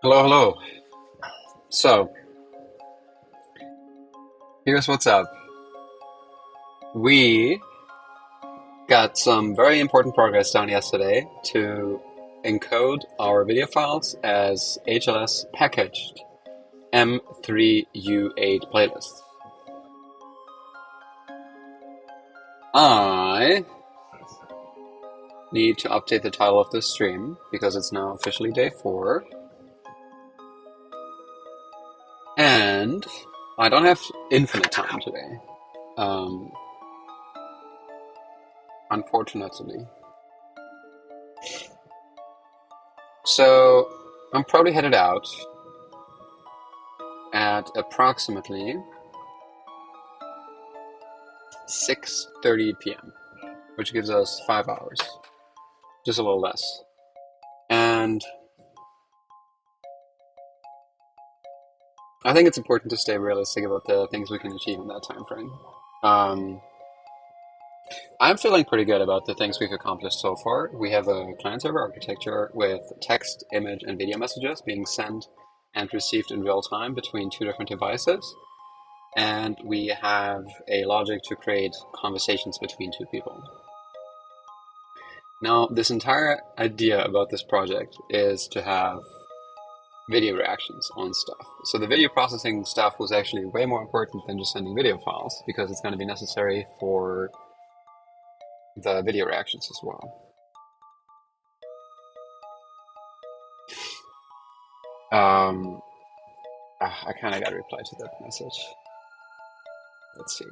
Hello, hello. So, here's what's up. We got some very important progress done yesterday to encode our video files as HLS packaged M3U8 playlists. I need to update the title of this stream because it's now officially day 4. And I don't have infinite time today. Um, Unfortunately. So I'm probably headed out at approximately 6:30 p.m., which gives us 5 hours, just a little less. And I think it's important to stay realistic about the things we can achieve in that time frame. Um, I'm feeling pretty good about the things we've accomplished so far. We have a client-server architecture with text, image, and video messages being sent and received in real time between two different devices. And we have a logic to create conversations between two people. Now, this entire idea about this project is to have video reactions on stuff. So the video processing stuff was actually way more important than just sending video files because it's going to be necessary for the video reactions as well. Um, I kind of got to reply to that message. Let's see.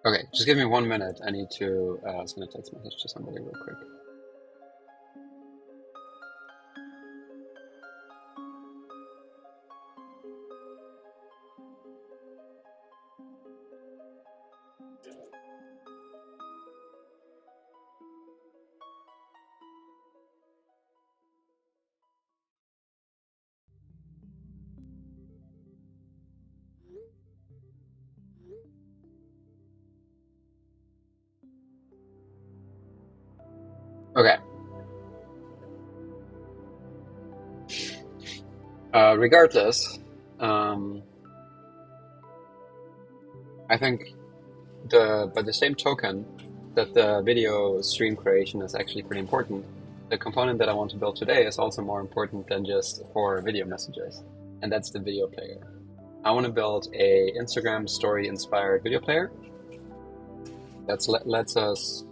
Okay, just give me 1 minute. I need to send a text message to somebody real quick. Okay. Regardless, I think by the same token that the video stream creation is actually pretty important, the component that I want to build today is also more important than just for video messages, and that's the video player. I want to build a Instagram story inspired video player that lets us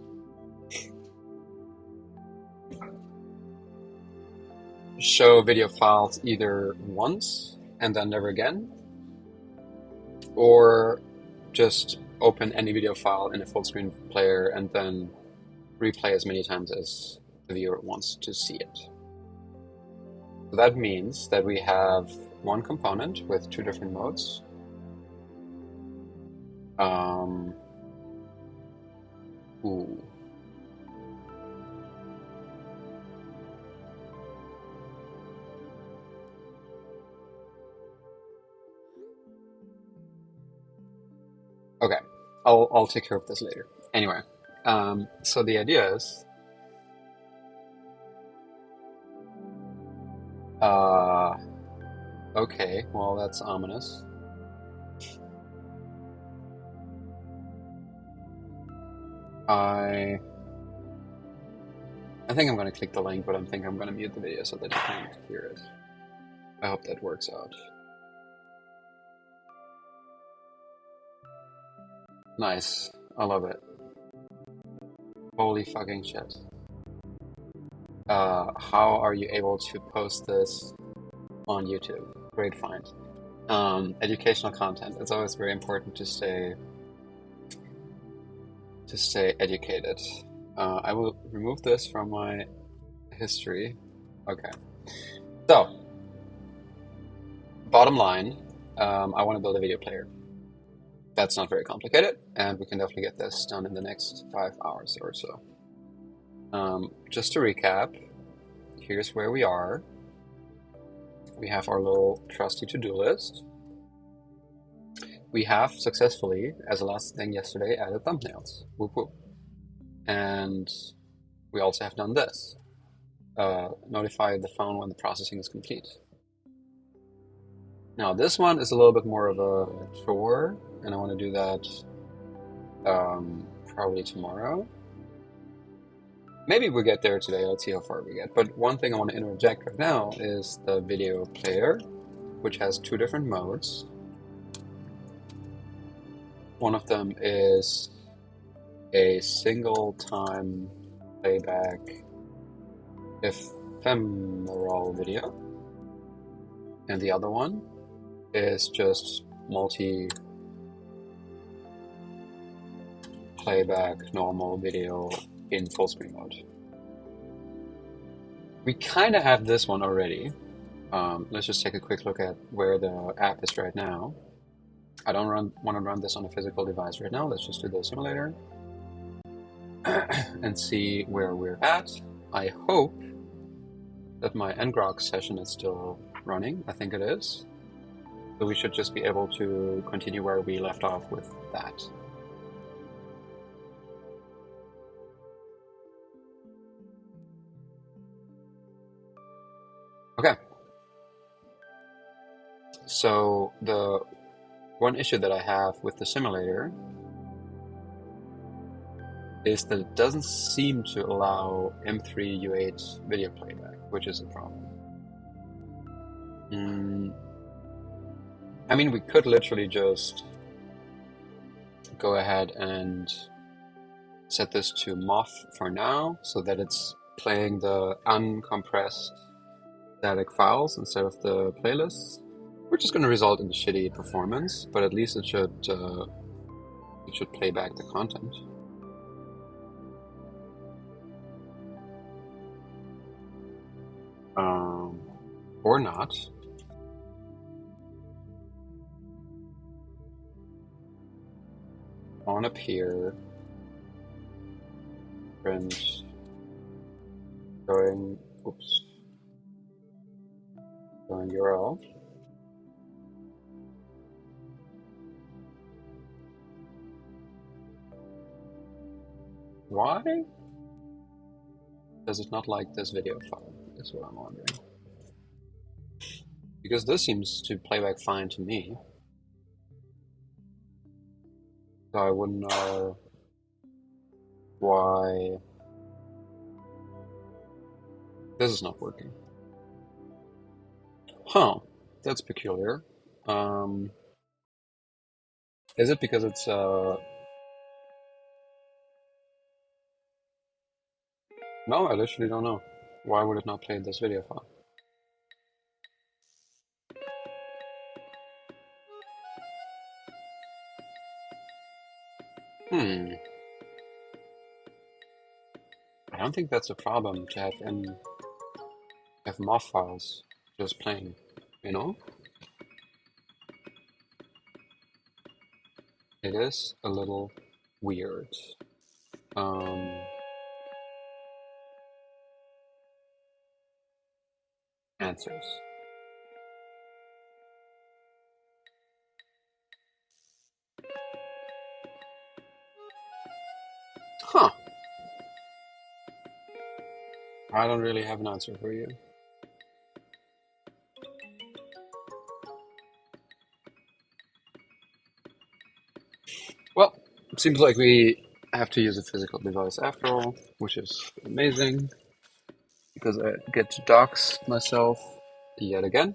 show video files either once and then never again, or just open any video file in a full screen player and then replay as many times as the viewer wants to see it. So that means that we have one component with two different modes. Ooh. Okay, I'll take care of this later. Anyway, so the idea is, okay, well that's ominous. I think I'm gonna click the link, but I think I'm gonna mute the video so that you can't hear it. I hope that works out. Nice, I love it. Holy fucking shit. How are you able to post this on YouTube? Great find. Educational content. It's always very important to stay educated. I will remove this from my history. Okay. So, bottom line, I want to build a video player. That's not very complicated, and we can definitely get this done in the next 5 hours or so. Just to recap, here's where we are. We have our little trusty to-do list. We have successfully, as a last thing yesterday, added thumbnails. Whoop whoop. And we also have done this. Notify the phone when the processing is complete. Now this one is a little bit more of a chore, and I want to do that probably tomorrow. Maybe we'll get there today, let's see how far we get. But one thing I want to interject right now is the video player, which has two different modes. One of them is a single time playback ephemeral video, and the other one is just multi playback normal video in full screen mode. We kind of have this one already. Let's just take a quick look at where the app is right now. I don't want to run this on a physical device right now. Let's just do the simulator and see where we're at. I hope that my ngrok session is still running. I think it is. So we should just be able to continue where we left off with that. Okay. So the one issue that I have with the simulator is that it doesn't seem to allow M3 U8 video playback, which is a problem. I mean, we could literally just go ahead and set this to MOF for now, so that it's playing the uncompressed static files instead of the playlists, which is going to result in shitty performance, but at least it should play back the content. Or not. On up here, print, going URL. Why does it not like this video file? Is what I'm wondering. Because this seems to play back fine to me. So I wouldn't know why this is not working. Huh, that's peculiar. Is it because it's No, I literally don't know. Why would it not play this video file? I don't think that's a problem to have MOF files just playing, you know? It is a little weird. Answers. Huh. I don't really have an answer for you. Well, it seems like we have to use a physical device after all, which is amazing, because I get to dox myself yet again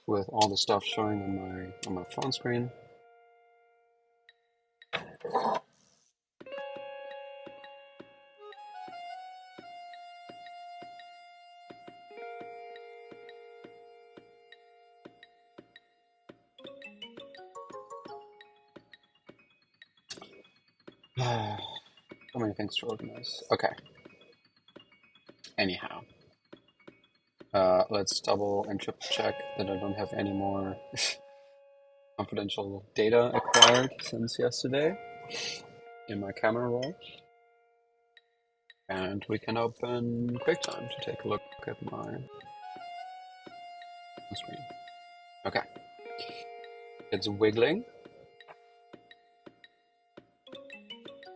with all the stuff showing on my phone screen. So many things to organize. Okay. Anyhow, let's double and triple check that I don't have any more confidential data acquired since yesterday in my camera roll. And we can open QuickTime to take a look at my screen. Okay. It's wiggling.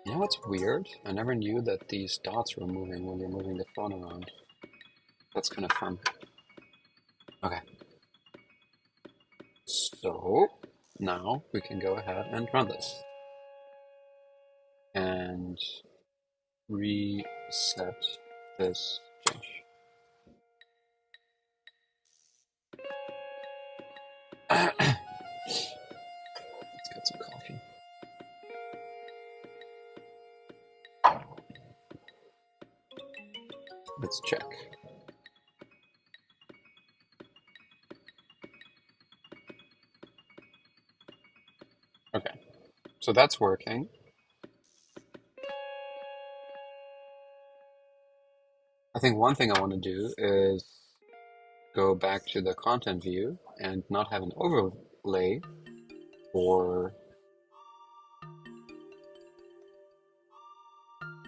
You know what's weird? I never knew that these dots were moving when you're moving the phone around. That's kind of fun. Okay. So now we can go ahead and run this. And reset this change. Let's get some coffee. Let's check. Okay, so that's working. I think one thing I want to do is go back to the content view and not have an overlay for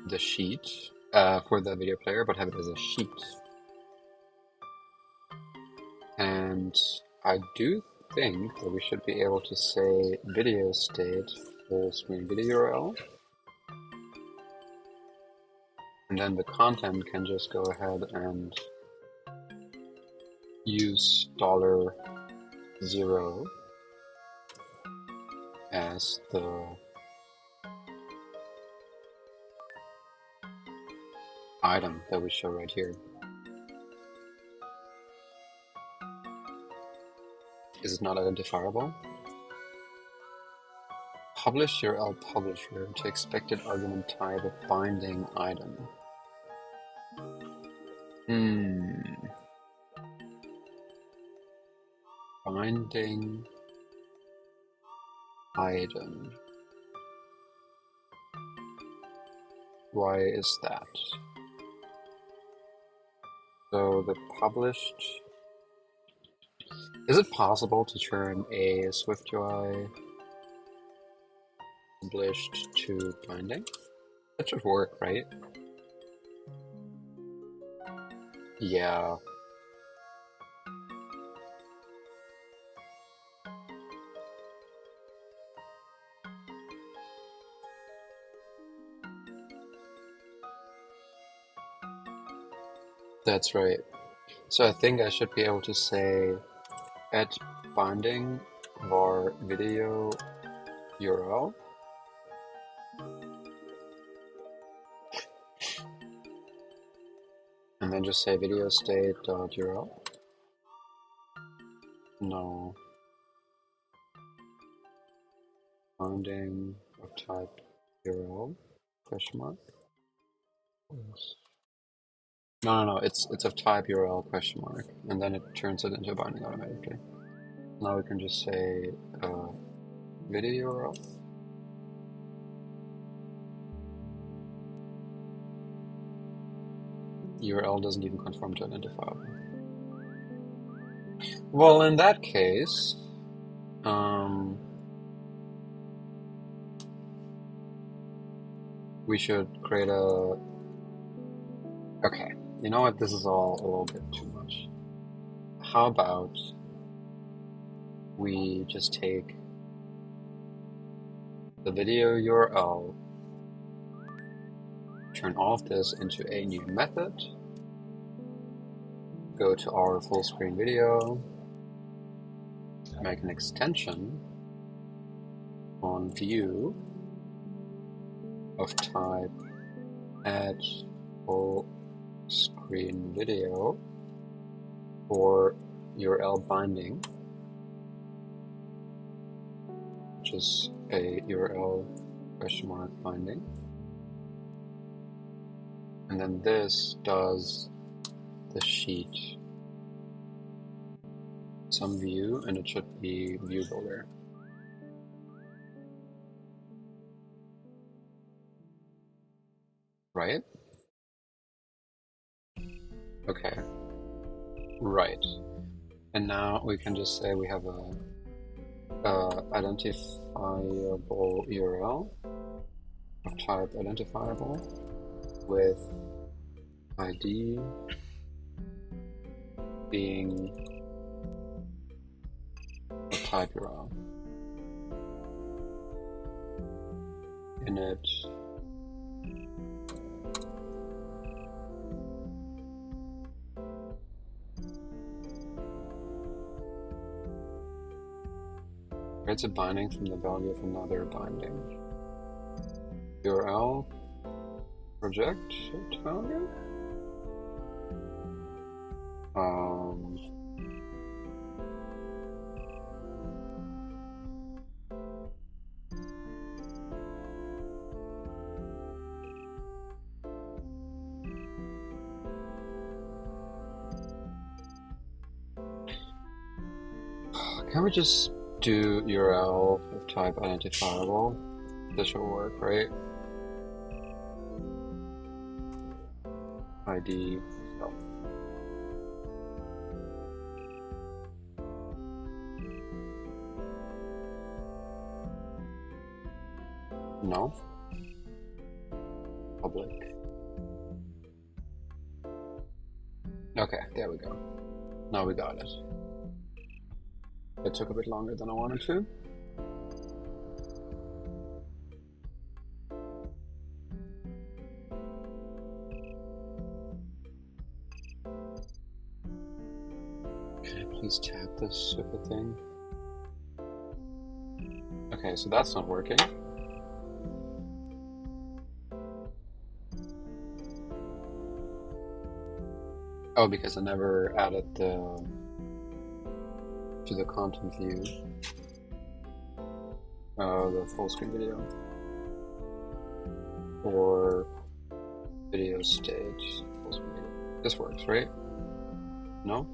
the sheet, for the video player, but have it as a sheet. And I do think that we should be able to say video state full screen video URL. And then the content can just go ahead and use $0 as the item that we show right here. Is it not identifiable? Publish URL publisher to expected argument type of binding item. Binding item. Why is that? So the published. Is it possible to turn a SwiftUI published to binding? That should work, right? Yeah. That's right. So I think I should be able to say add binding var video URL. And then just say video state.url. No. Binding of type URL question mark. No, it's of type URL question mark, and then it turns it into a binding automatically. Now we can just say video URL. URL doesn't even conform to identifiable. Well, in that case, we should create a. Okay, you know what? This is all a little bit too much. How about we just take the video URL, turn all of this into a new method, go to our full screen video, make an extension on view of type add full screen video for URL binding, which is a URL question mark binding. And then this does the sheet some view, and it should be view builder. Right? Okay. Right. And now we can just say we have a identifiable URL of type identifiable with ID being a type URL. Init creates a binding from the value of another binding. URL project value. Can we just do URL of type identifiable? This should work, right? ID self. No. Public. Okay, there we go. Now we got it. It took a bit longer than I wanted to. Can I please tap this stupid thing? Okay, so that's not working. Oh, because I never added to the content view the full screen video or video stage full screen video. This works, right? No?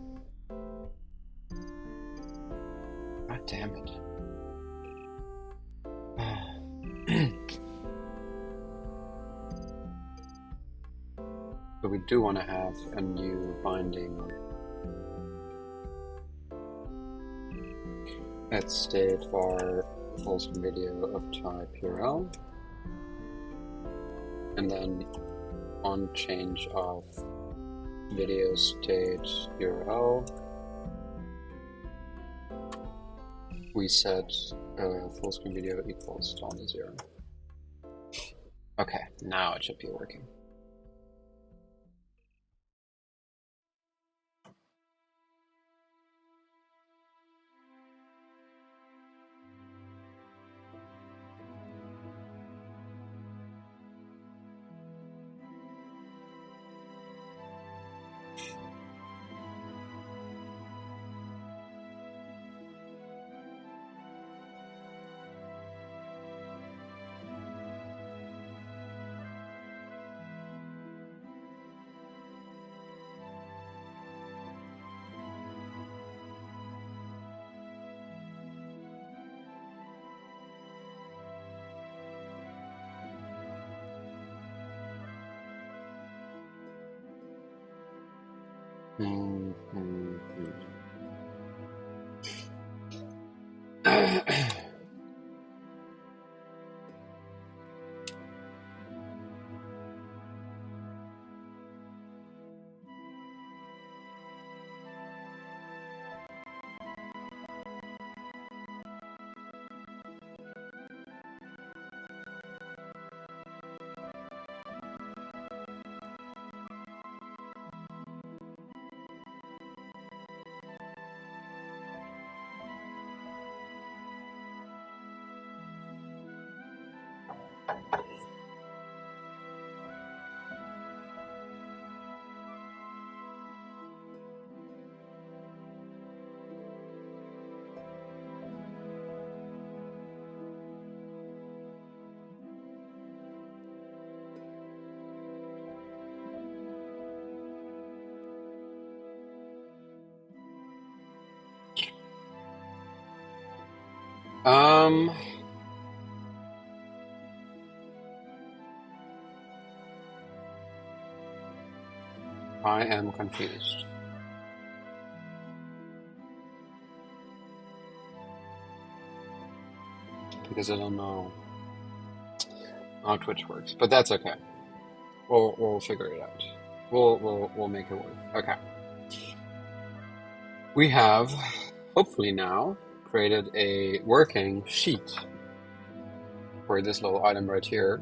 God damn it. But we do want to have a new binding at state var full screen video of type URL, and then on change of video state URL we set full screen video equals to 0. Okay, now it should be working. I am confused. Because I don't know how Twitch works, but that's okay. We'll figure it out. we'll make it work. Okay. We have hopefully now created a working sheet for this little item right here,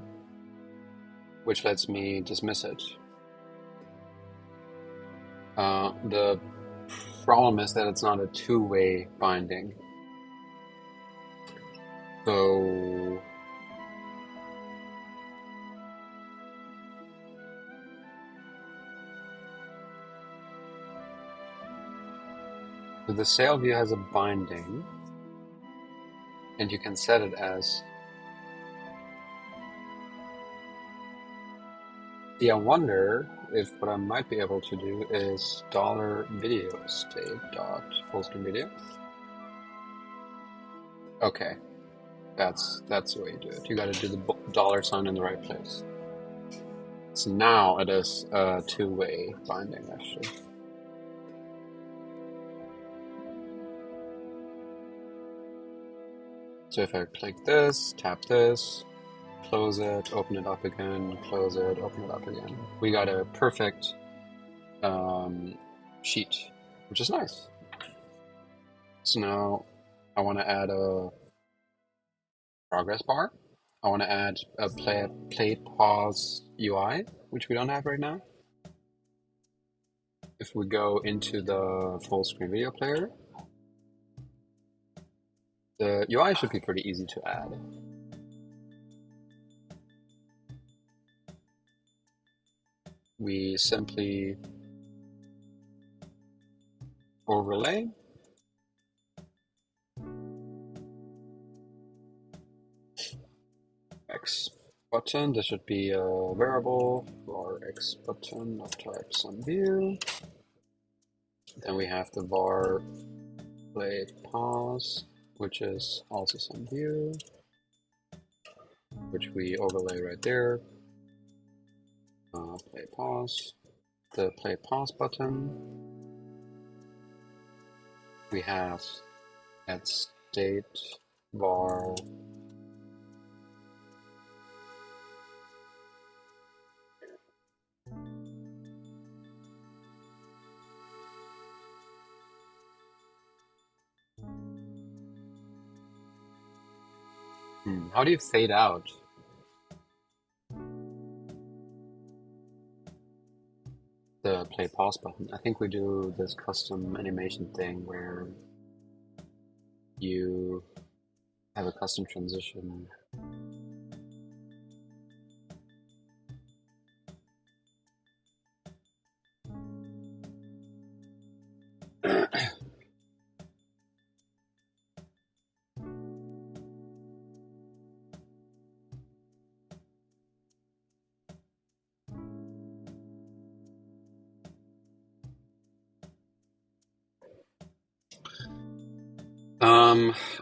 which lets me dismiss it. The problem is that it's not a two-way binding. So the sale view has a binding, and you can set it as. Yeah, I wonder if what I might be able to do is $video state dot full screen video. Okay, that's the way you do it. You got to do the $sign in the right place. So now it is a two-way binding actually. So if I click this, tap this, close it, open it up again, close it, open it up again, we got a perfect sheet, which is nice. So now I want to add a progress bar. I want to add a play pause UI, which we don't have right now. If we go into the full screen video player, the UI should be pretty easy to add. We simply overlay X button. This should be a variable var X button of type SomeView. Then we have the var play pause, which is also SomeView, which we overlay right there. Play pause. The play pause button. We have at state var How do you fade out? The play pause button. I think we do this custom animation thing where you have a custom transition.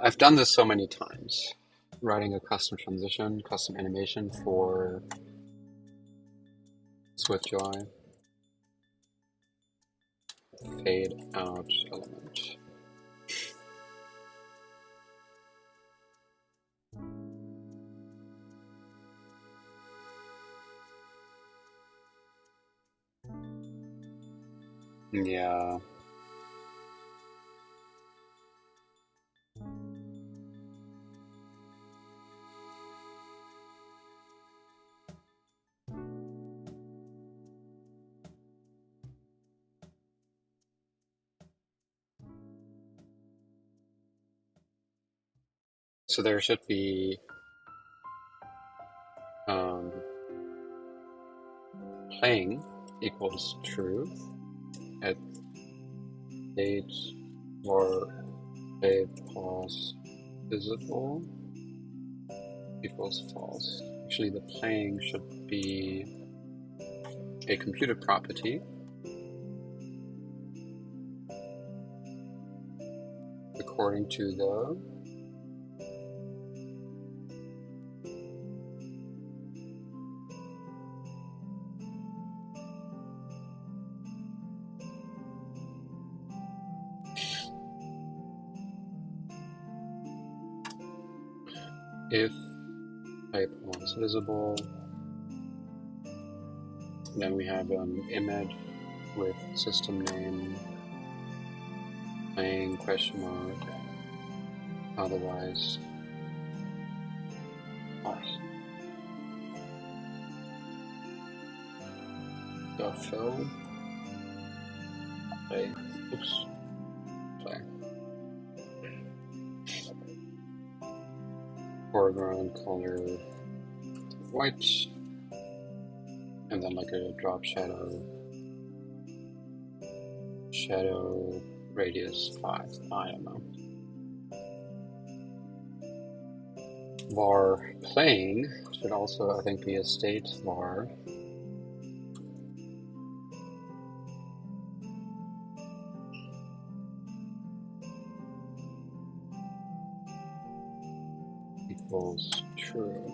I've done this so many times, writing a custom transition, custom animation for Swift UI. Fade out element. Yeah. So there should be playing equals true at state or play pause visible equals false. Actually, the playing should be a computed property according to the if play pause visible Then we have an image with system name, playing question mark, otherwise false. Dot fill, play, oops, play. Foreground color white, and then like a drop shadow radius 5, I don't know. Var playing should also, I think, be a state var. Equals true.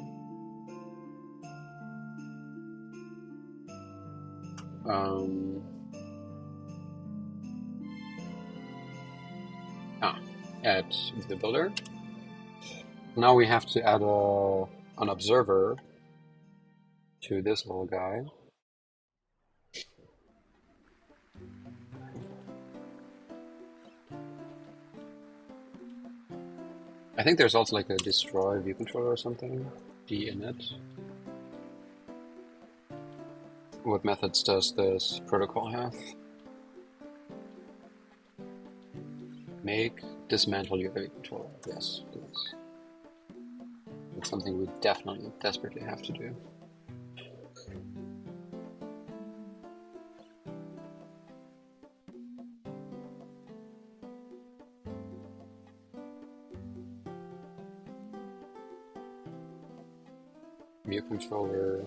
Add the builder. Now we have to add an observer to this little guy. I think there's also like a destroy view controller or something. Dinit. What methods does this protocol have? Make dismantle your view controller. Yes, please. It's something we definitely, desperately have to do. View controller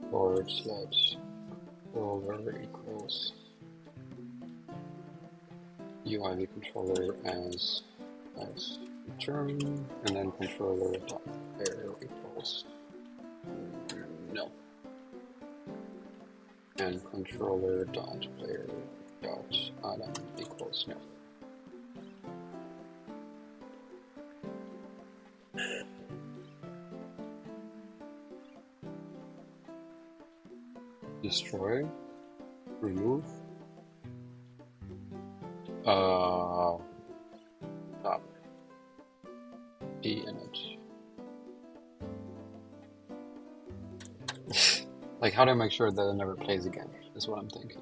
forward slash controller equals UI view controller as return, and then controller dot player equals no, and controller dot player dot item equals no. Destroy, remove, stop, image. Like, how do I make sure that it never plays again, is what I'm thinking.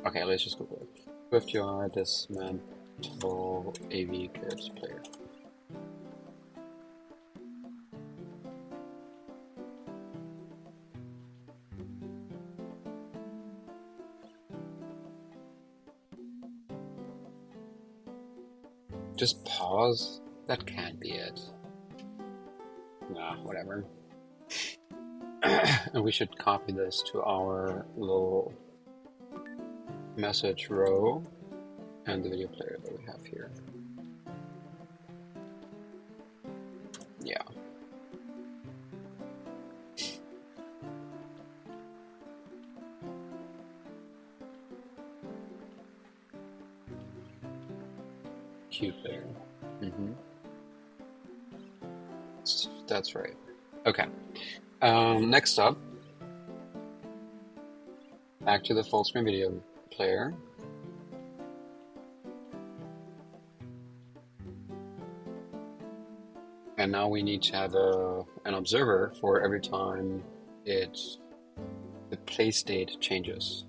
Okay, let's just go for it. Swift UI dismantle AV kids player. Just pause? That can't be it. Nah, whatever. And we should copy this to our little message row and the video player that we have here. Yeah. Q player. That's right. Okay. Next up, back to the full screen video player. And now we need to have an observer for every time the play state changes.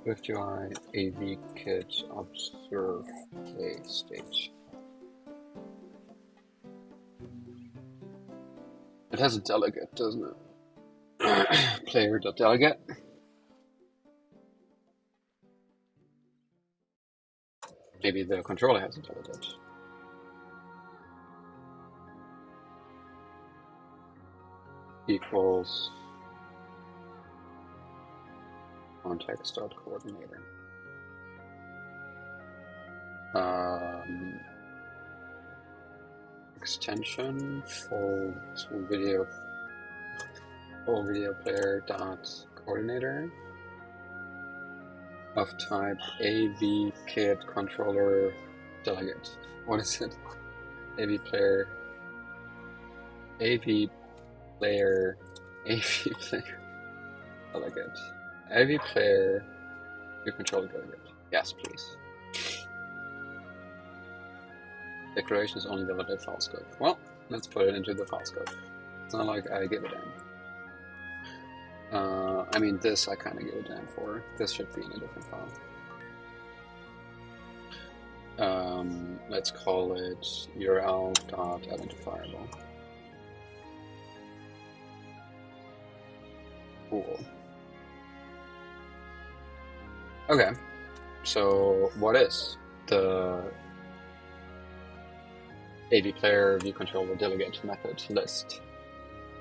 SwiftUI AV Kit observe play state. It has a delegate, doesn't it? Player.delegate. Maybe the controller has a delegate. Equals context.coordinator. Extension full video player dot coordinator. of type AV kit controller delegate. What is it? AV player. AV player. AV player delegate. AV player. View controller delegate. Yes, please. Declaration is only valid file scope. Well, let's put it into the file scope. It's not like I give a damn. I mean, this I kind of give a damn for. This should be in a different file. Let's call it url.identifiable. Cool. Okay, so what is the AV player view controller delegate method list?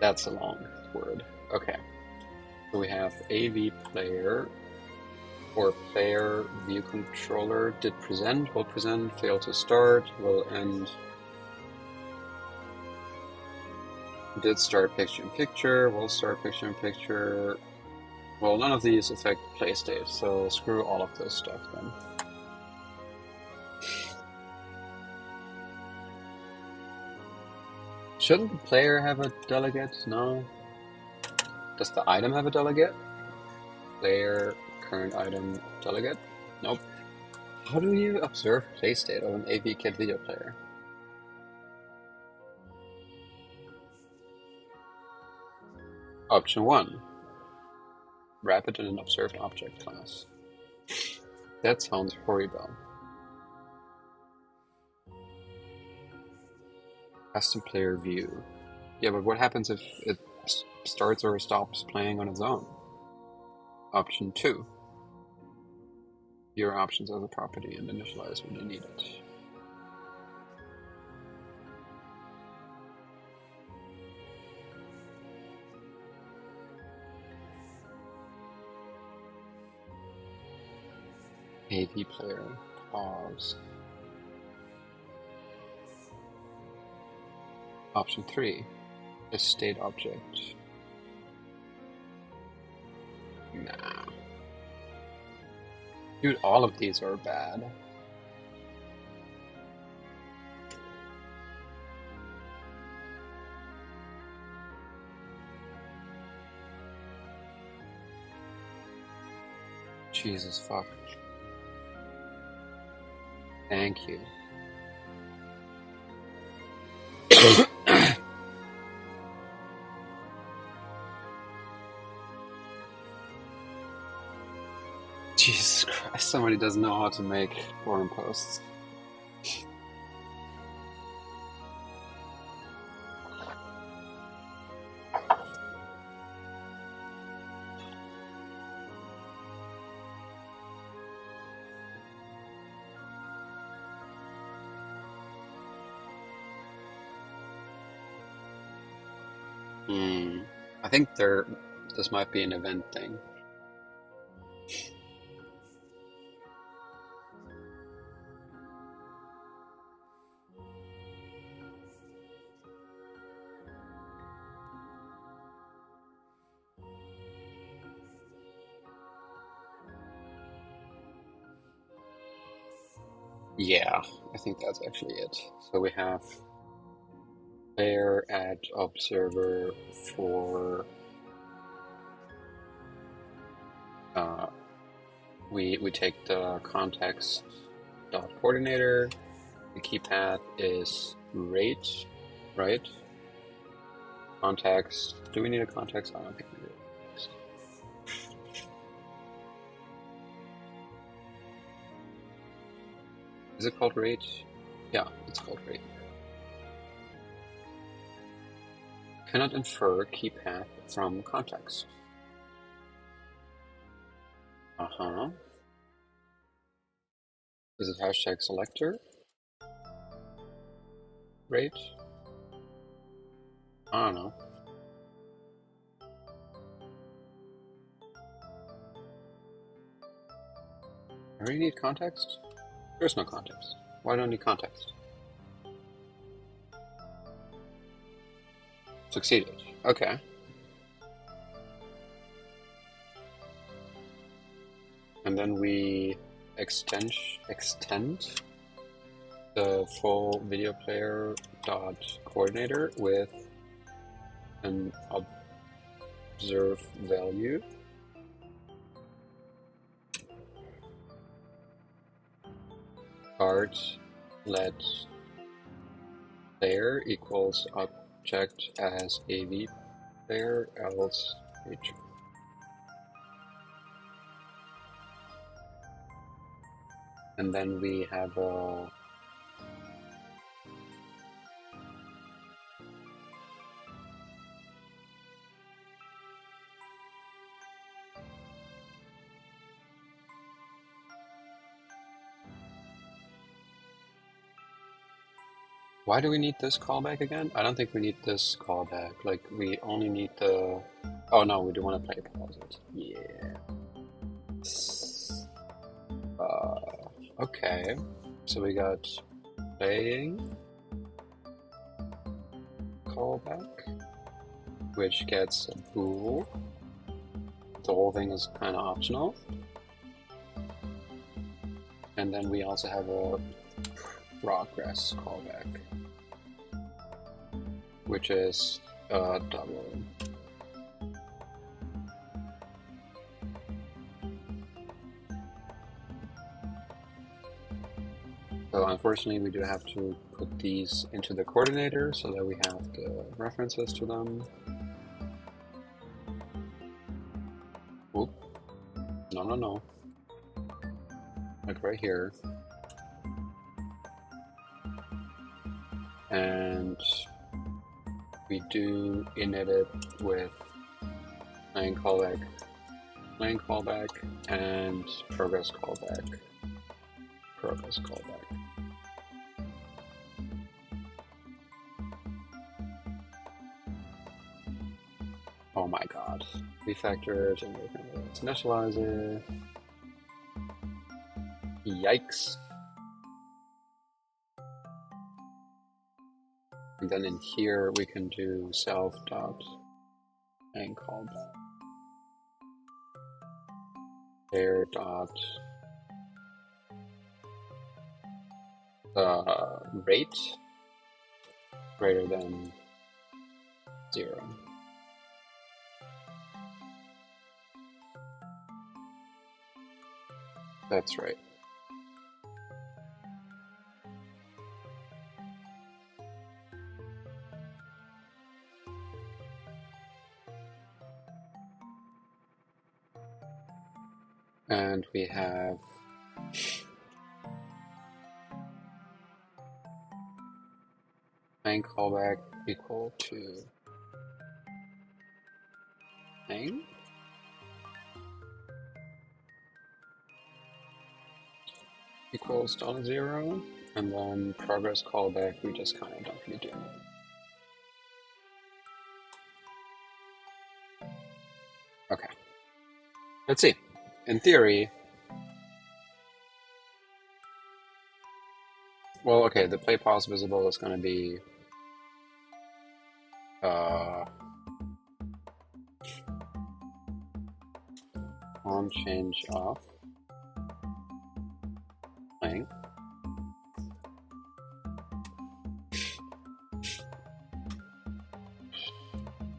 That's a long word. Okay, so we have AV player or player view controller did present, will present, fail to start, will end, did start picture in picture, will start picture in picture. Well, none of these affect play state, so screw all of this stuff then. Shouldn't the player have a delegate? No. Does the item have a delegate? Player, current item, delegate? Nope. How do you observe play state of an AV kit video player? Option 1. Wrap it in an observed object class. That sounds horrible. Custom player view. Yeah, but what happens if it starts or stops playing on its own? Option 2. View your options as a property and initialize when you need it. AV player, pause. Option 3, a state object. Nah. Dude, all of these are bad. Jesus fuck. Thank you. Jesus Christ, somebody doesn't know how to make forum posts. I think this might be an event thing. Yeah, I think that's actually it. So we have player add observer for we take the context dot coordinator. The key path is rate, right? Context. Do we need a context? I don't think we do. Is it called rate? Yeah, it's called rate. Cannot infer key path from context. Is it hashtag selector? Rate? I don't know. I really need context? There's no context. Why do I need context? Succeeded. Okay. And And then we extend the full video player dot coordinator with an observe value. Card let player equals object as AV player else H. And then we have a why do we need this callback again? I don't think we need this callback. Like, we only need the... Oh no, we do want to play pause it. Yeah. Okay. So we got playing callback, which gets a bool. The whole thing is kind of optional. And then we also have a progress callback, which is double. So unfortunately we do have to put these into the coordinator so that we have the references to them. Oop. No. Like right here. And we do init it with playing callback, and progress callback. Oh my god. Refactor, generate initializer. Yikes. And then in here we can do self dot and callback. There dot rate greater than 0. That's right. And we have main callback equal to main equals $0, and then progress callback we just kind of don't really do anything. Okay, let's see. In theory, well, okay, the play pause visible is going to be on change off playing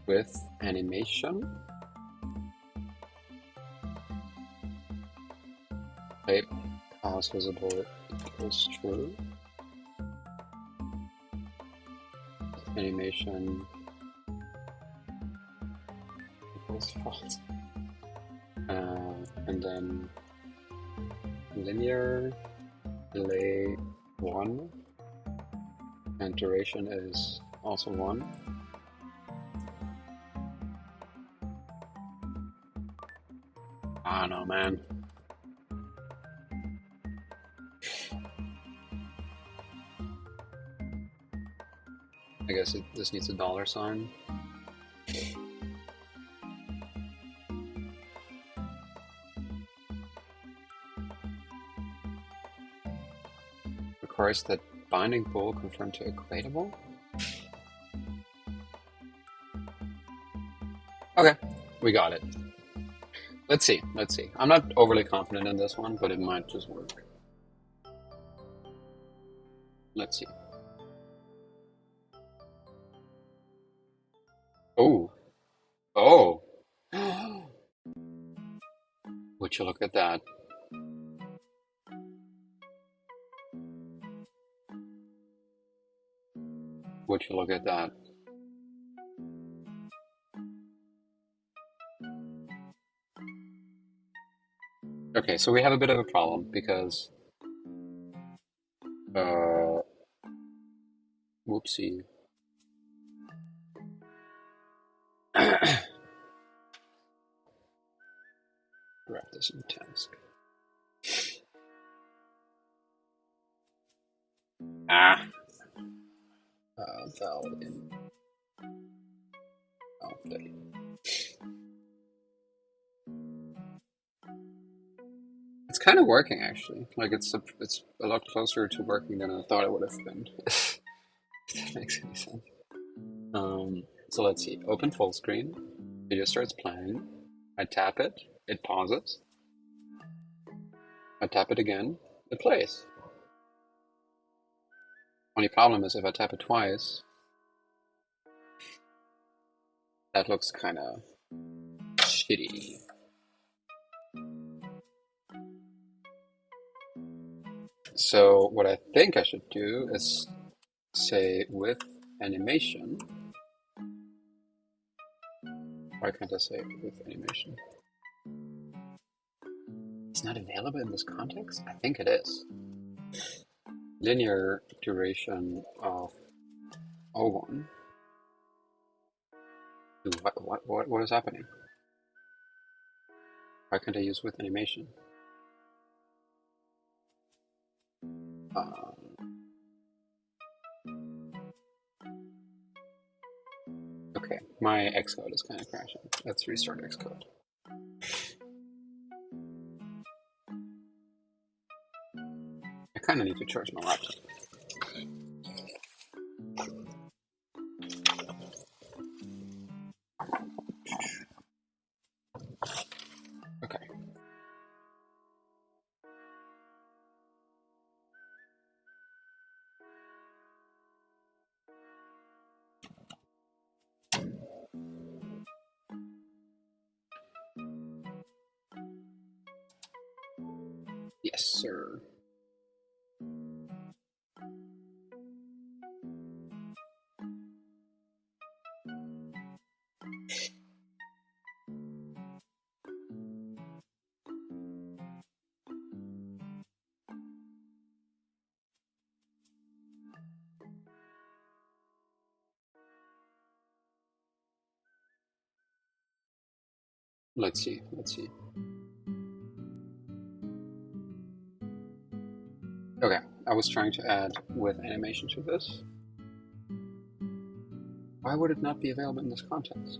with animation play pause visible equals true, animation equals false, and then linear delay 1 and duration is also 1. I don't know, man. I guess this needs a $sign. Requires that binding bool confirmed to equatable. Okay, we got it. Let's see. Let's see. I'm not overly confident in this one, but it might just work. Let's see. Oh. Oh. Would you look at that? Would you look at that? Okay, so we have a bit of a problem because uh whoopsie. Grab this in task. Ah. Valid in outplay. It's kind of working actually. Like it's a lot closer to working than I thought it would have been. If that makes any sense. So let's see. Open full screen. Video starts playing. I tap it. It pauses. I tap it again. It plays. Only problem is if I tap it twice, that looks kind of shitty. So what I think I should do is say with animation. Why can't I say with animation? It's not available in this context? I think it is. Linear duration of O1. What is happening? Why can't I use with animation? Okay, my Xcode is kind of crashing. Let's restart Xcode. I kind of need to charge my laptop. Okay. Yes, sir. Let's see. Let's see. Okay, I was trying to add with animation to this. Why would it not be available in this context?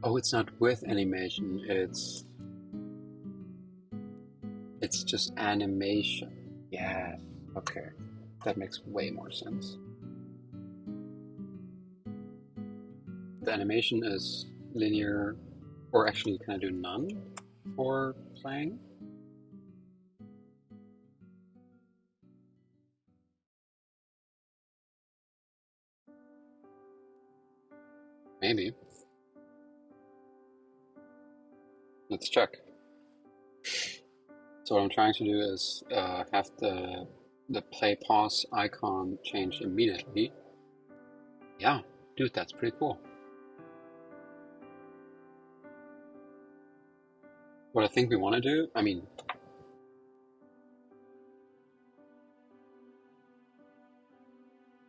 Oh, it's not with animation, it's just animation. Yeah, okay. That makes way more sense. The animation is linear, or actually can I do none for playing? Maybe. Let's check. So what I'm trying to do is have the play pause icon change immediately. Yeah, dude, that's pretty cool. What I think we want to do, I mean,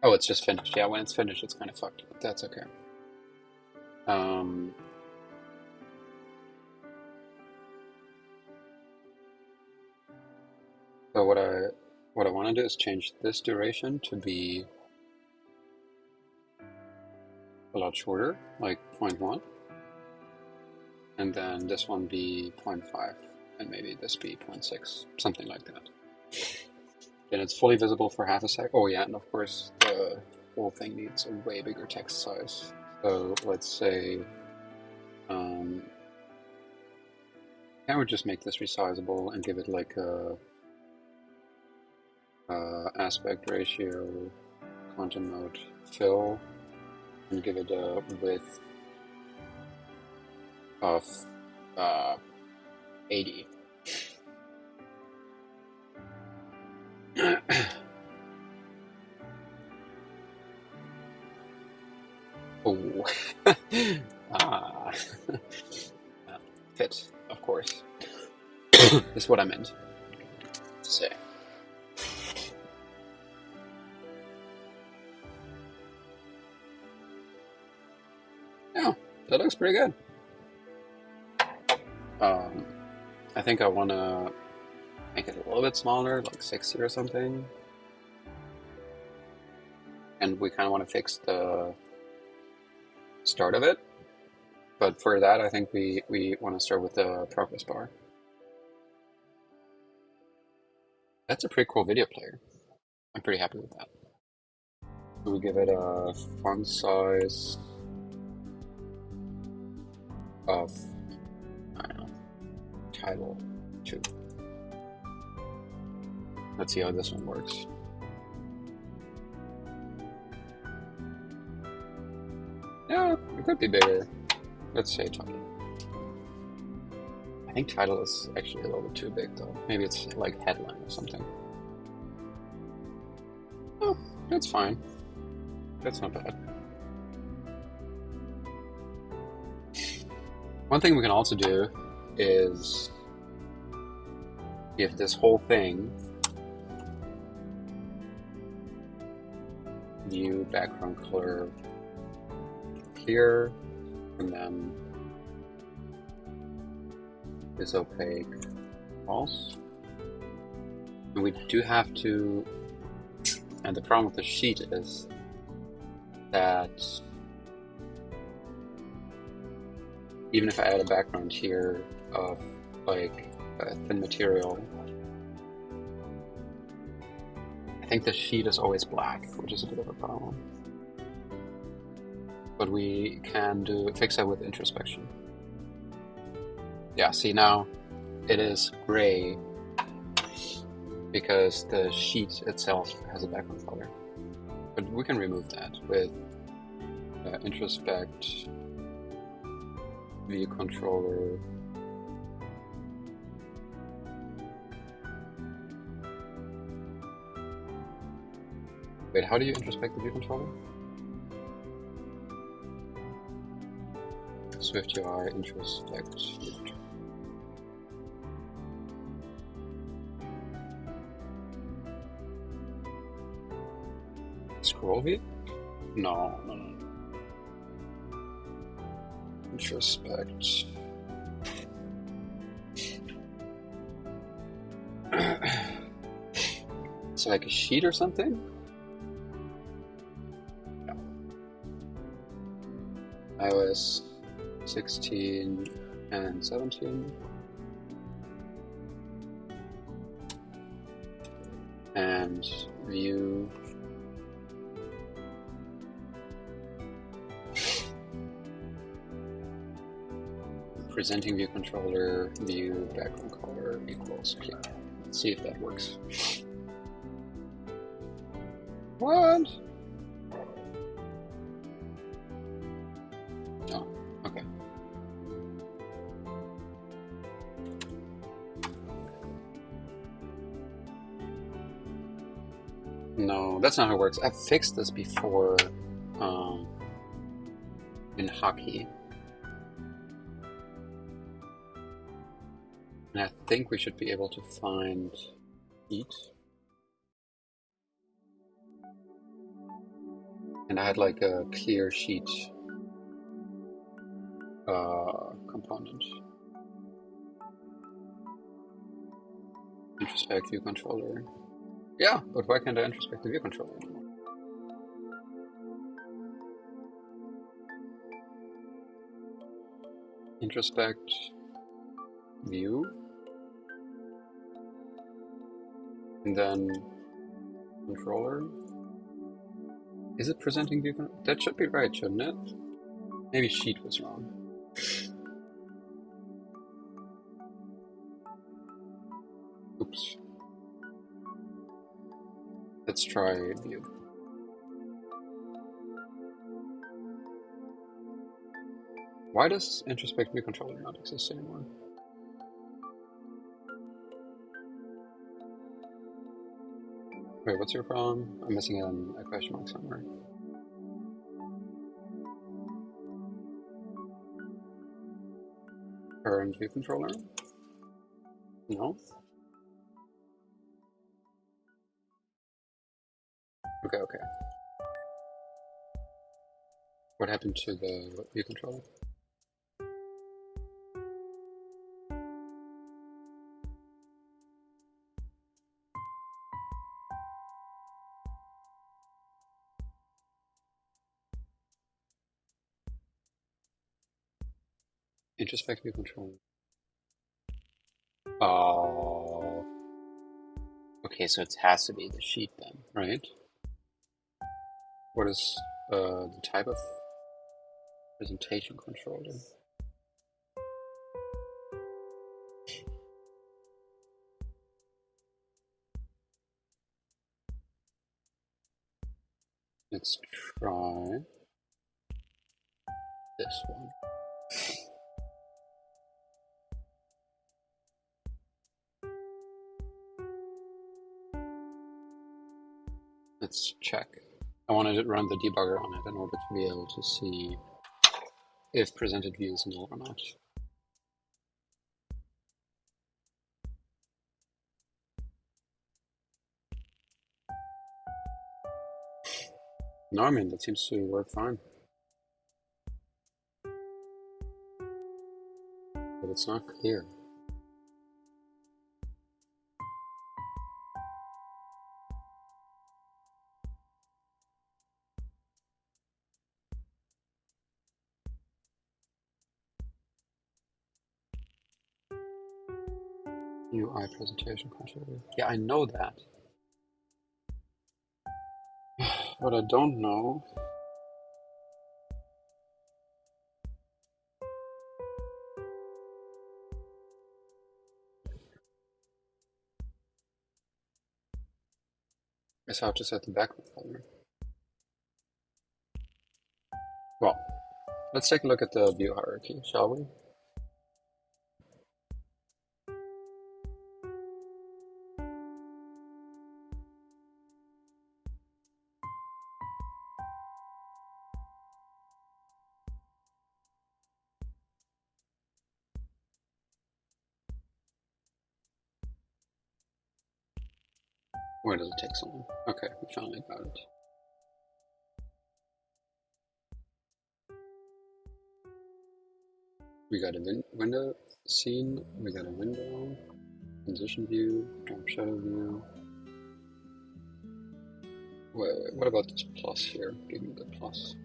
oh, it's just finished. Yeah, when it's finished, it's kind of fucked, but that's okay. Um, so what I want to do is change this duration to be a lot shorter, like 0.1, and then this one be 0.5, and maybe this be 0.6, something like that. Then it's fully visible for half a sec. Oh yeah, and of course the whole thing needs a way bigger text size. So let's say Um, I would just make this resizable and give it like a aspect ratio, content mode, fill, and give it a width of 80. Oh, ah, fit, of course. Is what I meant to say. Yeah, that looks pretty good. I think I want to make it a little bit smaller, like 60 or something. And we kind of want to fix the start of it. But for that, I think we want to start with the progress bar. That's a pretty cool video player. I'm pretty happy with that. So we give it a font size of, I don't know, title 2. Let's see how this one works. Yeah, it could be bigger. Let's say title. I think title is actually a little bit too big though. Maybe it's like headline or something. Oh, that's fine. That's not bad. One thing we can also do is give this whole thing view background color clear, and then this opaque false. And we do have to, and the problem with the sheet is that even if I add a background here of like a thin material, I think the sheet is always black, which is a bit of a problem. But we can fix that with introspection. Yeah, see now it is gray because the sheet itself has a background color. But we can remove that with introspect, view controller, wait, how do you introspect the view controller? Swift UI introspect view controller. Scroll view? No. Introspect. It's like a sheet or something? No. iOS 16 and 17. And view. Presenting view controller, view background color equals clear. Let's see if that works. What? Oh, okay. No, that's not how it works. I've fixed this before in hockey. And I think we should be able to find heat. And I had like a clear sheet component. Introspect view controller. Yeah, but why can't I introspect the view controller anymore? Introspect view. And then controller. Is it presenting view? That should be right, shouldn't it? Maybe sheet was wrong. Oops. Let's try view. Why does introspect view controller not exist anymore? Wait, what's your problem? I'm missing a question mark somewhere. Current view controller? No? Okay. What happened to the view controller? Introspect view controller. Oh. Okay, so it has to be the sheet then, right? What is the type of presentation controller? Let's try this one. Let's check. I wanted to run the debugger on it in order to be able to see if presented view is null or not. No, I mean, that seems to work fine. But it's not clear. UI presentation controller. Yeah, I know that. What I don't know is how to set the background color. Well, let's take a look at the view hierarchy, shall we? Where does it take so long? Okay, we finally got it. We got a window scene, we got a window, transition view, drop shadow view. Wait, what about this plus here? Give me the plus.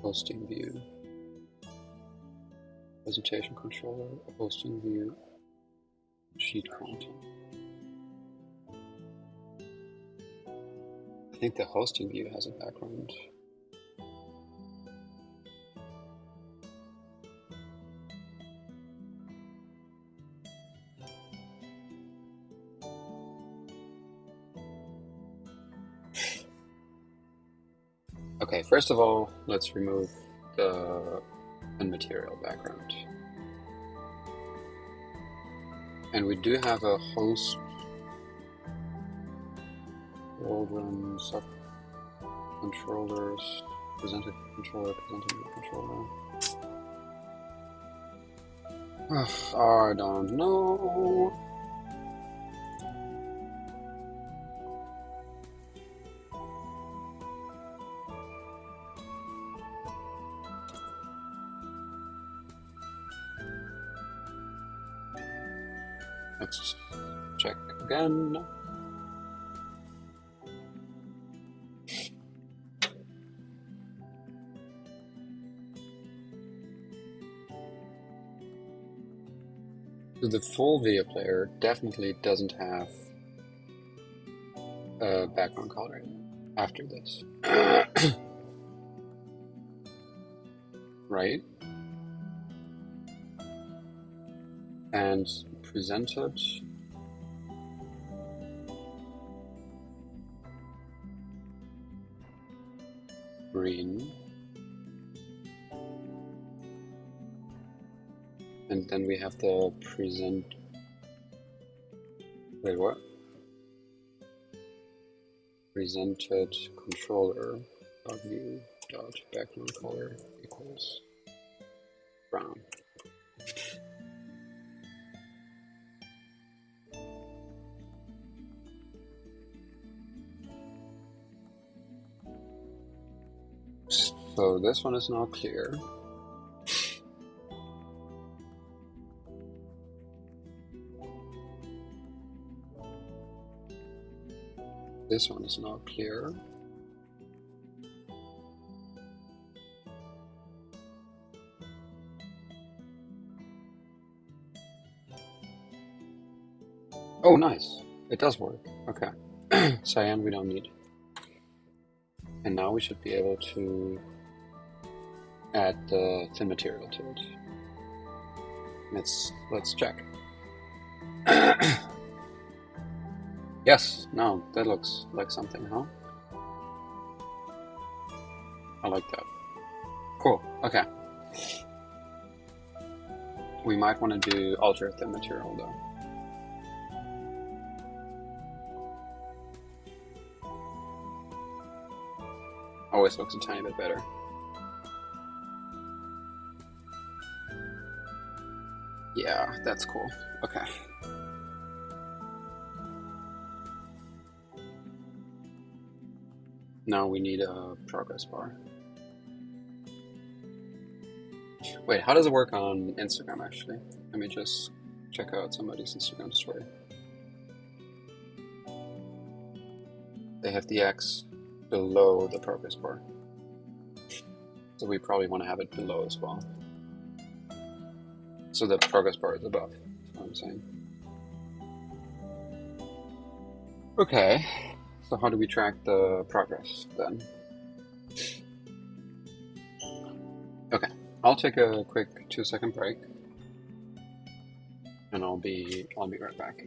Hosting view. Presentation controller, hosting view, sheet content. I think the hosting view has a background. Okay, first of all, let's remove the unmaterial background. And we do have a host children sub controllers, presented controller, presented controller. I don't know. Let's check again. So the full video player definitely doesn't have a background color after this. Right? and presented green, and then we have the wait, what? Presented controller dot view dot background color equals brown. So this one is now clear. This one is now clear. Oh, nice. It does work. Okay. Cyan we don't need. And now we should be able to add the thin material to it. Let's check. Yes, no, that looks like something, huh? I like that. Cool, okay. We might want to do ultra thin material though. Always looks a tiny bit better. Yeah, that's cool. Okay. Now we need a progress bar. Wait, how does it work on Instagram actually? Let me just check out somebody's Instagram story. They have the X below the progress bar. So we probably want to have it below as well. So the progress bar is above, that's what I'm saying. Okay, so how do we track the progress then? Okay, I'll take a quick 2-second break and I'll be right back.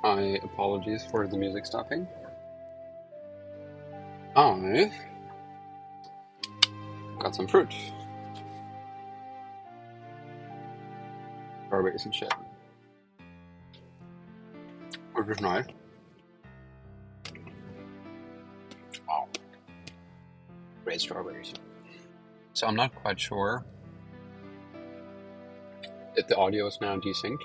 I apologies for the music stopping. I got some fruit, strawberries and shit, which is nice. Wow, great strawberries. So I'm not quite sure if the audio is now desynced.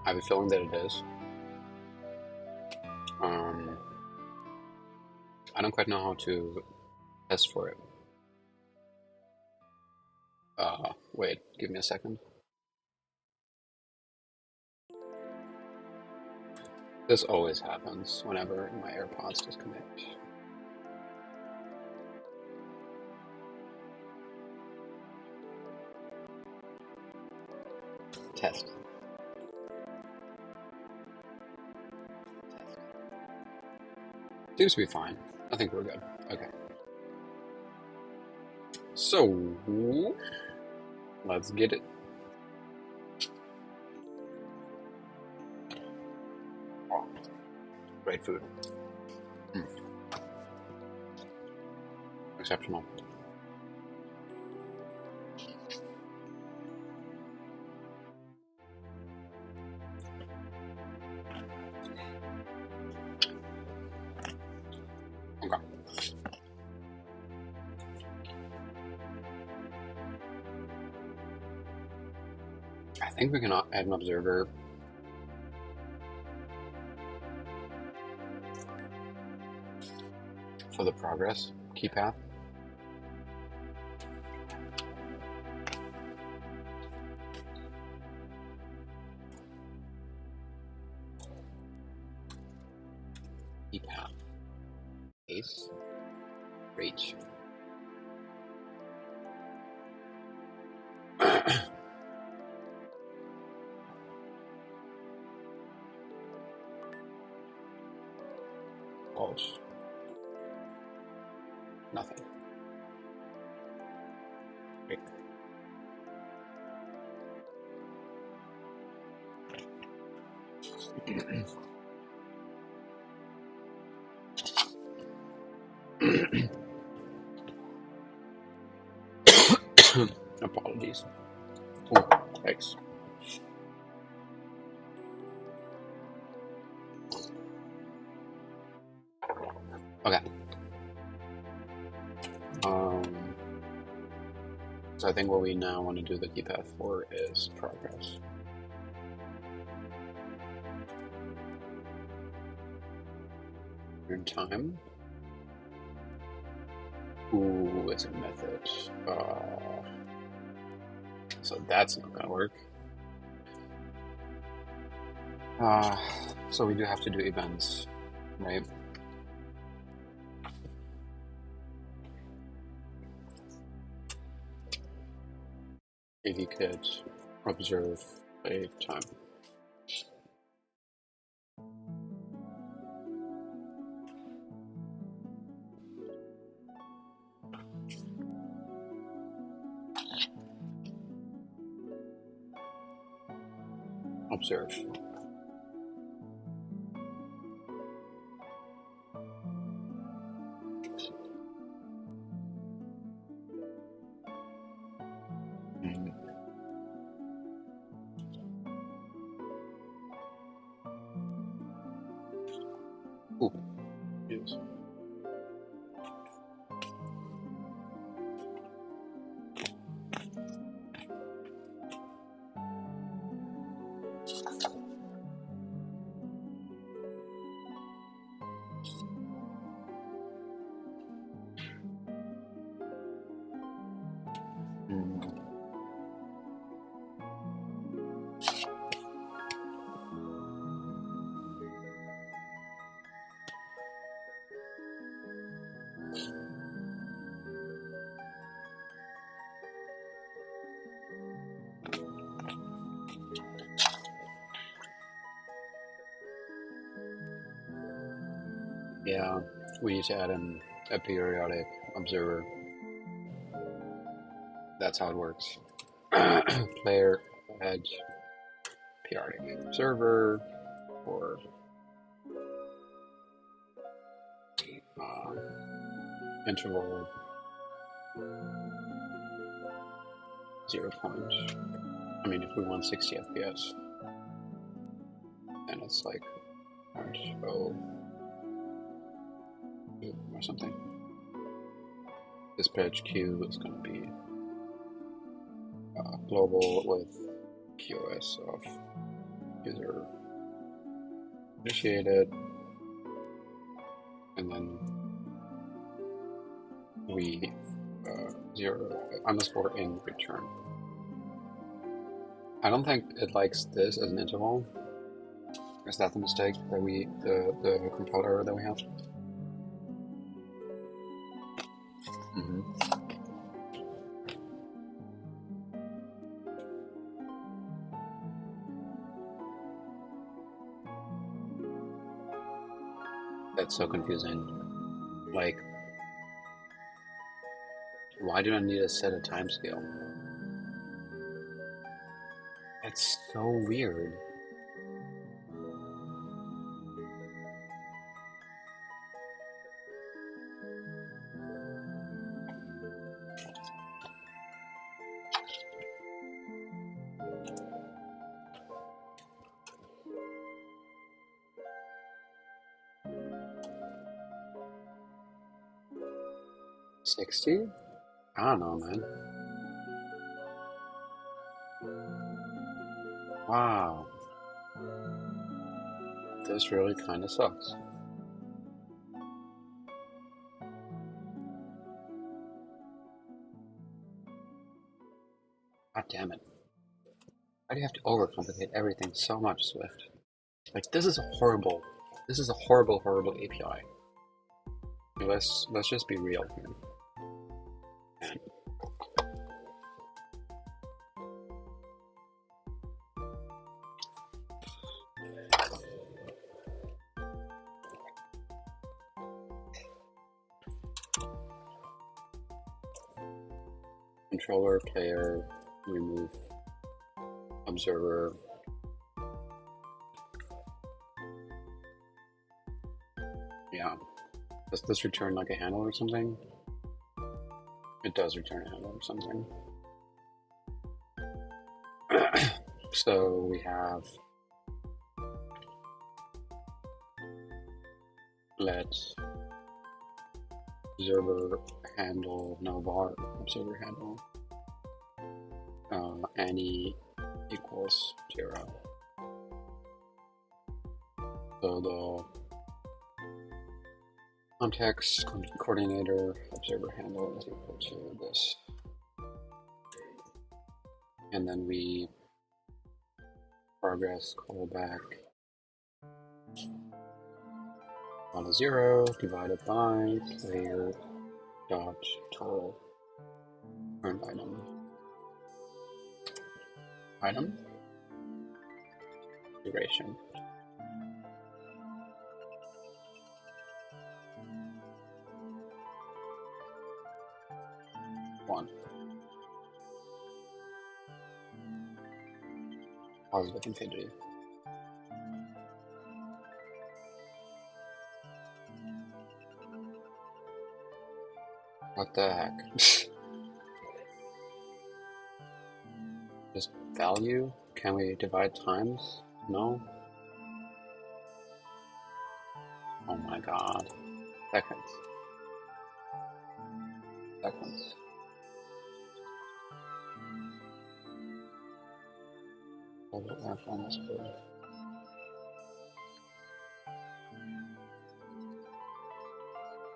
I have a feeling that it is. I don't quite know how to test for it. Wait, give me a second. This always happens whenever my AirPods disconnect. Test. Seems to be fine. I think we're good. Okay. So, let's get it. Oh, great food. Exceptional. Okay. I think we can add an observer for the progress key path. Key path. Ace. Reach. Pulse. Nothing. Great. Apologies. Ooh, thanks. Okay. So I think what we now want to do the key path for is progress. In time. Ooh, it's a method. So that's not gonna work. So we do have to do events, right? If you could observe a time. Observe. Ooh, yes. Yeah, we need to add in a periodic observer. That's how it works. Player edge periodic observer for interval 0 point. I mean, if we want 60 FPS, then it's like 0.0 or something. Dispatch queue is going to be global with QoS of user initiated, and then we 0 _ in return. I don't think it likes this as an interval. Is that the mistake that the control error that we have? That's so confusing. Like, why do I need to set a timescale? That's so weird. $60? I don't know, man. Wow. This really kind of sucks. God damn it. Why do you have to overcomplicate everything so much, Swift? Like, this is a horrible API. Let's just be real here. Man. Controller, player, remove observer. Yeah. Does this return like a handle or something? It does return a handle or something. So we have let observer handle no var observer handle any equals 0. So the context coordinator observer handle is equal to this, and then we progress callback on a 0 divided by player dot total earned item duration. One. Positive infinity. What the heck? Just value? Can we divide times? No? Oh my god. Seconds. Seconds. F on this board.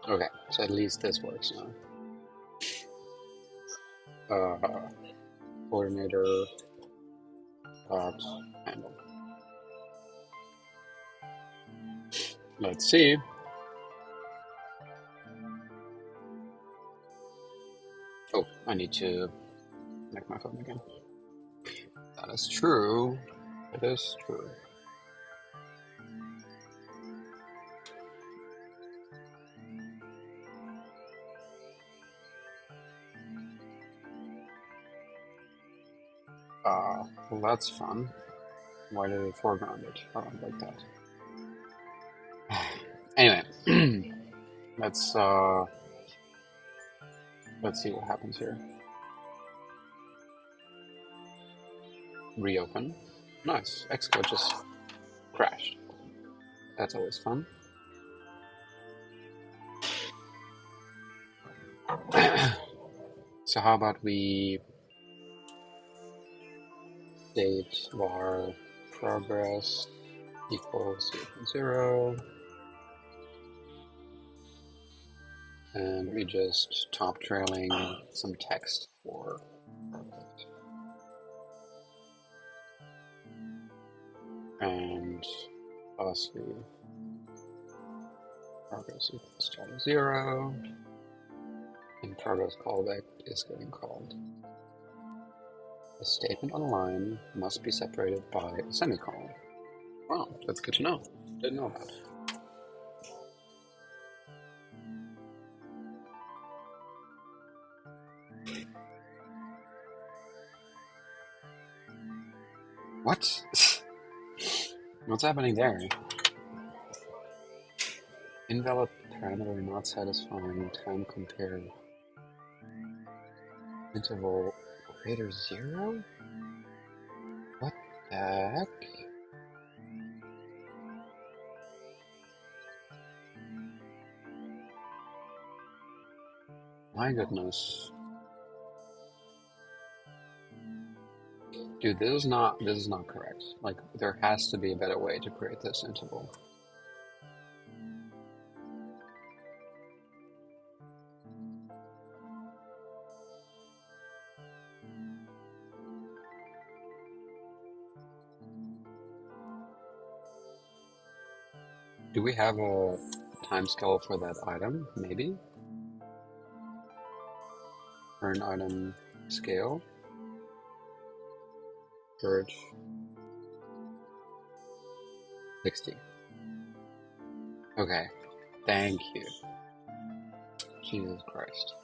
Okay, so at least this works now. Coordinator dot handle. Let's see. Oh, I need to make my phone again. That is true. It is true. Well, that's fun. Why did it foreground it? I don't like that. Anyway, let's see what happens here. Reopen. Nice. Xcode just crashed. That's always fun. So how about we state var progress equals 0.0, and we just top trailing some text for progress. And lastly, progress equals $0, and progress callback is getting called. The statement on the line must be separated by a semicolon. Wow, that's good to know. Didn't know that. What? What's happening there? Invalid parameter not satisfying time compare interval greater 0? What the heck? My goodness. Dude, this is not correct. Like, there has to be a better way to create this interval. Do we have a timescale for that item? Maybe? Or an item scale? Purge 60. Okay. Thank you. Jesus Christ.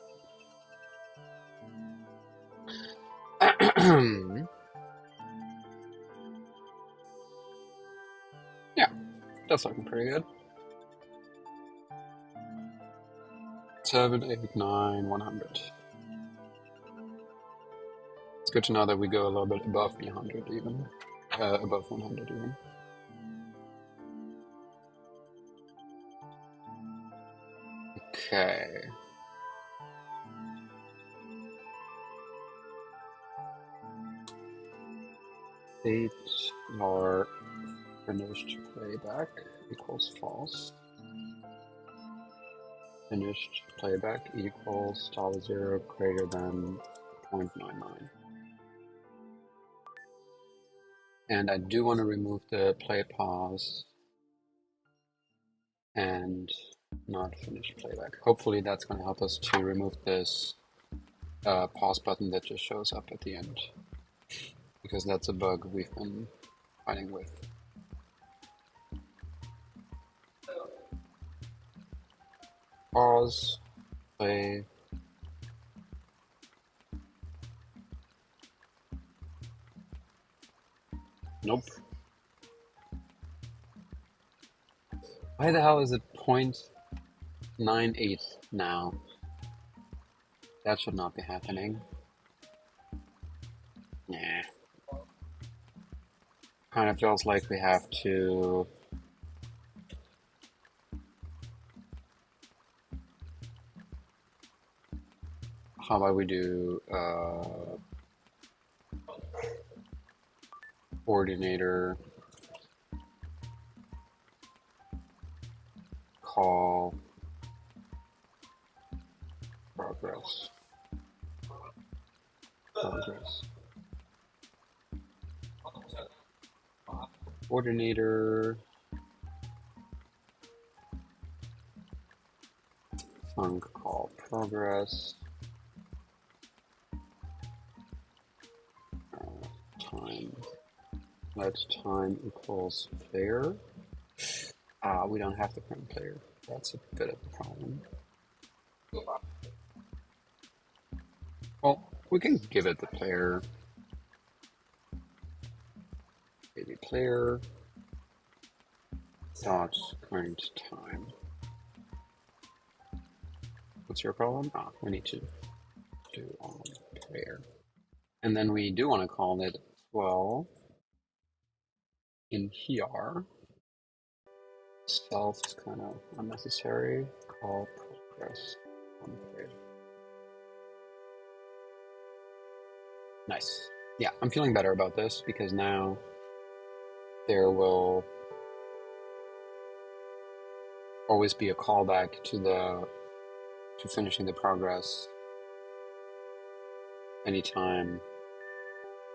Yeah, that's looking pretty good. 7, 8, 9, 100. It's good to know that we go a little bit above 100 even. Above 100 even. Okay. State var finished playback equals false. Finished playback equals $0 greater than 0.99. And I do want to remove the play pause and not finish playback. Hopefully that's going to help us to remove this pause button that just shows up at the end, because that's a bug we've been fighting with. Pause, play. Nope. Why the hell is it 0.98 now? That should not be happening. Nah. Kind of feels like we have to... How about we do coordinator call progress. Coordinator func call progress. Time. Let time equals player. We don't have the print player. That's a bit of a problem. Well, we can give it the player. baby player dot current time. What's your problem? Ah, we need to do on player. And then we do want to call it, well, in here. Self is kind of unnecessary. Call progress on player. Nice. Yeah, I'm feeling better about this because now there will always be a callback to finishing the progress anytime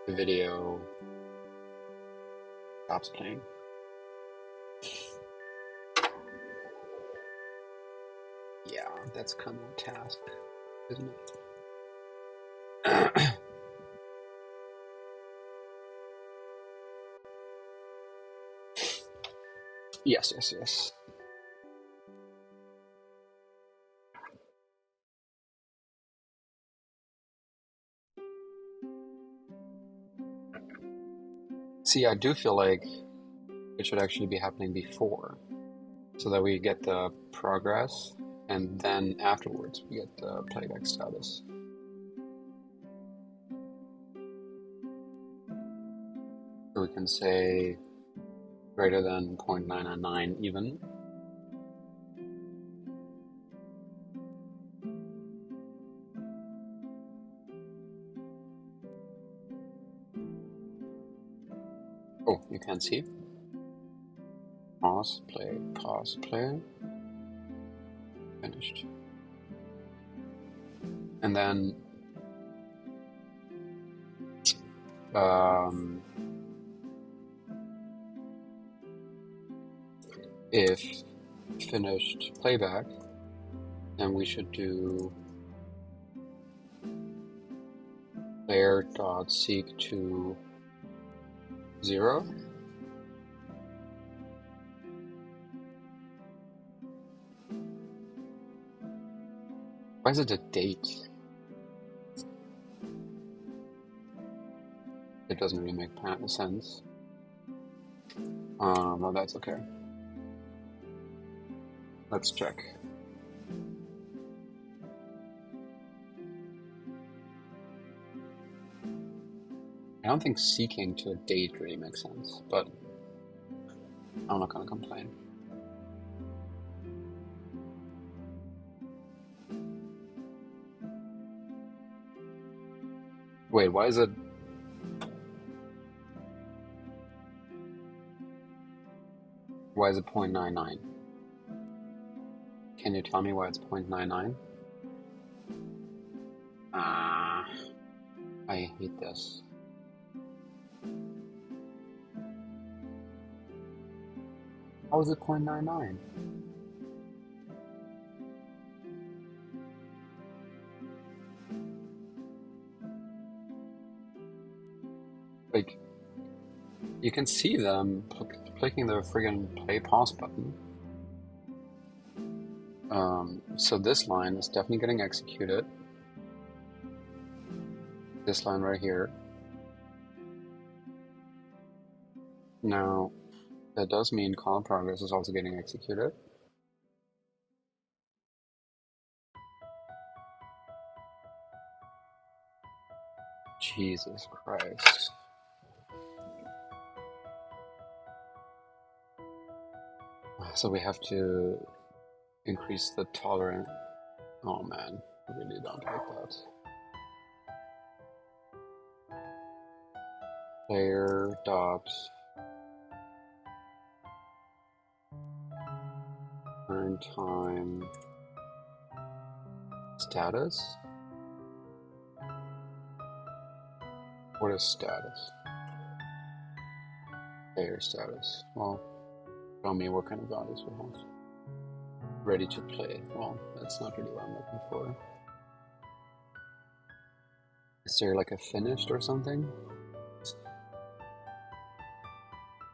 the video stops playing. Yeah, that's kind of a task, isn't it? Yes, yes, yes. See, I do feel like it should actually be happening before, so that we get the progress, and then afterwards we get the playback status. So we can say greater than 0.999 even. Oh, you can't see. Pause, play, finished. And then if finished playback, then we should do player dot seek to 0. Why is it a date? It doesn't really make sense. Well, that's okay. Let's check. I don't think seeking to a date really makes sense, but I'm not gonna complain. Wait, why is it? Why is it 0.99? Can you tell me why it's 0.99? Ah, I hate this. How is it 0.99? Like, you can see them clicking the friggin' play pause button. So this line is definitely getting executed. This line right here. Now, that does mean call in progress is also getting executed. Jesus Christ. So we have to increase the tolerance. Oh man, I really don't like that. Player dot current time status. What is status? Player status. Well, tell me what kind of values we have. Ready to play. Well, that's not really what I'm looking for. Is there like a finished or something?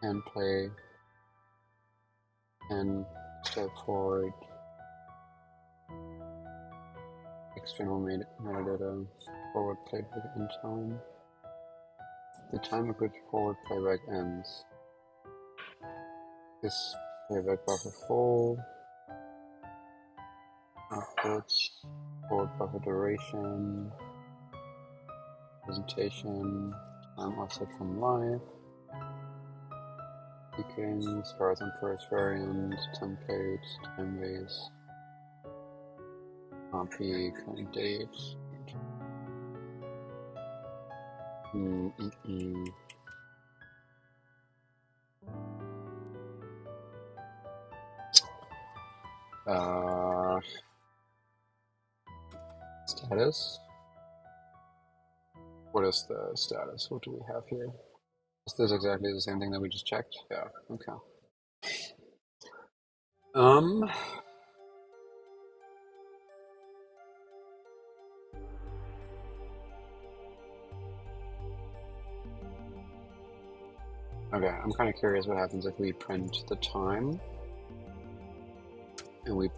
And play. And step forward. External metadata. Forward playback in time. The time at which forward playback ends. Is playback buffer full? Outputs, forward buffer duration, presentation, time offset from live, beacon, start on first variant, template, time base, copy, current date. Status? What is the status? What do we have here? Is this exactly the same thing that we just checked? Yeah, okay. Okay, I'm kind of curious what happens if we print the time and we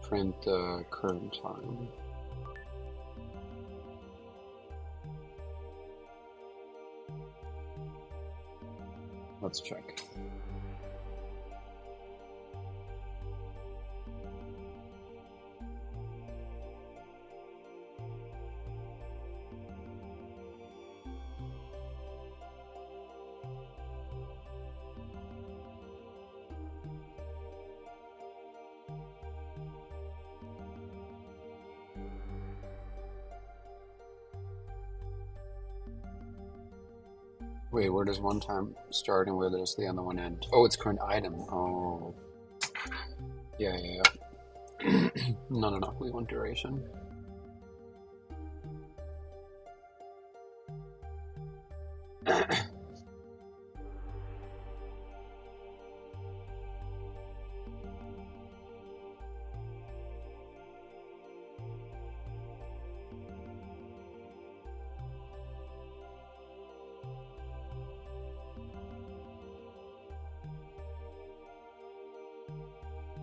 print the current time. Let's check. Wait, where does one time start and where does the other one end? Oh, it's current item. Oh. Yeah. No. We want duration.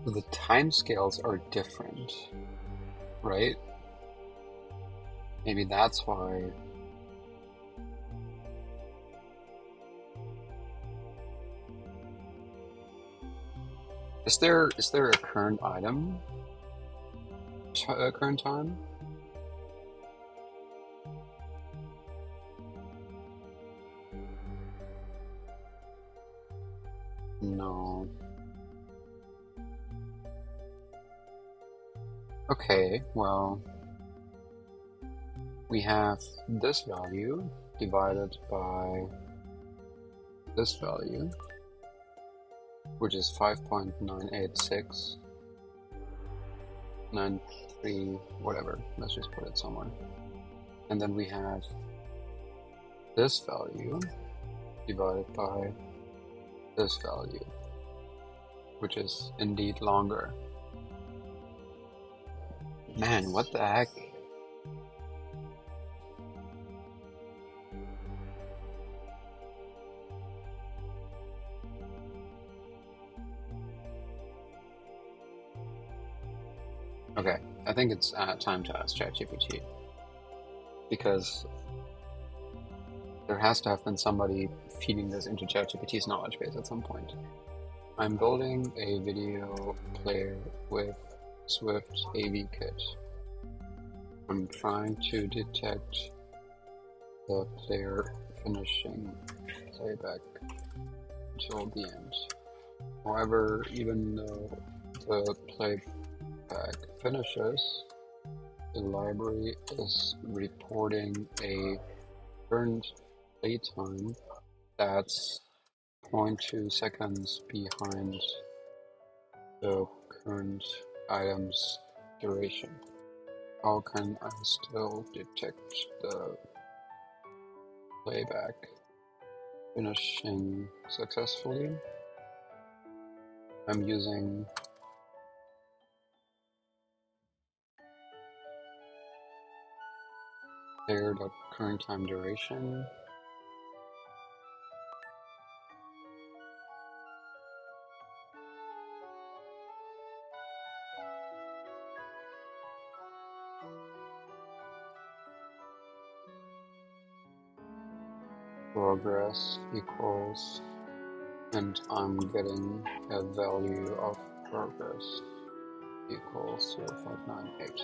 The timescales are different, right? Maybe that's why. Is there a current item? Current time? No. Okay, well, we have this value divided by this value, which is 5.98693, whatever. Let's just put it somewhere. And then we have this value divided by this value, which is indeed longer. Man, what the heck? Okay, I think it's time to ask ChatGPT, because there has to have been somebody feeding this into ChatGPT's knowledge base at some point. I'm building a video player with Swift AV Kit. I'm trying to detect the player finishing playback until the end. However, even though the playback finishes, the library is reporting a current playtime that's 0.2 seconds behind the current item's duration. How can I still detect the playback finishing successfully? I'm using player.current time duration. progress equals, and I'm getting a value of progress equals 0.98.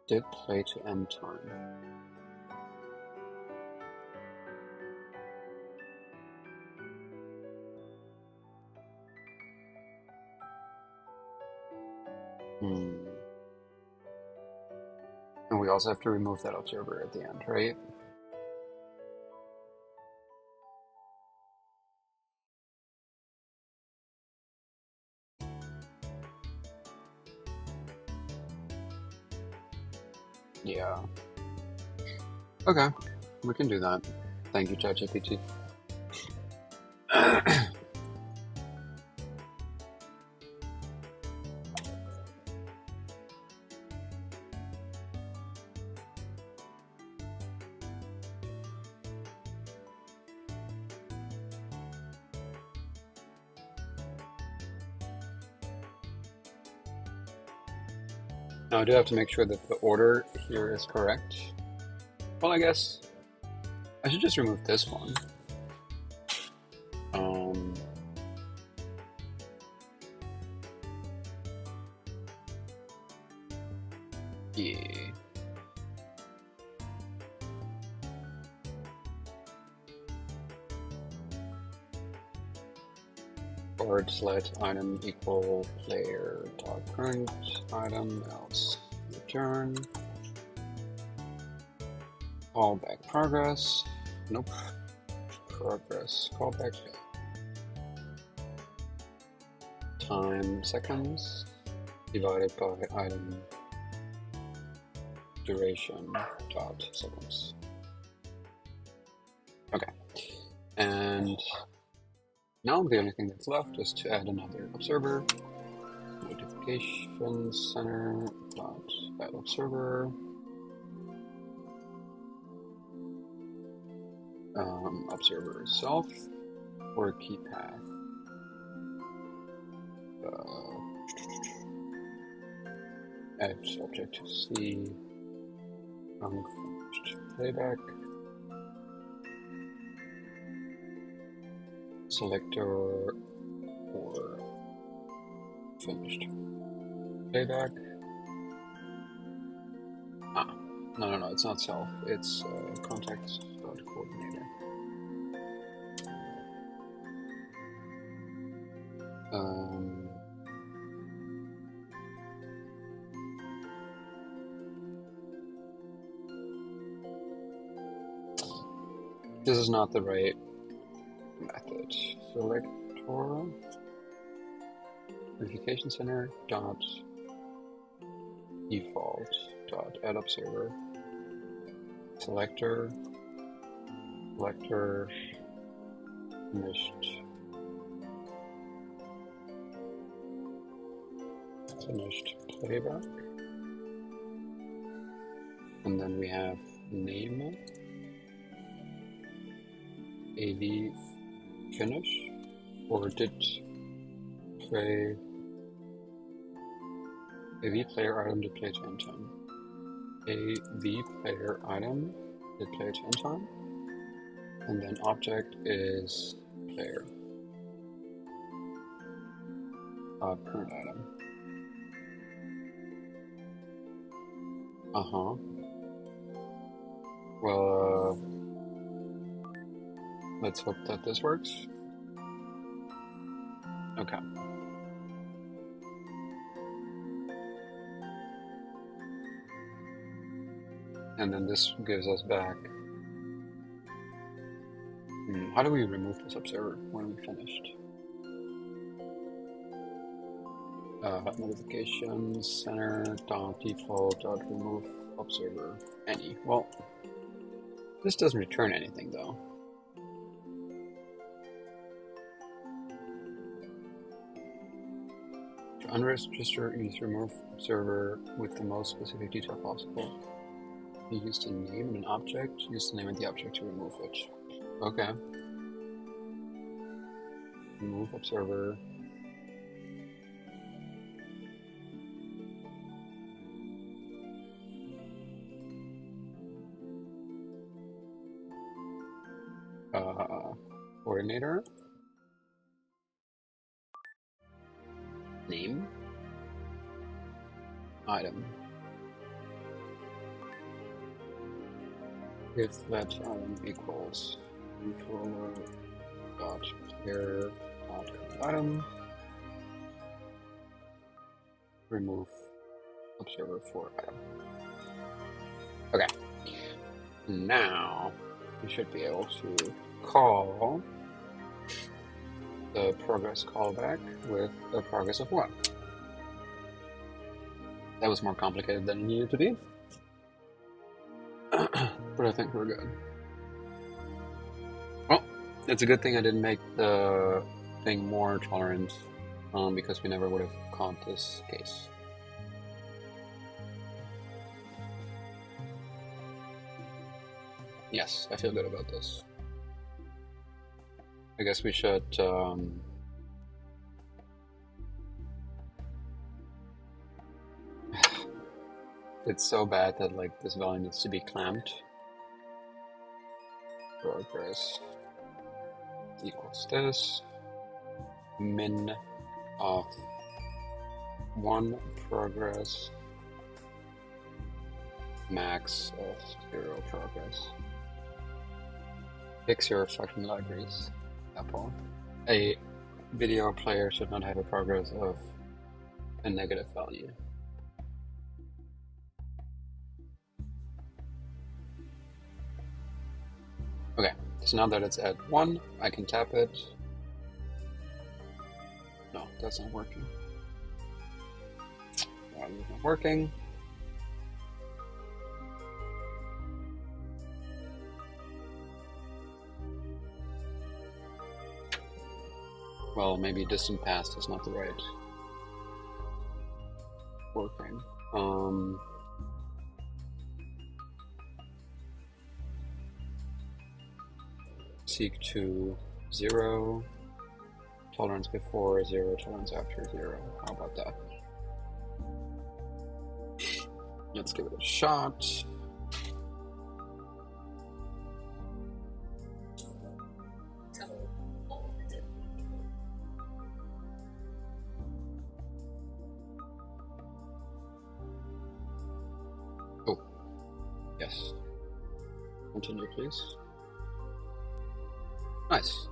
Did play to end time. And we also have to remove that observer at the end, right? Yeah. Okay, we can do that. Thank you, ChatGPT. Now I do have to make sure that the order here is correct. Well, I guess I should just remove this one. Yeah. /item equal player dot current item else return callback progress. Nope. Progress callback time seconds divided by item duration dot seconds. Okay, and now the only thing that's left is to add another observer. Notification center dot add observer. Observer itself or key path. Add subject to C. Unfinished playback. Selector or finished playback. No, it's not self. It's context.coordinator. This is not the right method. Selector verification center dot default dot add observer. Selector finished playback, and then we have name AV finish or did play AV player item did play to end time. AV player item did play to end time, and then object is player current item. Well, let's hope that this works. Okay. And then this gives us back. How do we remove this observer when we finished? Notification center dot default dot remove observer any. Well, this doesn't return anything though. To unregister, use remove observer with the most specific detail possible. You use the name and an object. Use the name of the object to remove it. Okay. Remove observer. coordinator, name, item. If that item equals controller dot player dot item, remove observer for item. Okay. Now we should be able to call the progress callback with a progress of 1. That was more complicated than it needed to be. But I think we're good. Well, it's a good thing I didn't make the thing more tolerant, because we never would have caught this case. Yes, I feel good about this. I guess we should it's so bad that like this value needs to be clamped. Progress equals this. Min of 1 progress. Max of 0 progress. Fix your fucking libraries, Apple. A video player should not have a progress of a negative value. Okay, so now that it's at 1, I can tap it. No, that's not working. That is not working. Well, maybe distant past is not the right working. Seek to 0, tolerance before 0, tolerance after 0. How about that? Let's give it a shot. Oh, yes. Continue, please. Nice.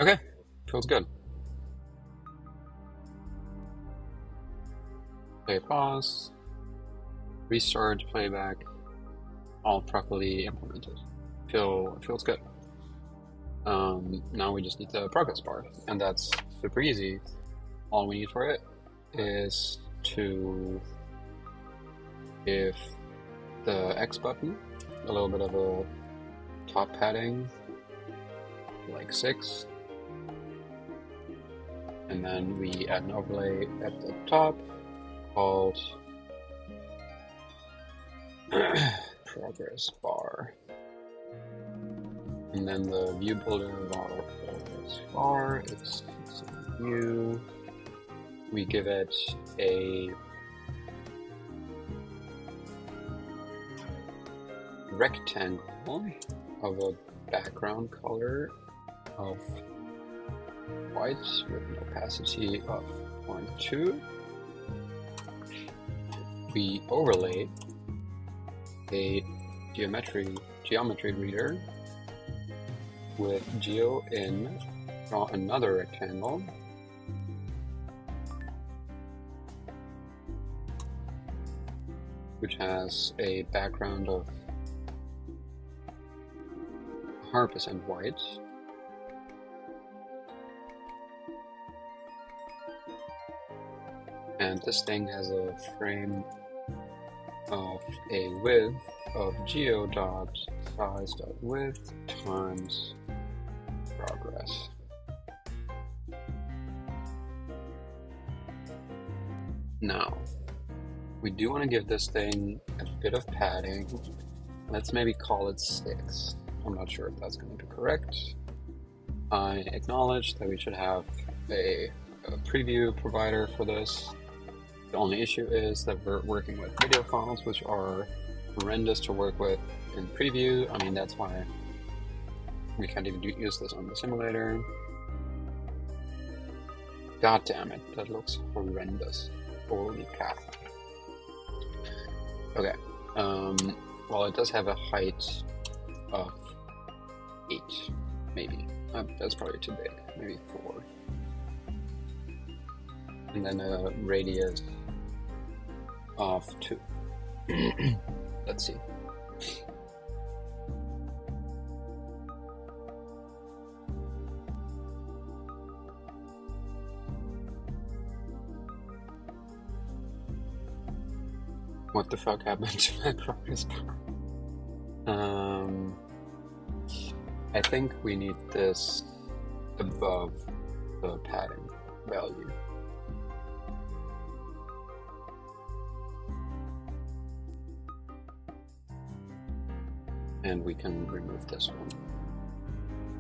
Okay, feels good. Play pause. Restart playback. All properly implemented. Feels good. Now we just need the progress bar, and that's super easy. All we need for it is to give the X button a little bit of a top padding, like 6, and then we add an overlay at the top called progress bar, and then the view builder of our progress bar, it's view. We give it a rectangle of a background color of white with an opacity of 0.2. We overlay a geometry reader with geo in, draw another rectangle, which has a background of 100% white. And this thing has a frame of a width of geo.size.width times progress. Now, we do want to give this thing a bit of padding. Let's maybe call it 6. I'm not sure if that's going to be correct. I acknowledge that we should have a preview provider for this. The only issue is that we're working with video files, which are horrendous to work with in preview. I mean, that's why we can't even use this on the simulator. God damn it, that looks horrendous. Holy cow. Okay, well, it does have a height of 8, maybe. That's probably too big, maybe 4. And then a radius of 2. Let's see. What the fuck happened to my progress bar? I think we need this above the padding value. And we can remove this one.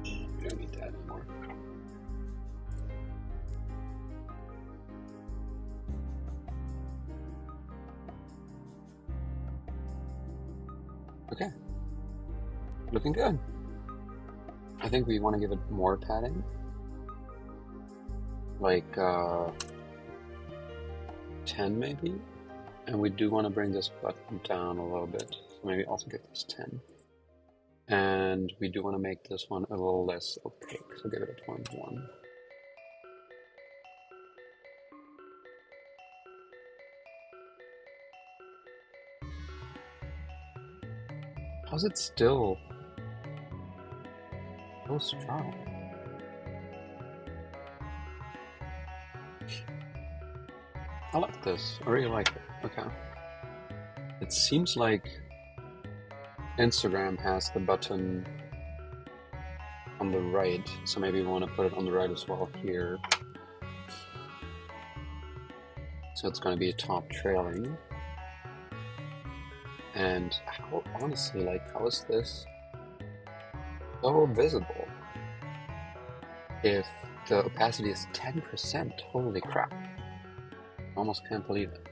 We don't need that anymore. Okay. Looking good. I think we want to give it more padding. Like 10 maybe? And we do want to bring this button down a little bit. So maybe also give this 10. And we do want to make this one a little less opaque, so give it a 0.1. How's it still so strong? I like this. I really like it. Okay. It seems like Instagram has the button on the right, so maybe we want to put it on the right as well here. So it's going to be top trailing. And how, honestly, like, how is this so visible if the opacity is 10%? Holy crap. I almost can't believe it.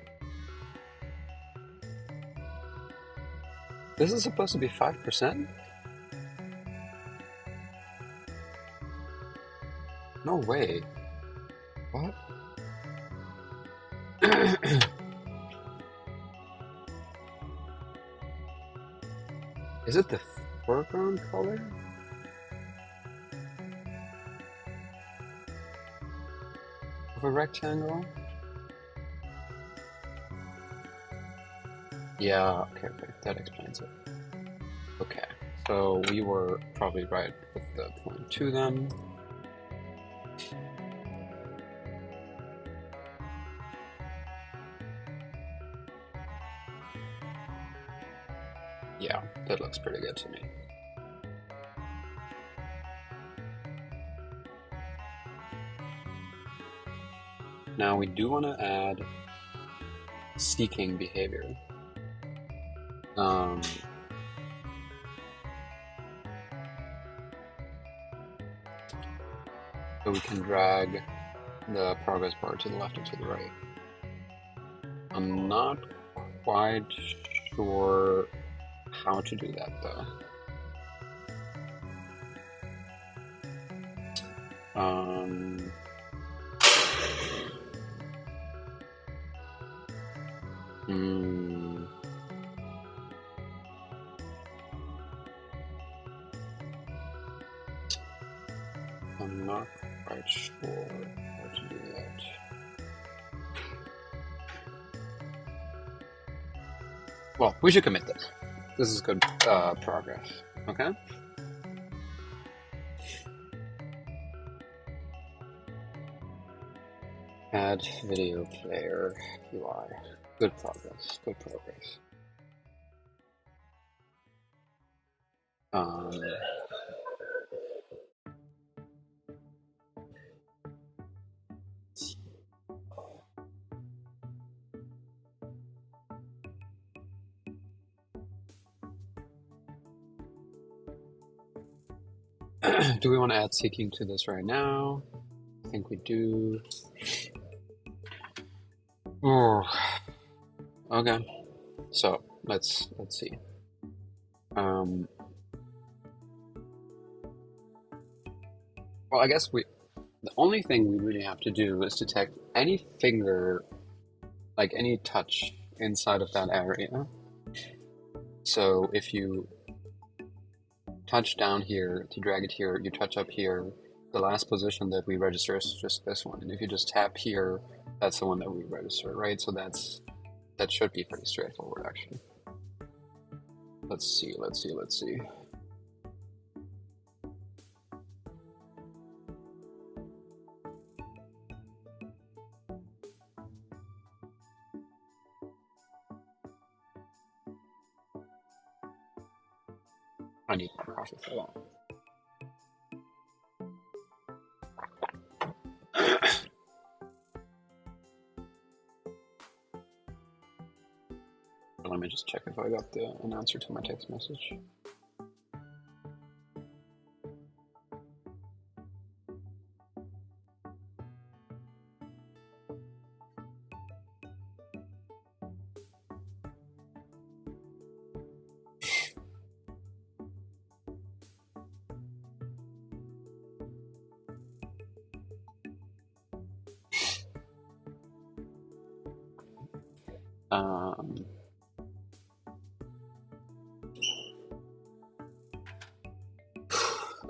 This is supposed to be 5%? No way. What? Is it the foreground color? Of a rectangle? Yeah, okay, that explains it. Okay, so we were probably right with the 0.2 then. Yeah, that looks pretty good to me. Now we do want to add seeking behavior. So we can drag the progress bar to the left or to the right. I'm not quite sure how to do that though. I'm not quite sure how to do that. Well, we should commit this. This is good progress, okay? Add video player UI. Good progress, good progress. Do we want to add seeking to this right now? I think we do. Oh. Okay, so let's see. Um, well, I guess the only thing we really have to do is detect any finger, like any touch inside of that area. So if you touch down here to drag it here, you touch up here, the last position that we register is just this one. And if you just tap here, that's the one that we register, right? So that should be pretty straightforward, actually. Let's see. I need more coffee for that. Let me just check if I got an answer to my text message.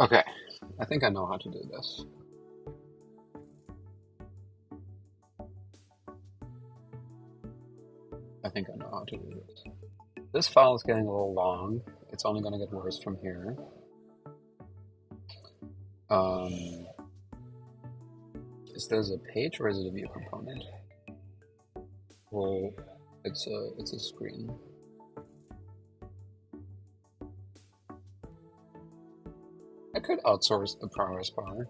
Okay, I think I know how to do this. This file is getting a little long. It's only going to get worse from here. Is this a page or is it a view component? Well, it's a screen. I could outsource the progress bar.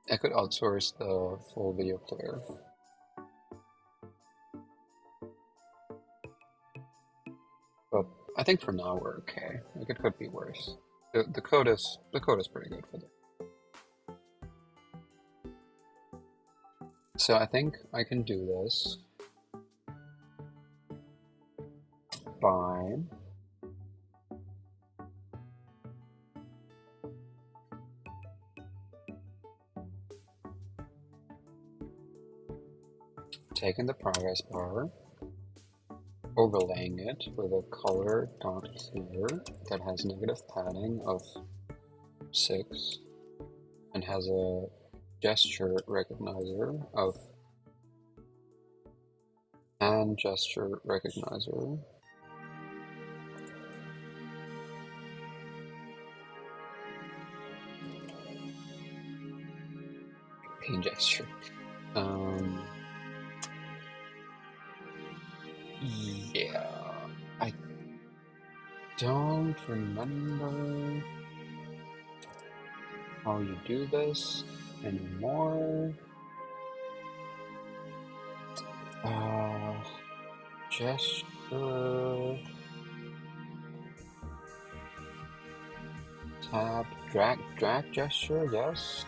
I could outsource the full video player. But I think for now we're okay. Like it could be worse. The code is pretty good for that. So I think I can do this by taking the progress bar, overlaying it with a color dot clear that has negative padding of 6 and has a gesture recognizer of and gesture recognizer. Paint gesture. Yeah, I don't remember how you do this anymore. Gesture, tab, drag gesture, yes.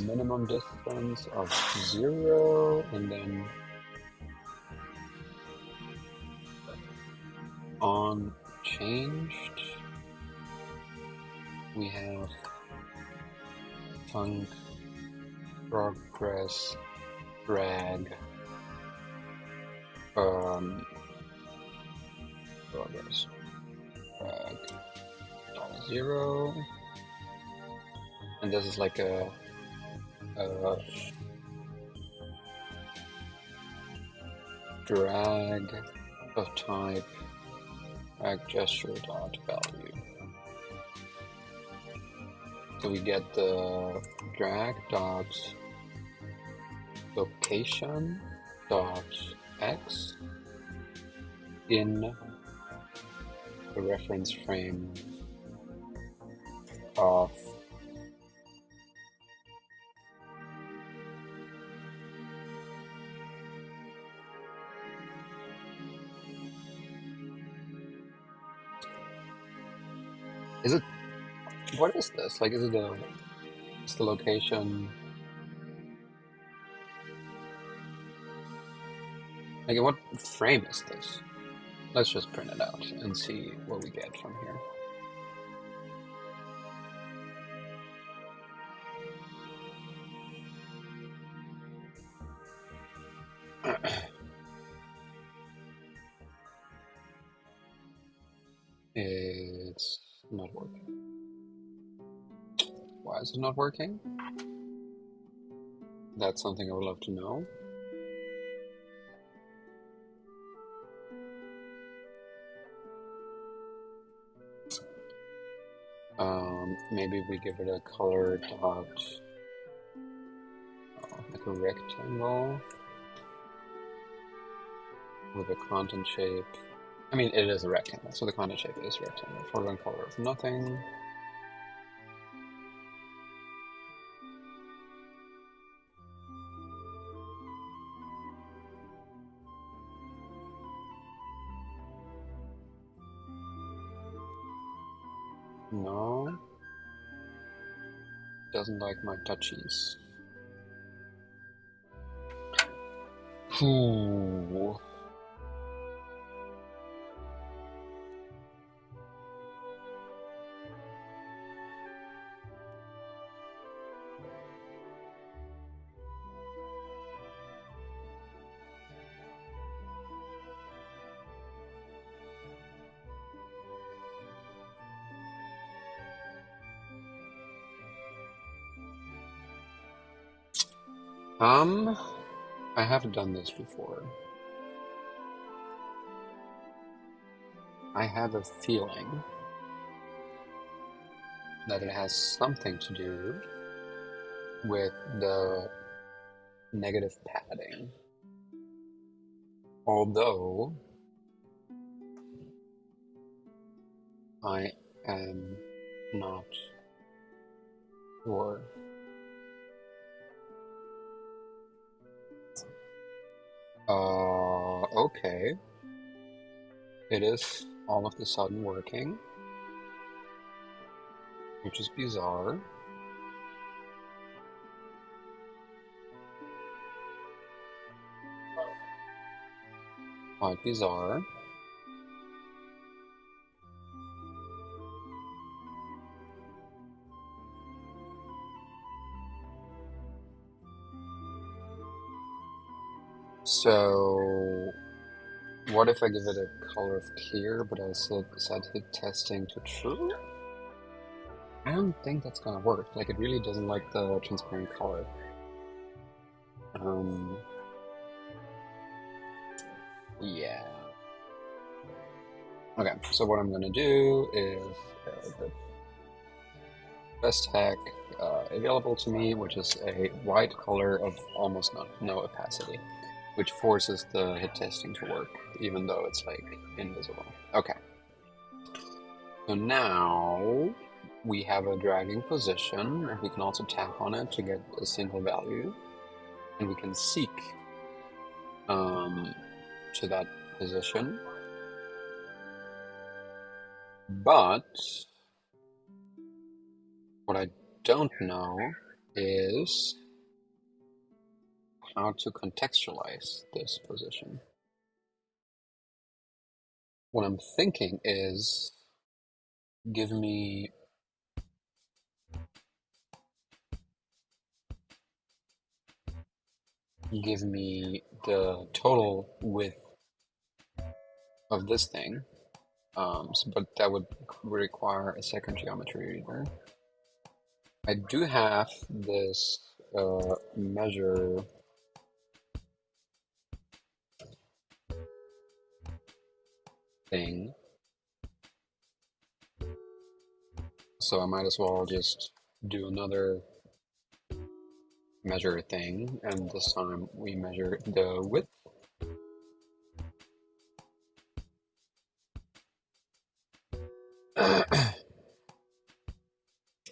Minimum distance of 0, and then on changed, we have func progress drag progress drag $0, and this is like a drag of type drag gesture dot value. So we get the drag dot location dot x in the reference frame of is it what is this? Like, is it it's the location Like, what frame is this? Let's just print it out and see what we get from here. It's not working. Why is it not working? That's something I would love to know. Maybe we give it a color dot, like a rectangle with a content shape. I mean, it is a rectangle, so the content shape is rectangle. Foreground color of nothing. No. Doesn't like my touchies. Ooh. I have done this before. I have a feeling that it has something to do with the negative padding. Although I am not sure. Okay. It is all of a sudden working, which is bizarre. Quite bizarre. So, what if I give it a color of clear, but I set hit testing to true? I don't think that's gonna work. Like, it really doesn't like the transparent color. Yeah. Okay, so what I'm gonna do is the best hack available to me, which is a white color of almost no opacity, which forces the hit testing to work, even though it's like invisible. Okay. So now we have a dragging position, and we can also tap on it to get a single value, and we can seek to that position. But what I don't know is how to contextualize this position. What I'm thinking is give me the total width of this thing, but that would require a second geometry reader. I do have this measure thing, so I might as well just do another measure thing, and this time we measure the width.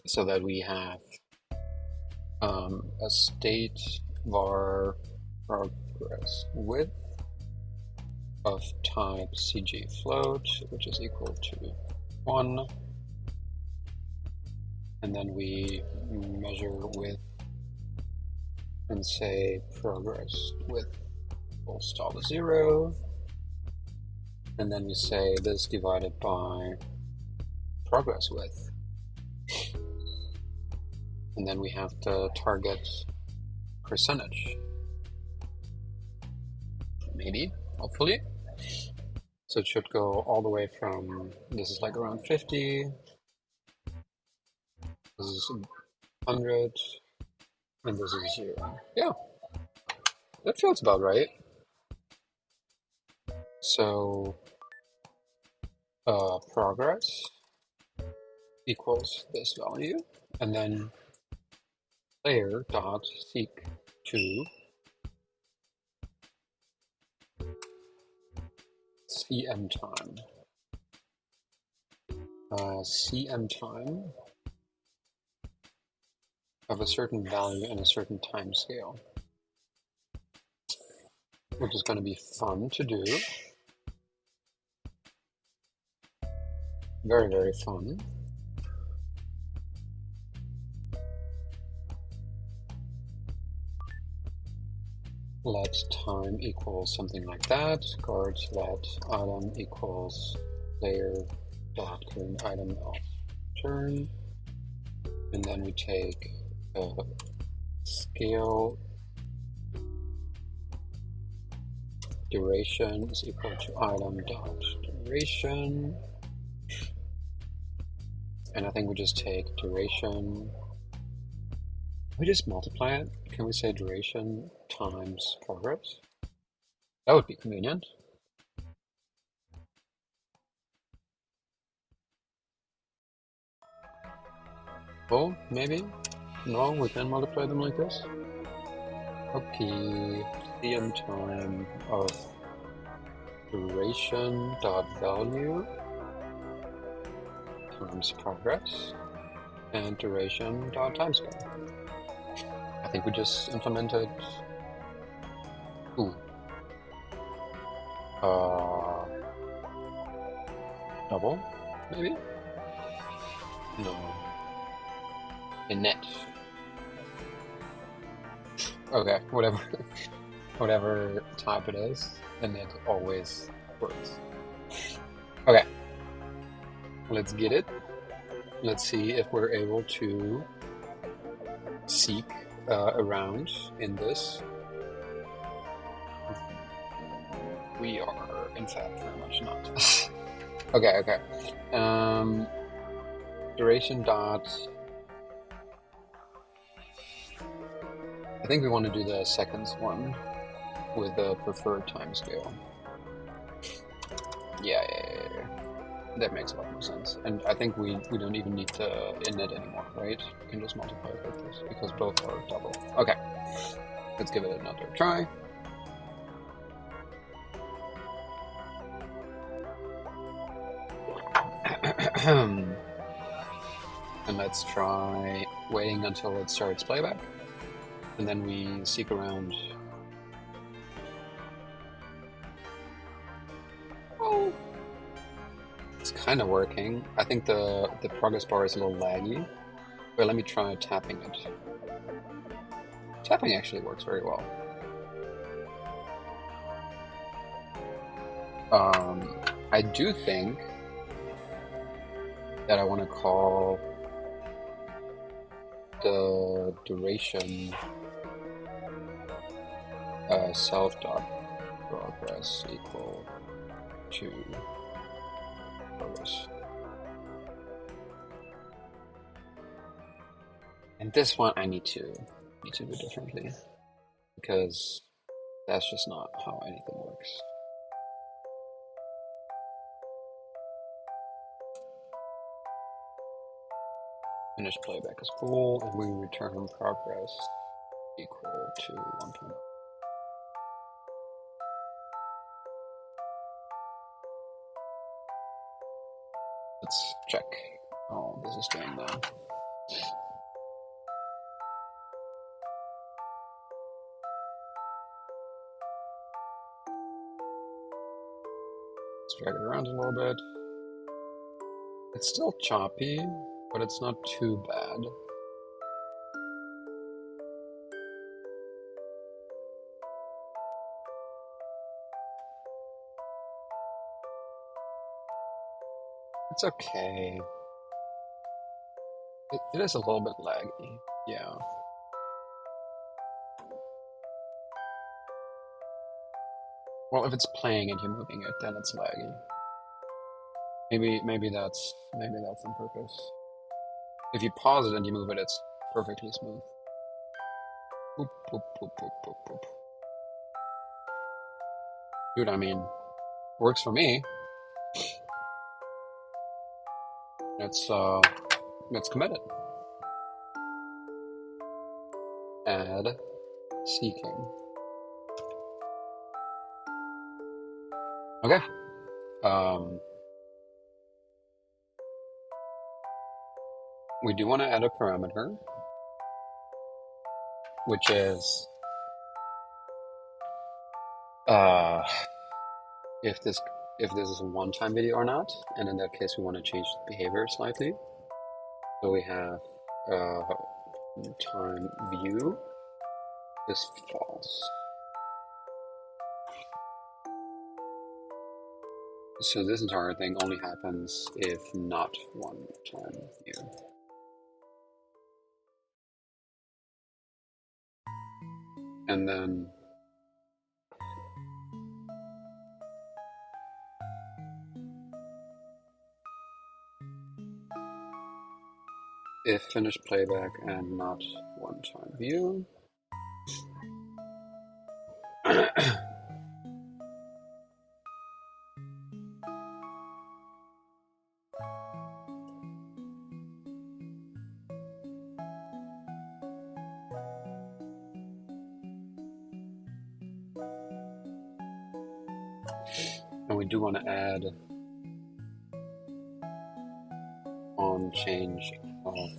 So that we have a state var progress width of type CG float, which is equal to 1, and then we measure width and say progress width Full stall to 0. And then we say this divided by progress width. And then we have the target percentage. Maybe, hopefully. So it should go all the way from, this is like around 50, this is 100, and this is 0. Yeah, that feels about right. So progress equals this value, and then layer dot seek to CM time. CM time of a certain value in a certain time scale, which is going to be fun to do. Very, very fun. Let time equals something like that. Guard let item equals layer dot current item of turn. And then we take scale duration is equal to item dot duration. And I think we just take duration. We just multiply it. Can we say duration times progress? That would be convenient. Oh, maybe? No, we can multiply them like this. Okay, CM time of duration dot value times progress and duration dot timescale. I think we just implemented double, maybe? No. Init. Okay, whatever whatever type it is, init always works. Okay. Let's get it. Let's see if we're able to seek around in this. We are, in fact, very much not. Okay. Duration dot. I think we want to do the seconds one with the preferred timescale. Yeah. That makes a lot more sense. And I think we don't even need to init anymore, right? We can just multiply it like this because both are double. Okay, let's give it another try. And let's try waiting until it starts playback. And then we seek around. Oh, it's kind of working. I think the progress bar is a little laggy. But let me try tapping it. Tapping actually works very well. I do think that I want to call the duration self dot progress equal to progress. And this one I need to do differently because that's just not how anything works. Finish playback is full, and we return progress equal to 1.0. Let's check how this is doing now. Let's drag it around a little bit. It's still choppy, but it's not too bad. It's okay. It is a little bit laggy. Yeah. Well, if it's playing and you're moving it, then it's laggy. Maybe that's on purpose. If you pause it and you move it, it's perfectly smooth. Boop, boop, boop, boop, boop, boop. Dude, I mean, works for me. Let's commit it. Add seeking. Okay. We do want to add a parameter, which is if this is a one-time video or not, and in that case we want to change the behavior slightly. So we have time view is false. So this entire thing only happens if not one-time view. And then if finished playback and not one-time view. And we do want to add on change of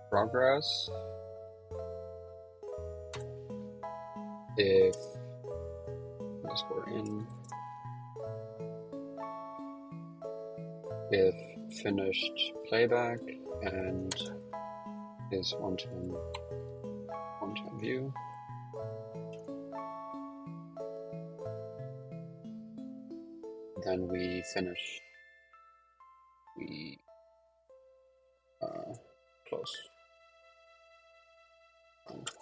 progress if underscore in if finished playback and is one-time view. Then we finish. We close.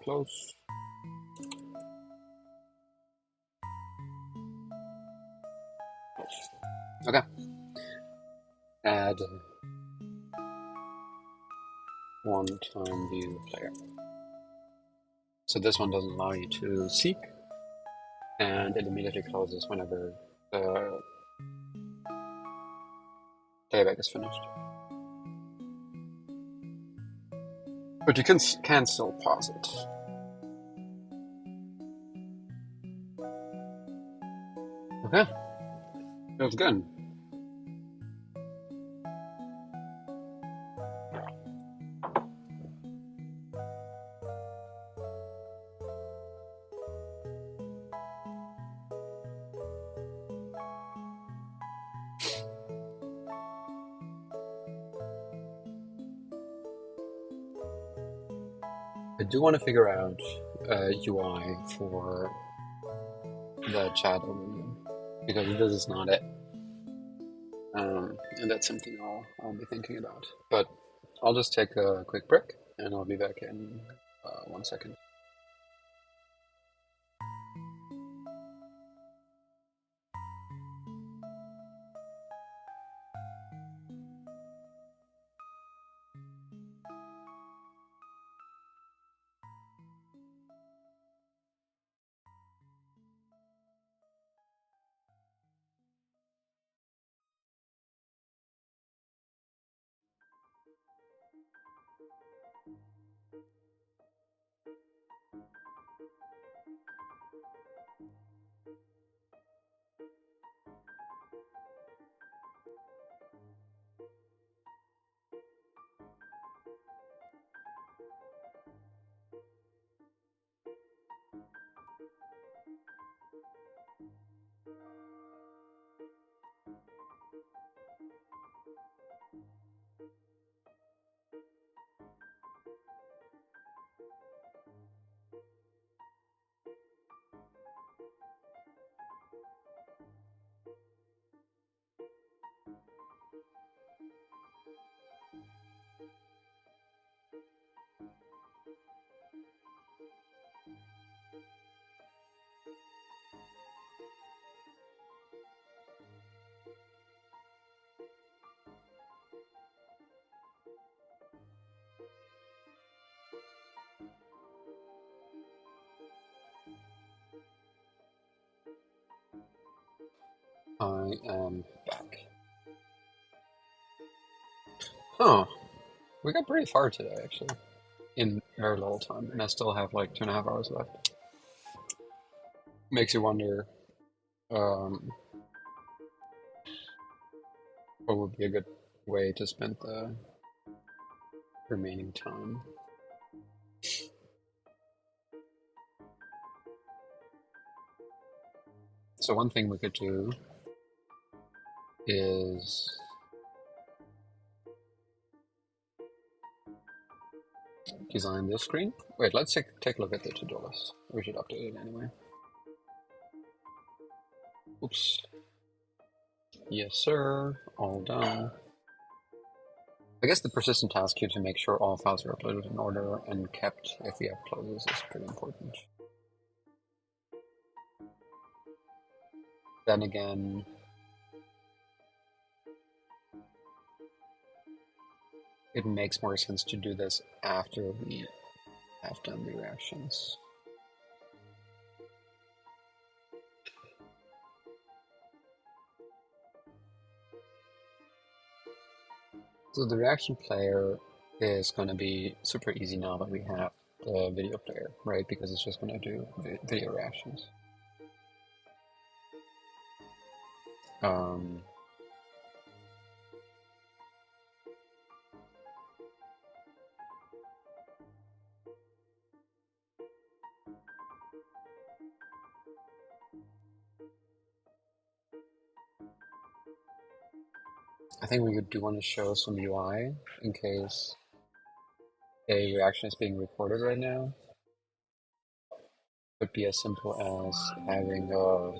Close. Okay. Add one-time view player. So this one doesn't allow you to seek, and it immediately closes whenever the playback is finished. But you can still pause it. Okay. Feels good. I do want to figure out a UI for the chat overview, because this is not it. And that's something I'll be thinking about. But I'll just take a quick break, and I'll be back in 1 second. I am back. Huh. We got pretty far today, actually, in very little time, and I still have like 2.5 hours left. Makes you wonder, um, what would be a good way to spend the remaining time. So one thing we could do is design this screen. Wait, let's take a look at the to-do list. We should update it anyway. Oops. Yes, sir. All done. I guess the persistent task here to make sure all files are uploaded in order and kept if we have closes is pretty important. Then again, it makes more sense to do this after we have done the reactions. So the reaction player is going to be super easy now that we have the video player, right? Because it's just going to do video reactions. I think we do want to show some UI in case a reaction is being recorded right now. It could be as simple as having a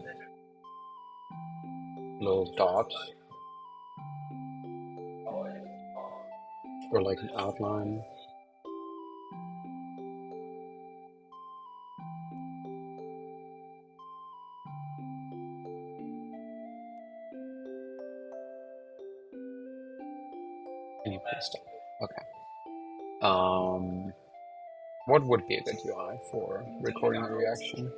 little dot or like an outline. And you put stuff. Okay. What would be a good UI for recording a reaction?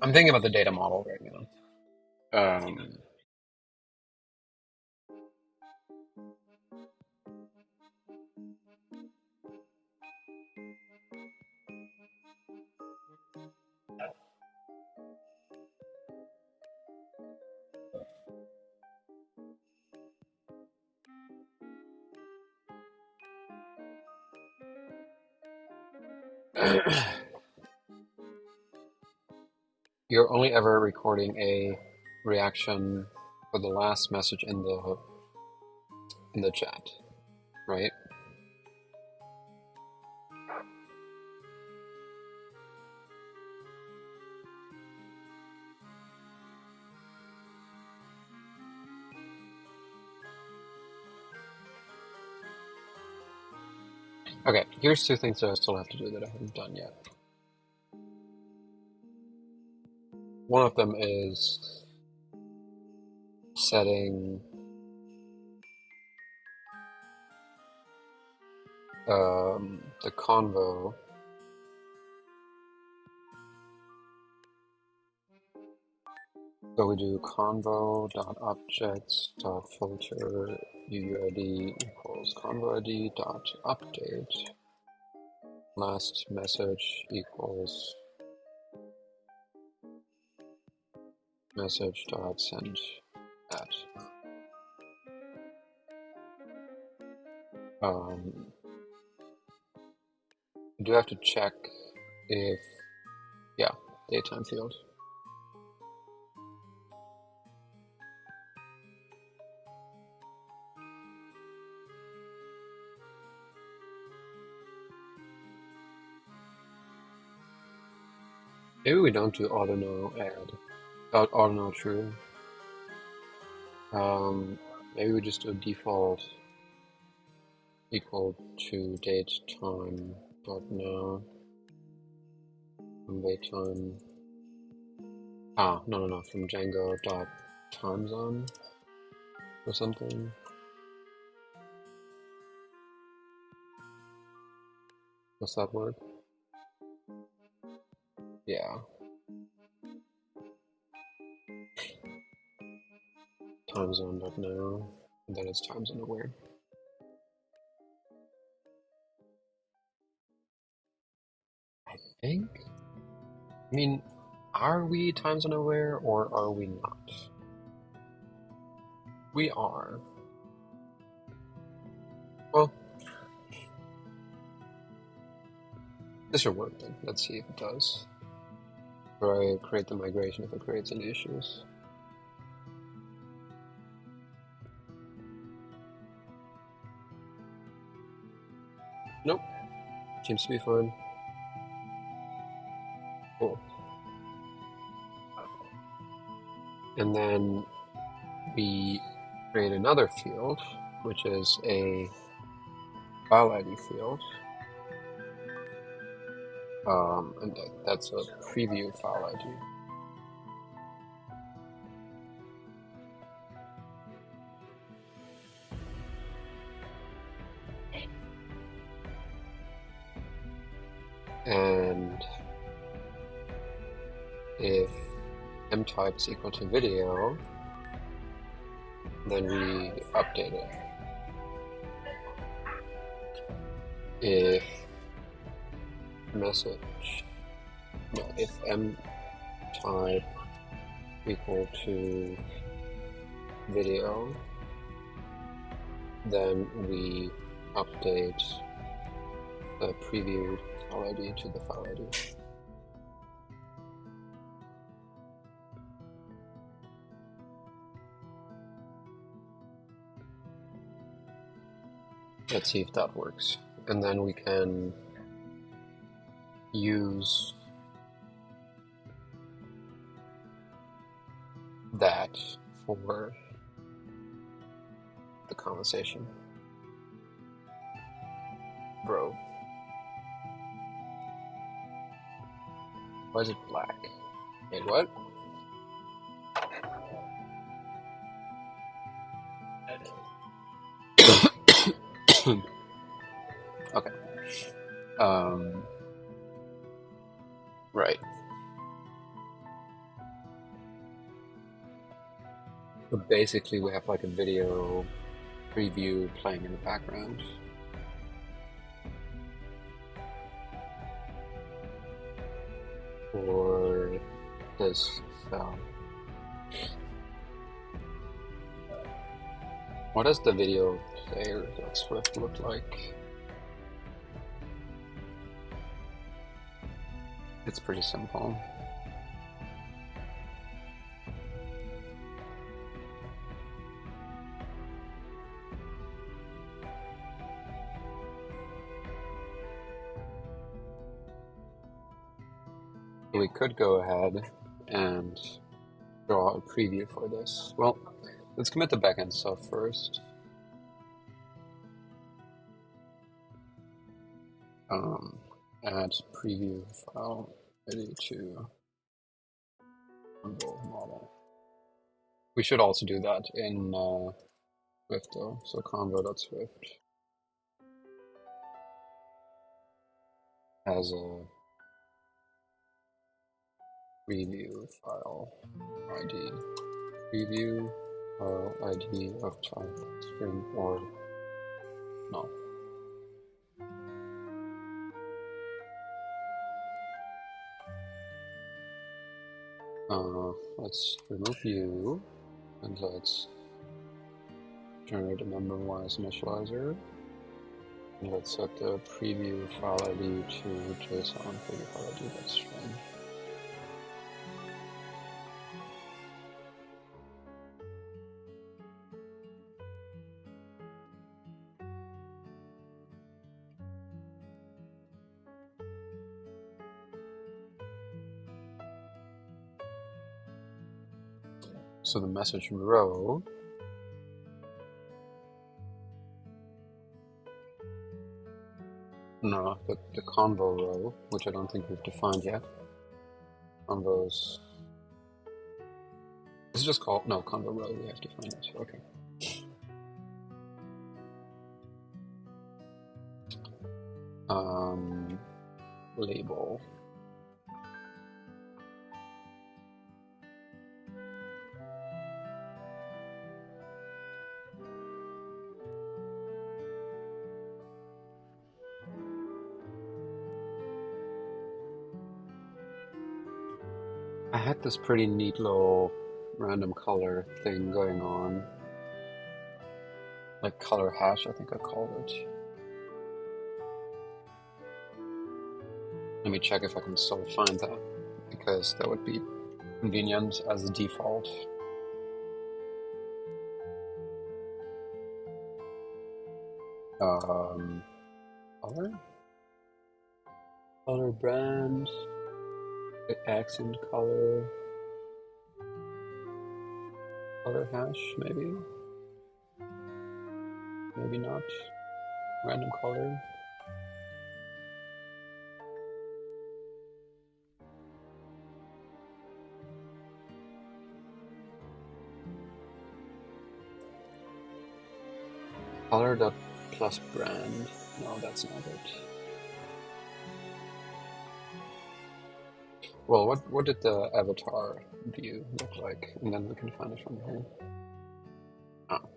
I'm thinking about the data model right now. You're only ever recording a reaction for the last message in the chat, right? Okay, here's two things that I still have to do that I haven't done yet. One of them is setting the convo so we do convo.objects.filter UUID equals convo ID dot update. Last message equals message dot send at. I do have to check if, yeah, daytime field. Maybe we don't do auto no add, auto no true. Maybe we just do default equal to date time dot now from wait time. No, from Django dot time zone or something. Does that work? Yeah. Time zone dot now, and then it's time zone aware. I think. I mean, are we time zone aware or are we not? We are. Well, this should work then. Let's see if it does. Or I create the migration if it creates any issues. Nope. Seems to be fine. Cool. And then we create another field, which is a file ID field. And that's a preview file ID. And if mtype is equal to video, then we update it. If if mtype equal to video, then we update the preview file ID to the file ID. Let's see if that works. And then we can use that for the conversation. Bro. Why is it black? Wait, what? Okay. Right. But basically we have like a video preview playing in the background. For this cell. What does the video player Swift look like? It's pretty simple. We could go ahead and draw a preview for this. Well, let's commit the backend stuff first. Add preview file ready to humble model. We should also do that in Swift though, so convo.swift has a preview file ID. Preview file ID of type string or null. Let's remove you and let's generate a member-wise initializer. And let's set the preview file ID to JSON preview file ID, that's string. So the message row no, the convo row, which I don't think we've defined yet. Convos. This is just called no convo row. We have to find it. Okay. Label. I had this pretty neat little random color thing going on. Like color hash, I think I called it. Let me check if I can still find that, because that would be convenient as a default. Color? Color brand, the accent color, color hash, maybe? Maybe not. Random color. Color.plus brand. No, that's not it. Well, what did the avatar view look like? And then we can find it from here. Oh.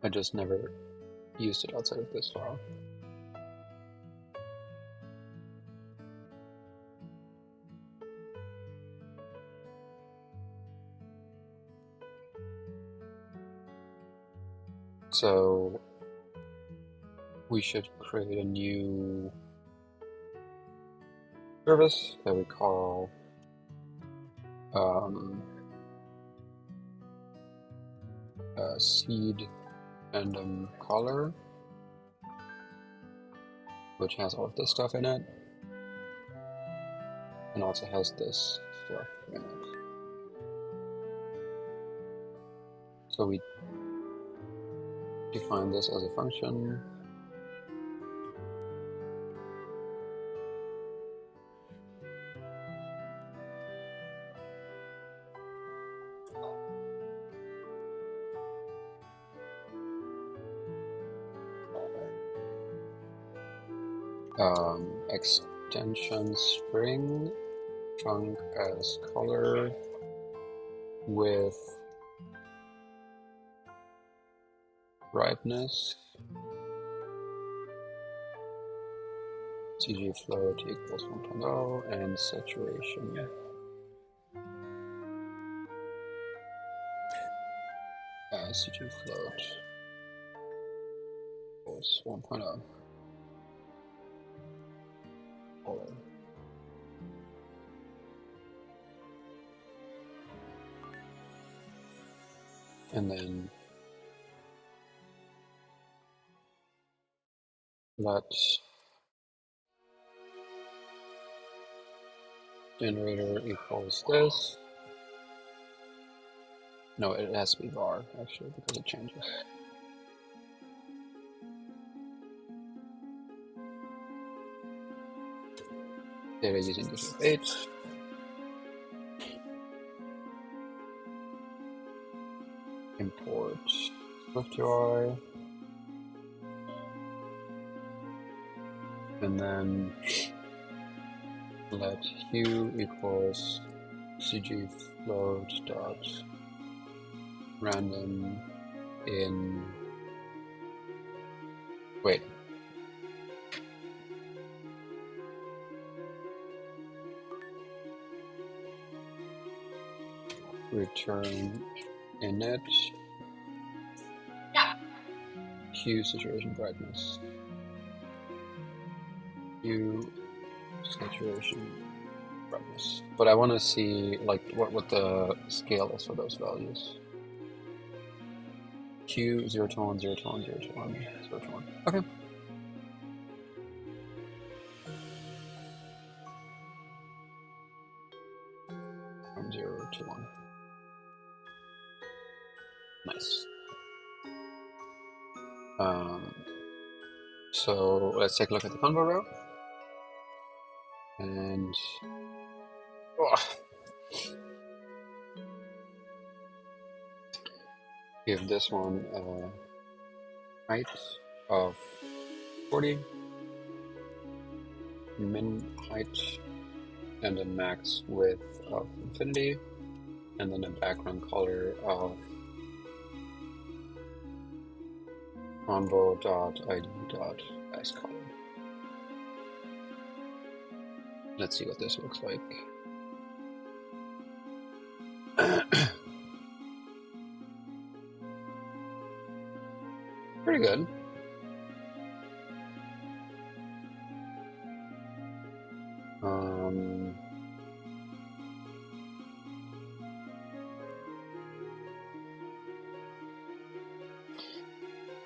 I just never used it outside of this file. So we should create a new service that we call seed random color, which has all of this stuff in it, and also has this stuff in it. So we define this as a function. Extension string trunk as color with brightness CG float equals 1.0 and saturation CG float equals 1.0. And then let generator equals this. No, it has to be var actually because it changes. Data using user 8. Import SwiftUI. And then let hue equals CG float dot random in, wait, return init hue saturation brightness, hue saturation brightness. But I want to see like what the scale is for those values. Q 0 to 1, 0 to 1, 0 to 1, 0 to 1. Okay. From 0 to 1. Nice. So let's take a look at the convo row. And give this one a height of 40, min height, and a max width of infinity, and then a background color of convo.id.ice color. Let's see what this looks like. Pretty good.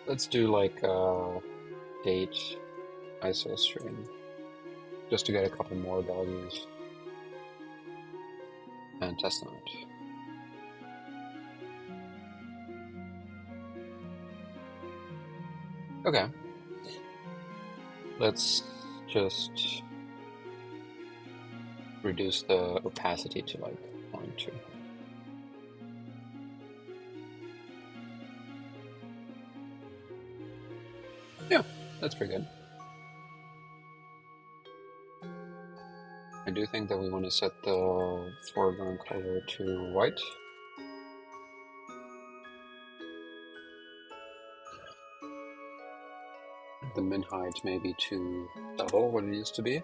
Let's do like a date ISO string just to get a couple more values and test them out. Okay. Let's just reduce the opacity to like 0.2. Yeah, that's pretty good. I do think that we want to set the foreground color to white. The min height maybe to double what it used to be.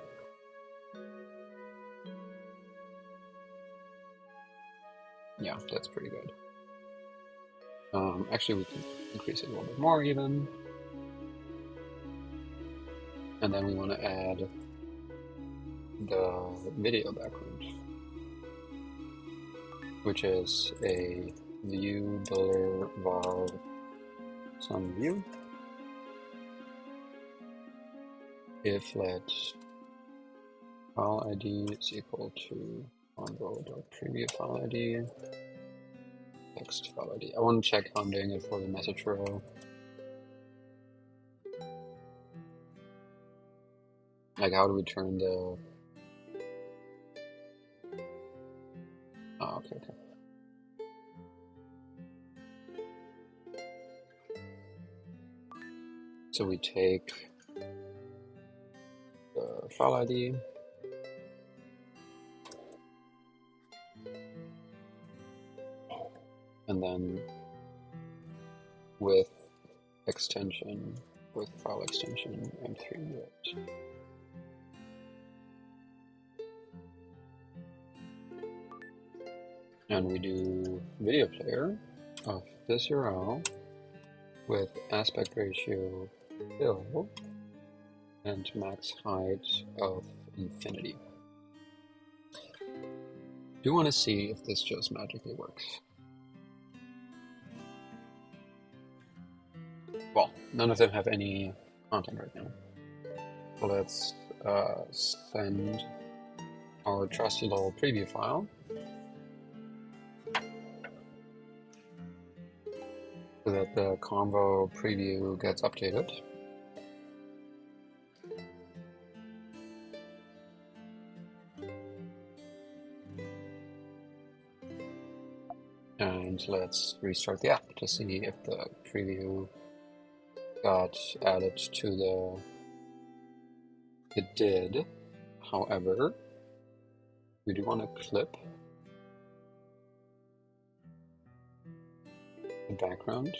Yeah, that's pretty good. Actually, we can increase it a little bit more even. And then we want to add the video background, which is a view dollar var some view if let file ID is equal to convo.preview file ID text file ID. I want to check how I'm doing it for the message row. Like, how do we turn the... Oh, okay. So we take the file ID, and then with extension, with file extension M3 right. And we do video player of this URL with aspect ratio fill and max height of infinity. Do want to see if this just magically works. Well, none of them have any content right now. So let's send our trusty little preview file so that the Convo preview gets updated. And let's restart the app to see if the preview got added to the... It did. However, we do want to clip the background.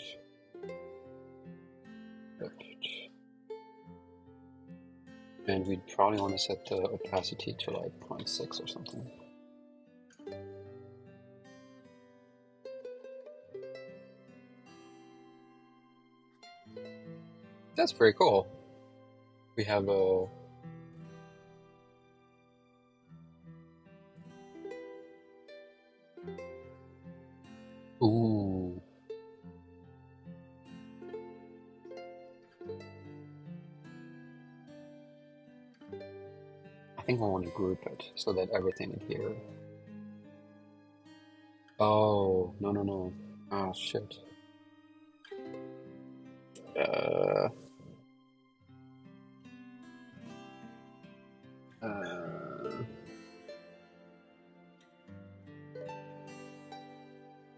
And we'd probably want to set the opacity to like 0.6 or something. That's pretty cool. We have a ooh. I think I want to group it so that everything in here. Oh, no, no, no. Ah, shit. Uh, uh,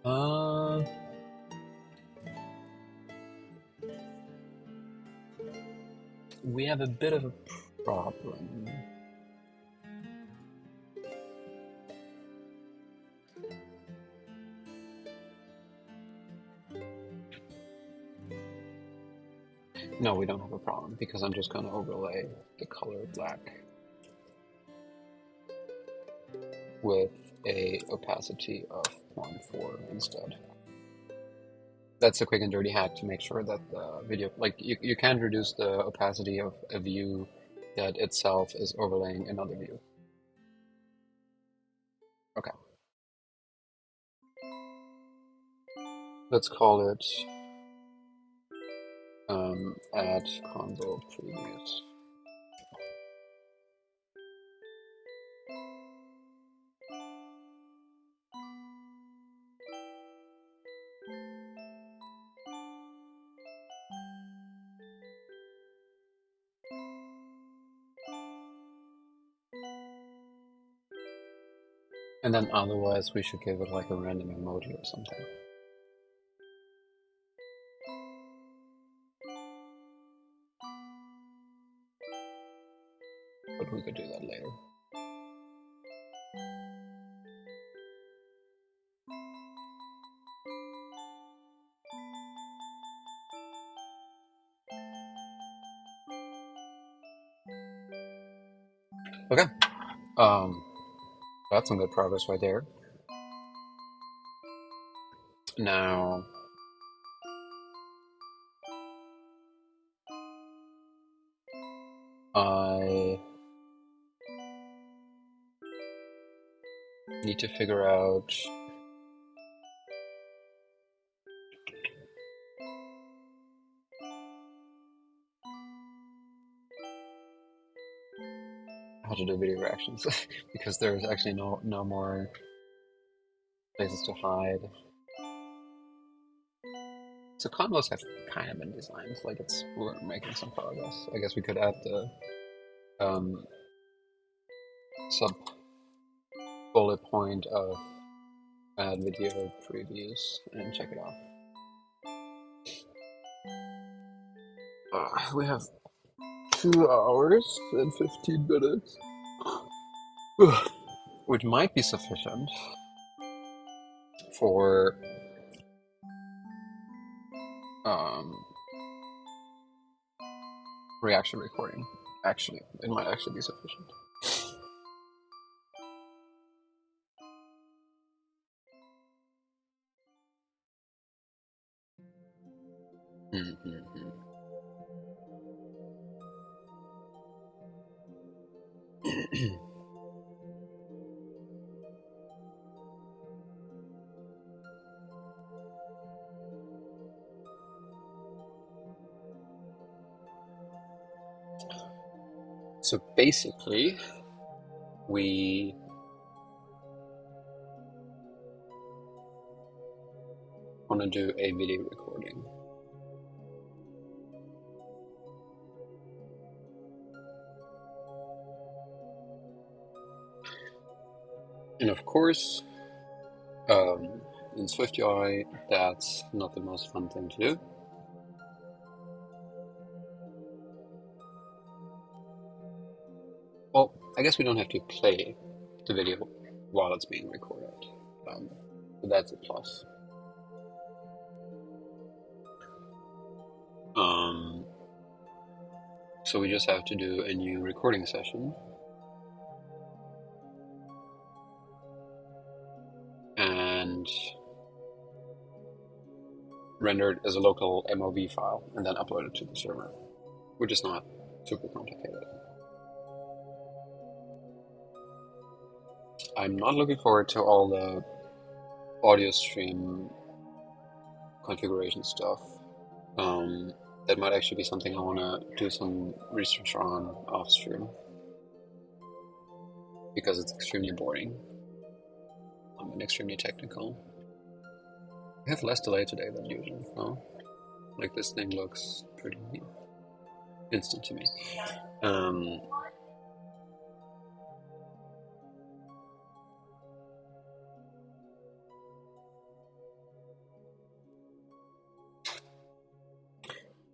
uh, we have a bit of a problem. No, we don't have a problem because I'm just going to overlay the color black with a opacity of 0.4 instead. That's a quick and dirty hack to make sure that the video, like you can't reduce the opacity of a view that itself is overlaying another view. Okay. Let's call it add combo previews. And then otherwise we should give it like a random emoji or something. But we could do that later. Okay. That's some good progress right there. Now, I need to figure out how to do video reactions because there's actually no more places to hide. So combos have kind of been designed, like we're making some progress. I guess we could add the sub bullet point of add video previews and check it out. We have 2 hours and 15 minutes, which might be sufficient for reaction recording. Actually, it might actually be sufficient. So basically, we want to do a video recording. And of course, in SwiftUI, that's not the most fun thing to do. Well, I guess we don't have to play the video while it's being recorded, but that's a plus. So we just have to do a new recording session and render it as a local MOV file and then upload it to the server, which is not super complicated. I'm not looking forward to all the audio stream configuration stuff. That might actually be something I want to do some research on off stream because it's extremely boring and extremely technical. We have less delay today than usual. Oh, like this thing looks pretty instant to me.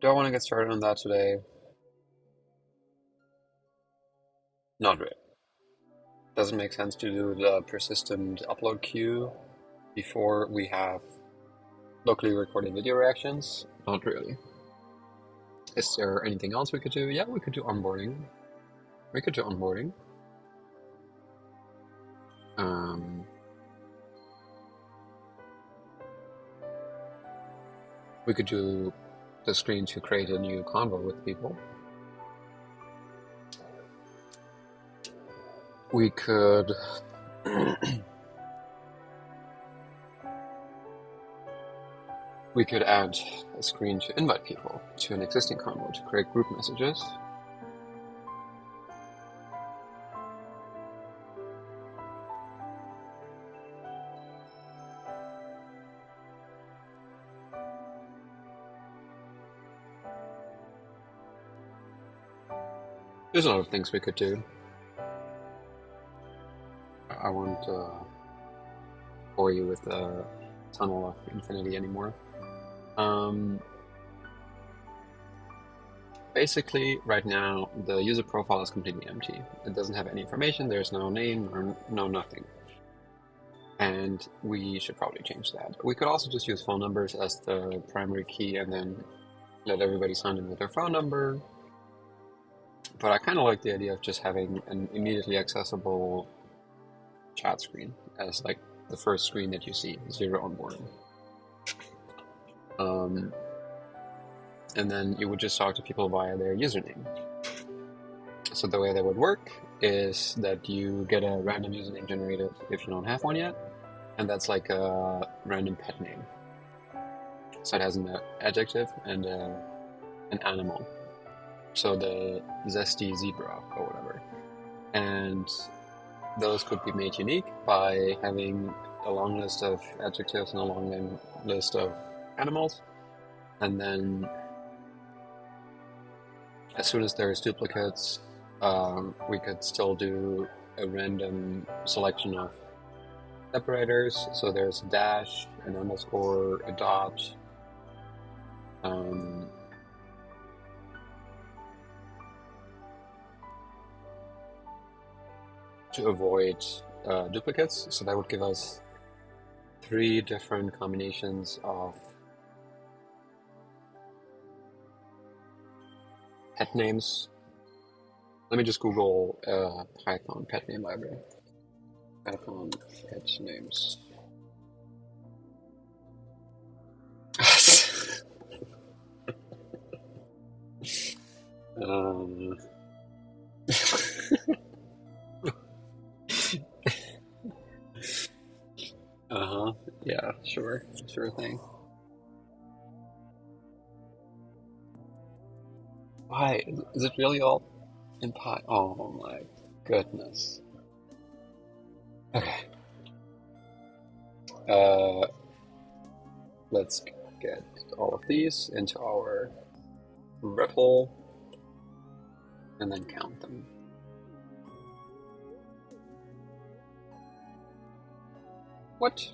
Do I want to get started on that today? Not really. Doesn't make sense to do the persistent upload queue before we have locally recorded video reactions? Not really. Is there anything else we could do? Yeah, we could do onboarding. We could do onboarding. We could do the screen to create a new convo with people. We could we could add a screen to invite people to an existing convo to create group messages. There's a lot of things we could do. I won't bore you with the tunnel of infinity anymore. Basically, right now, the user profile is completely empty. It doesn't have any information, there's no name or no nothing. And we should probably change that. We could also just use phone numbers as the primary key and then let everybody sign in with their phone number. But I kind of like the idea of just having an immediately accessible chat screen as like the first screen that you see, zero onboarding. And then you would just talk to people via their username. So the way that would work is that you get a random username generated if you don't have one yet, and that's like a random pet name. So it has an adjective and an animal. So the zesty zebra or whatever. And those could be made unique by having a long list of adjectives and a long list of animals. And then as soon as there's duplicates, we could still do a random selection of separators. So there's a dash, an underscore, a dot. To avoid duplicates. So that would give us 3 different combinations of pet names. Let me just Google Python pet name library. Python pet names. Yeah, sure thing. Why? Is it really all in Python? Oh my goodness. Okay. Let's get all of these into our REPL and then count them. What?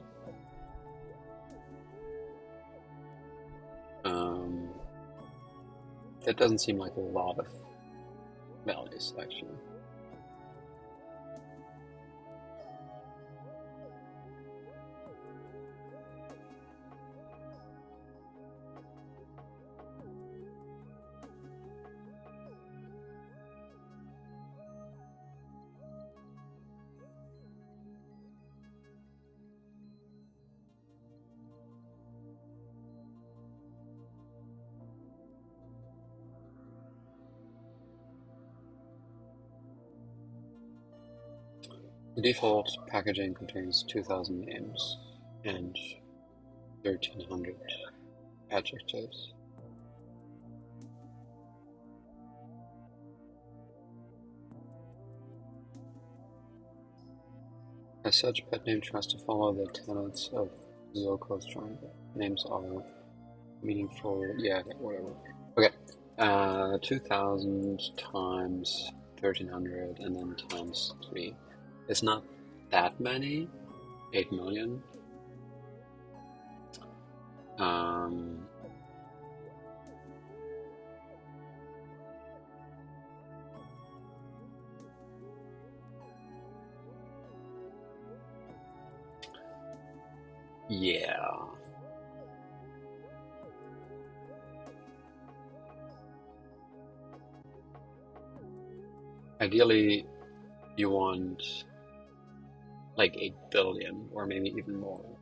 That doesn't seem like a lot of values, actually. The default packaging contains 2,000 names and 1,300 adjectives. As such, pet name tries to follow the tenets of Zoko's triangle. Names are meaningful, yeah, whatever. Okay, 2,000 times 1,300 and then times 3. It's not that many, 8 million. Yeah. Ideally, you want like 8 billion or maybe even more.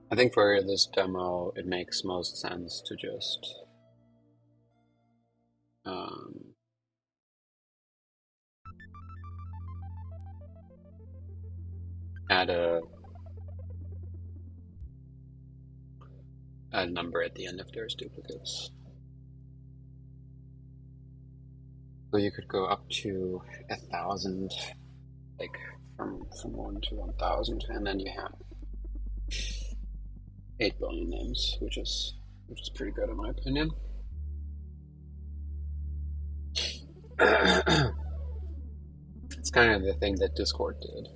I think for this demo, it makes most sense to just add a number at the end if there's duplicates. So you could go up to 1,000, like from 1 to 1,000, and then you have 8 billion names, which is pretty good in my opinion. It's kind of the thing that Discord did.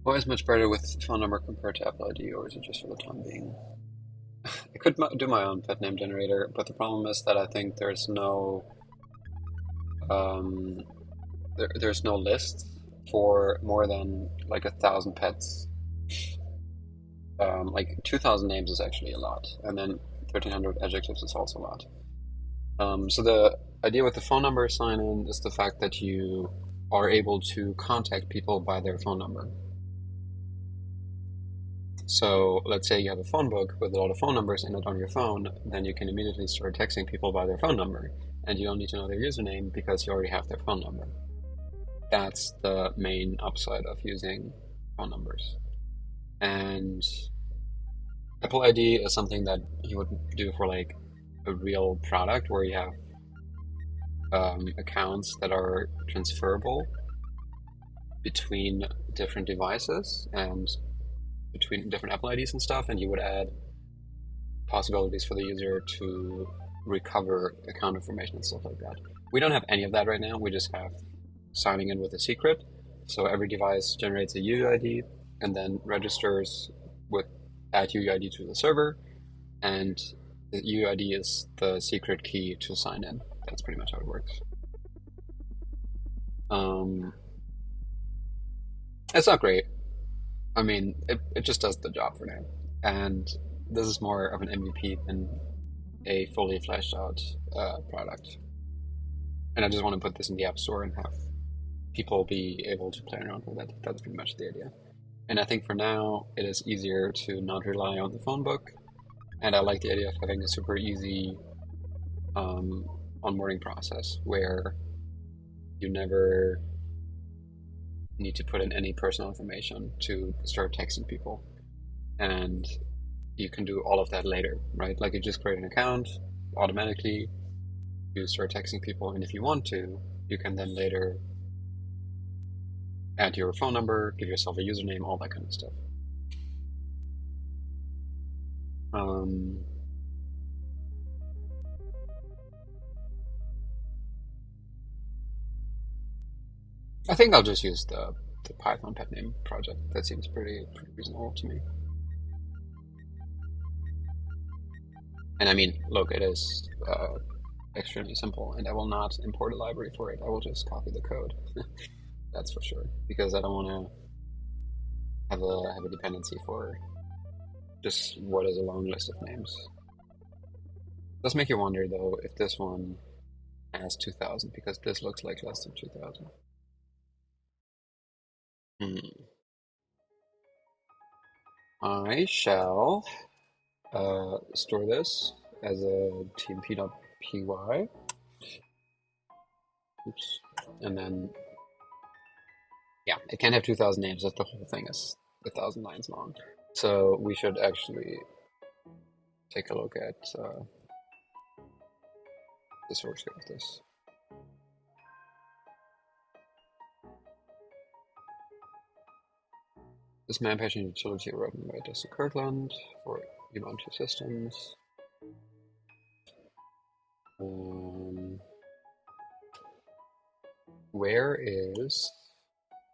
Why is much better with phone number compared to Apple ID, or is it just for the time being? I could do my own pet name generator, but the problem is that I think there's no there's no list for more than like 1,000 pets. Like 2,000 names is actually a lot, and then 1,300 adjectives is also a lot. So the idea with the phone number sign-in is the fact that you are able to contact people by their phone number. So let's say you have a phone book with a lot of phone numbers in it on your phone, then you can immediately start texting people by their phone number, and you don't need to know their username because you already have their phone number. That's the main upside of using phone numbers. And Apple ID is something that you would do for like a real product where you have accounts that are transferable between different devices and between different Apple IDs and stuff, and you would add possibilities for the user to recover account information and stuff like that. We don't have any of that right now. We just have signing in with a secret. So every device generates a UUID and then registers with that UUID to the server, and the UUID is the secret key to sign in. That's pretty much how it works. It's not great. I mean, it just does the job for now. And this is more of an MVP than a fully fleshed out product. And I just want to put this in the App Store and have people be able to play around with it. That's pretty much the idea. And I think for now, it is easier to not rely on the phone book. And I like the idea of having a super easy onboarding process where you never need to put in any personal information to start texting people. And you can do all of that later, right? Like you just create an account automatically, you start texting people, and if you want to, you can then later add your phone number, give yourself a username, all that kind of stuff. I think I'll just use the Python pet name project. That seems pretty reasonable to me. And I mean, look, it is extremely simple, and I will not import a library for it. I will just copy the code. That's for sure, because I don't want to have a dependency for just what is a long list of names. Does make you wonder though if this one has 2,000, because this looks like less than 2,000. I shall store this as a tmp.py. Oops. And then, yeah, it can't have 2,000 names if the whole thing is 1,000 lines long. So we should actually take a look at the source code of this. This man patching utility written by Dusty Kirkland for Ubuntu systems. Where is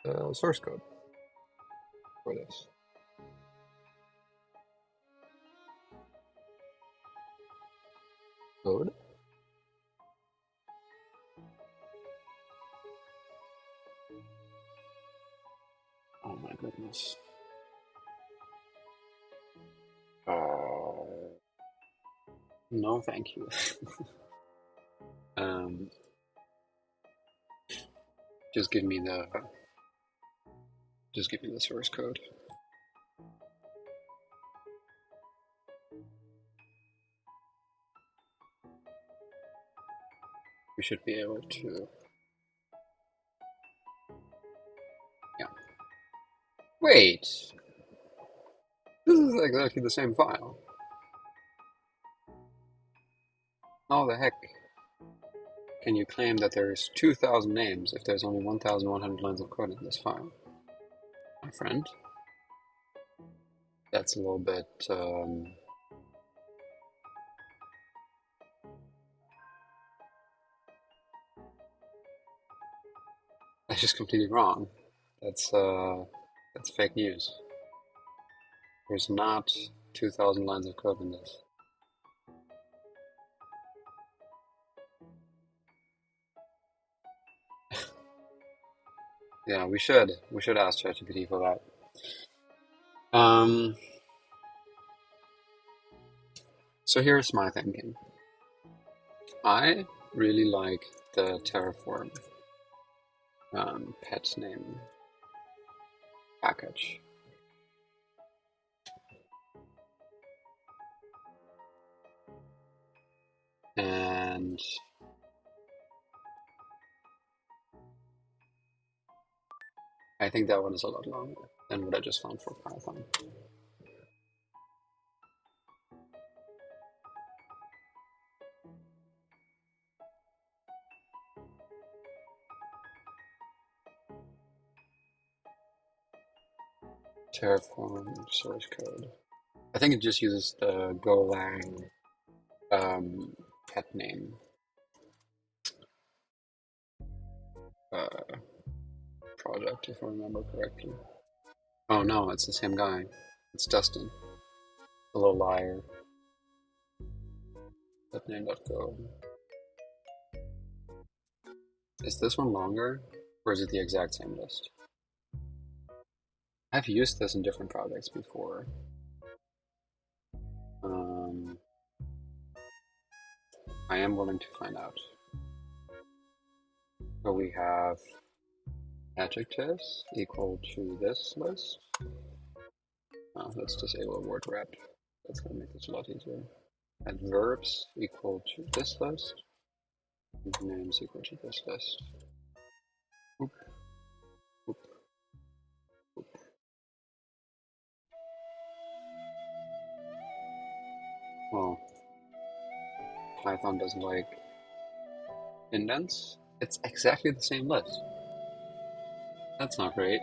the source code for this? Code? Oh my goodness. No, thank you. um, just give me the source code. We should be able to. Yeah. Wait. This is exactly the same file. How the heck can you claim that there's 2,000 names if there's only 1,100 lines of code in this file? My friend? That's a little bit, that's just completely wrong. That's fake news. There's not 2,000 lines of code in this. Yeah, we should ask ChatGPT for that. So here's my thinking. I really like the Terraform pet name package. And I think that one is a lot longer than what I just found for Python. Terraform source code. I think it just uses the Golang pet name project, if I remember correctly. Oh no, it's the same guy. It's Dustin. A little liar. Petname.go. Is this one longer, or is it the exact same list? I've used this in different projects before. I am willing to find out. So we have adjectives equal to this list. Let's disable word wrap. That's going to make this a lot easier. And verbs equal to this list. And names equal to this list. Oop. Oop. Oop. Well, Python doesn't like indents. It's exactly the same list. That's not great.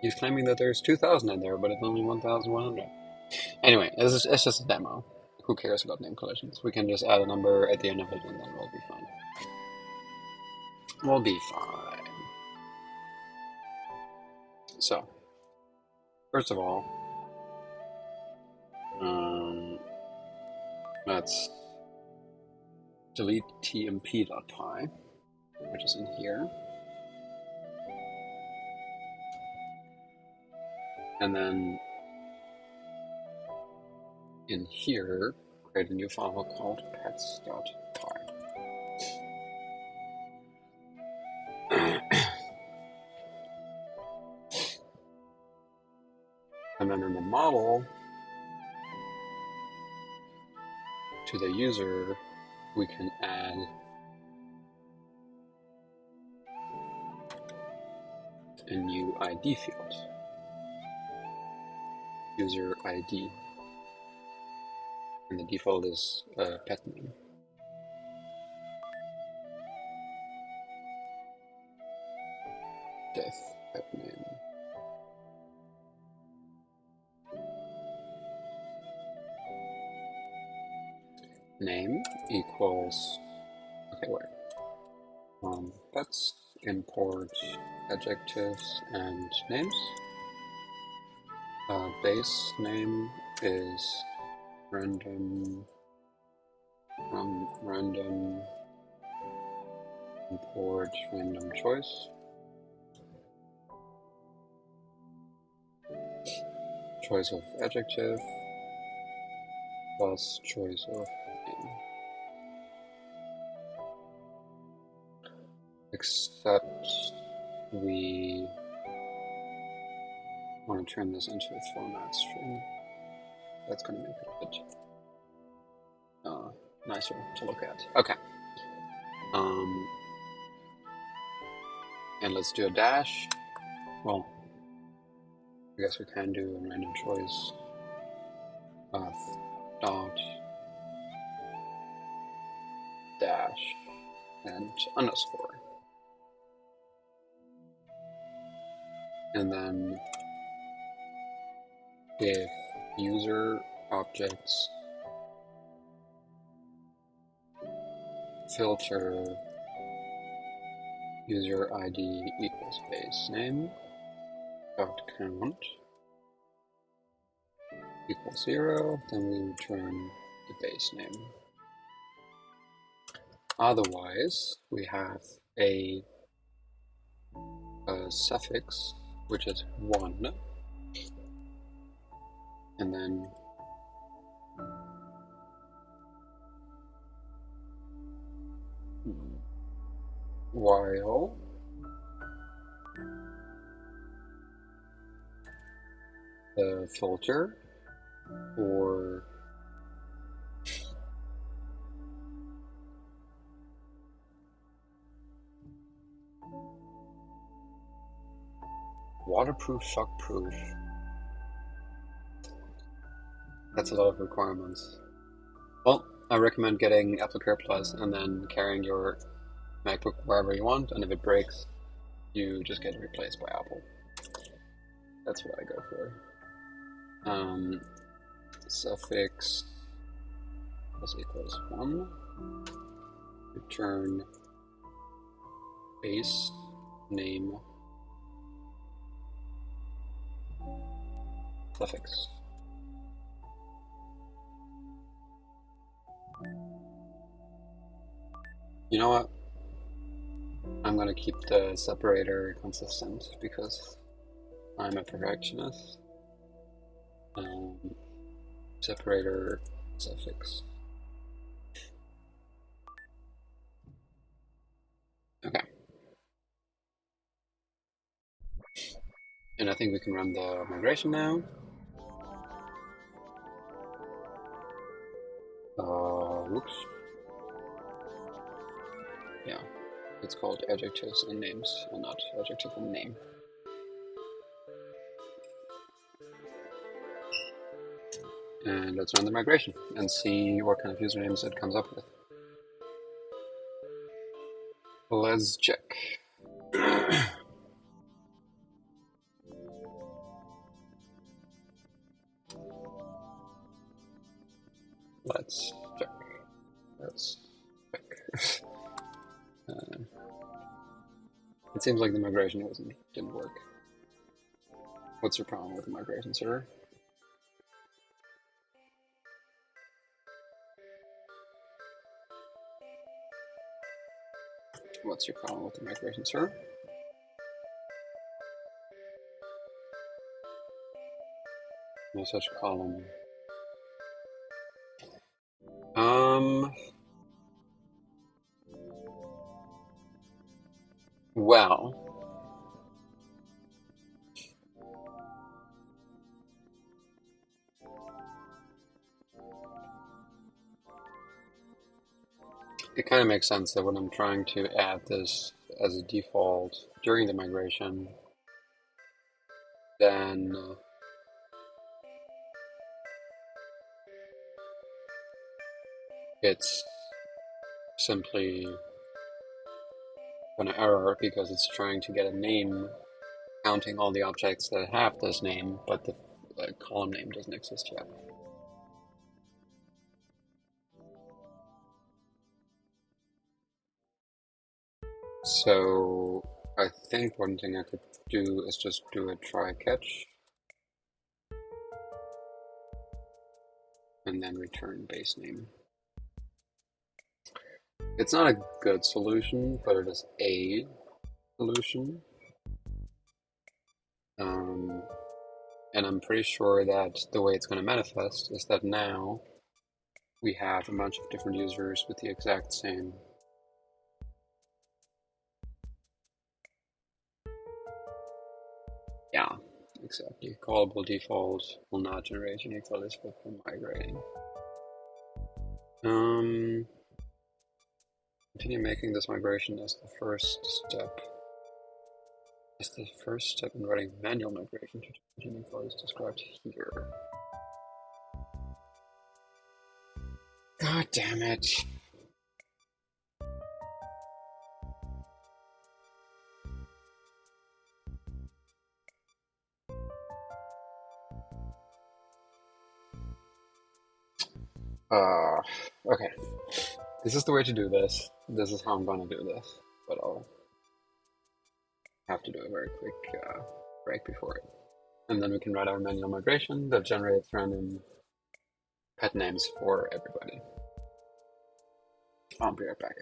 He's claiming that there's 2,000 in there, but it's only 1,100. Anyway, it's just a demo. Who cares about name collisions? We can just add a number at the end of it and then we'll be fine. We'll be fine. So, first of all, let's delete tmp.py, which is in here. And then in here, create a new file called pets.py. And then in the model, to the user, we can add a new ID field, user ID, and the default is pet name. Death pet name. Name equals, okay, wait. Let's import adjectives and names. Base name is random from random import random choice. Choice of adjective plus choice of name. Except we want to turn this into a format string. That's going to make it a bit nicer to look at. Okay. And let's do a dash. Well, I guess we can do a random choice of dot dash and underscore. And then if user objects filter user ID equals base name dot count equals 0, then we return the base name. Otherwise, we have a suffix which is 1, and then while the filter for waterproof, shockproof. That's a lot of requirements. Well, I recommend getting AppleCare Plus and then carrying your MacBook wherever you want, and if it breaks, you just get it replaced by Apple. That's what I go for. Suffix plus equals 1. Return base name suffix. You know what? I'm gonna keep the separator consistent because I'm a perfectionist. Separator suffix. Okay. And I think we can run the migration now. Whoops. Yeah, it's called adjectives and names, and not adjective and name. And let's run the migration and see what kind of usernames it comes up with. Let's check. Let's check. Let's check. It seems like the migration didn't work. What's your problem with the migration server? What's your problem with the migration server? No such column. Well, it kind of makes sense that when I'm trying to add this as a default during the migration, then it's simply going to error because it's trying to get a name counting all the objects that have this name, but the column name doesn't exist yet. So I think one thing I could do is just do a try catch and then return base name. It's not a good solution, but it is a solution. And I'm pretty sure that the way it's going to manifest is that now we have a bunch of different users with the exact same. Yeah, exactly. Callable default will not generate unique values before migrating. Continue making this migration as the first step. As the first step in writing manual migration to unique values described here. God damn it. Okay. This is the way to do this. This is how I'm gonna do this. But I'll have to do a very quick break before it. And then we can write our manual migration that generates random pet names for everybody. I'll be right back.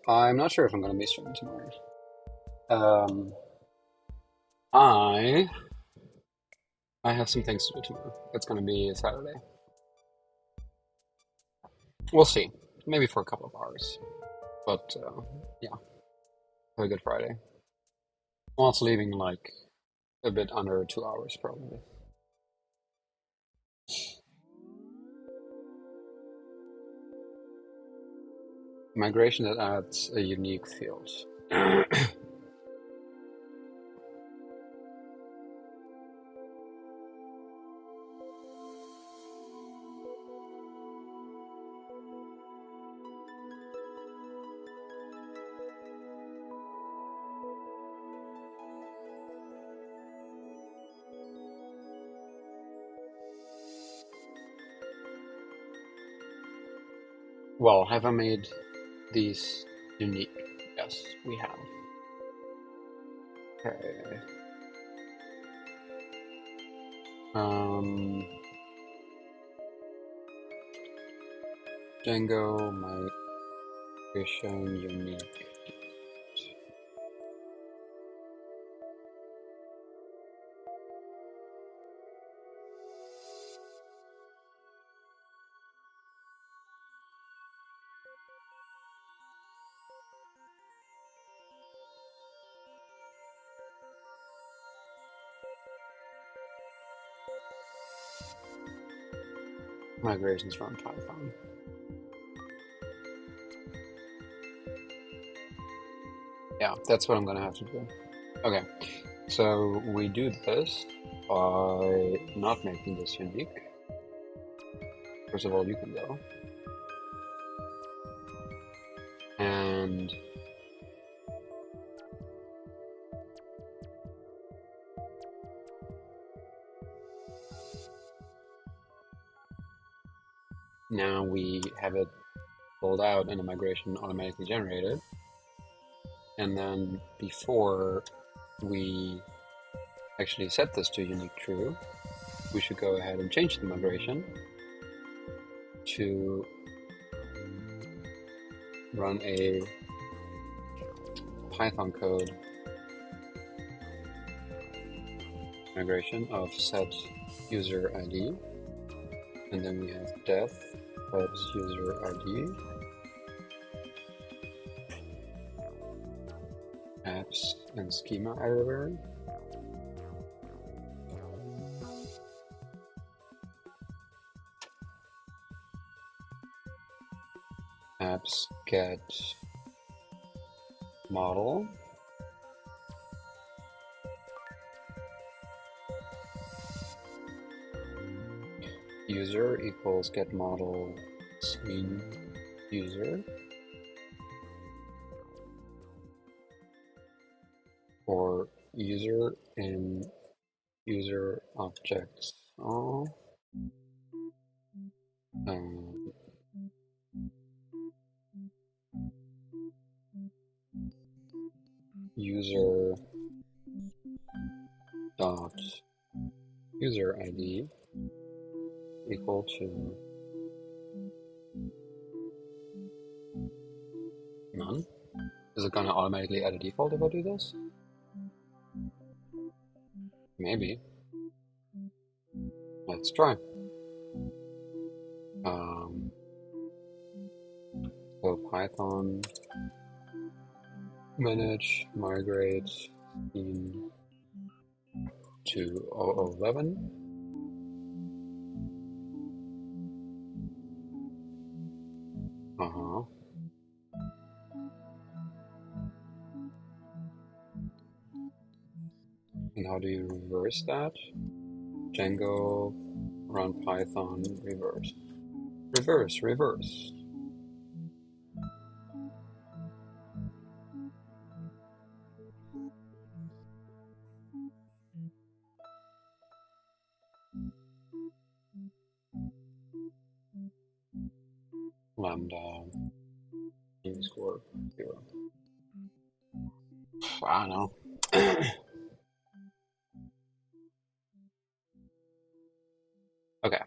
I'm not sure if I'm going to be streaming tomorrow. Um, I I have some things to do tomorrow. It's going to be a Saturday. We'll see. Maybe for a couple of hours. But yeah, have a good Friday. Well, it's leaving like a bit under 2 hours probably. Migration that adds a unique field. Well, have I made these unique? Yes, we have. Okay. Django migration unique. Migrations from Python. Yeah, that's what I'm gonna have to do. Okay, so we do this by not making this unique. First of all, you can go. And now we have it pulled out and a migration automatically generated. And then before we actually set this to unique true, we should go ahead and change the migration to run a Python code migration of set user ID, and then we have def plus user ID, apps and schema editor, apps get model, user equals get model screen user, for user in user objects all, um, user dot user ID equal to none. Is it gonna automatically add a default if I do this? Maybe. Let's try. So Python manage migrate in to 0011. And how do you reverse that? Django run Python reverse. Reverse. Lambda underscore 0. I don't know. Okay.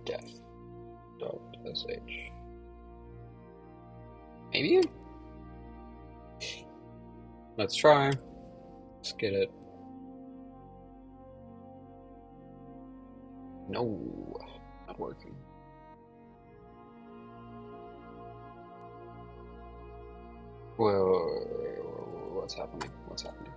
Def dot sh. Maybe? Let's try. Let's get it. No, not working. Whoa, what's happening? What's happening?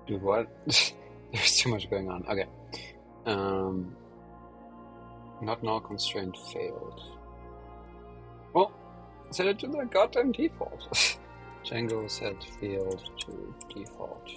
Do what? There's too much going on. Okay. Not null constraint failed. Well, set it to the goddamn default. Django set field to default.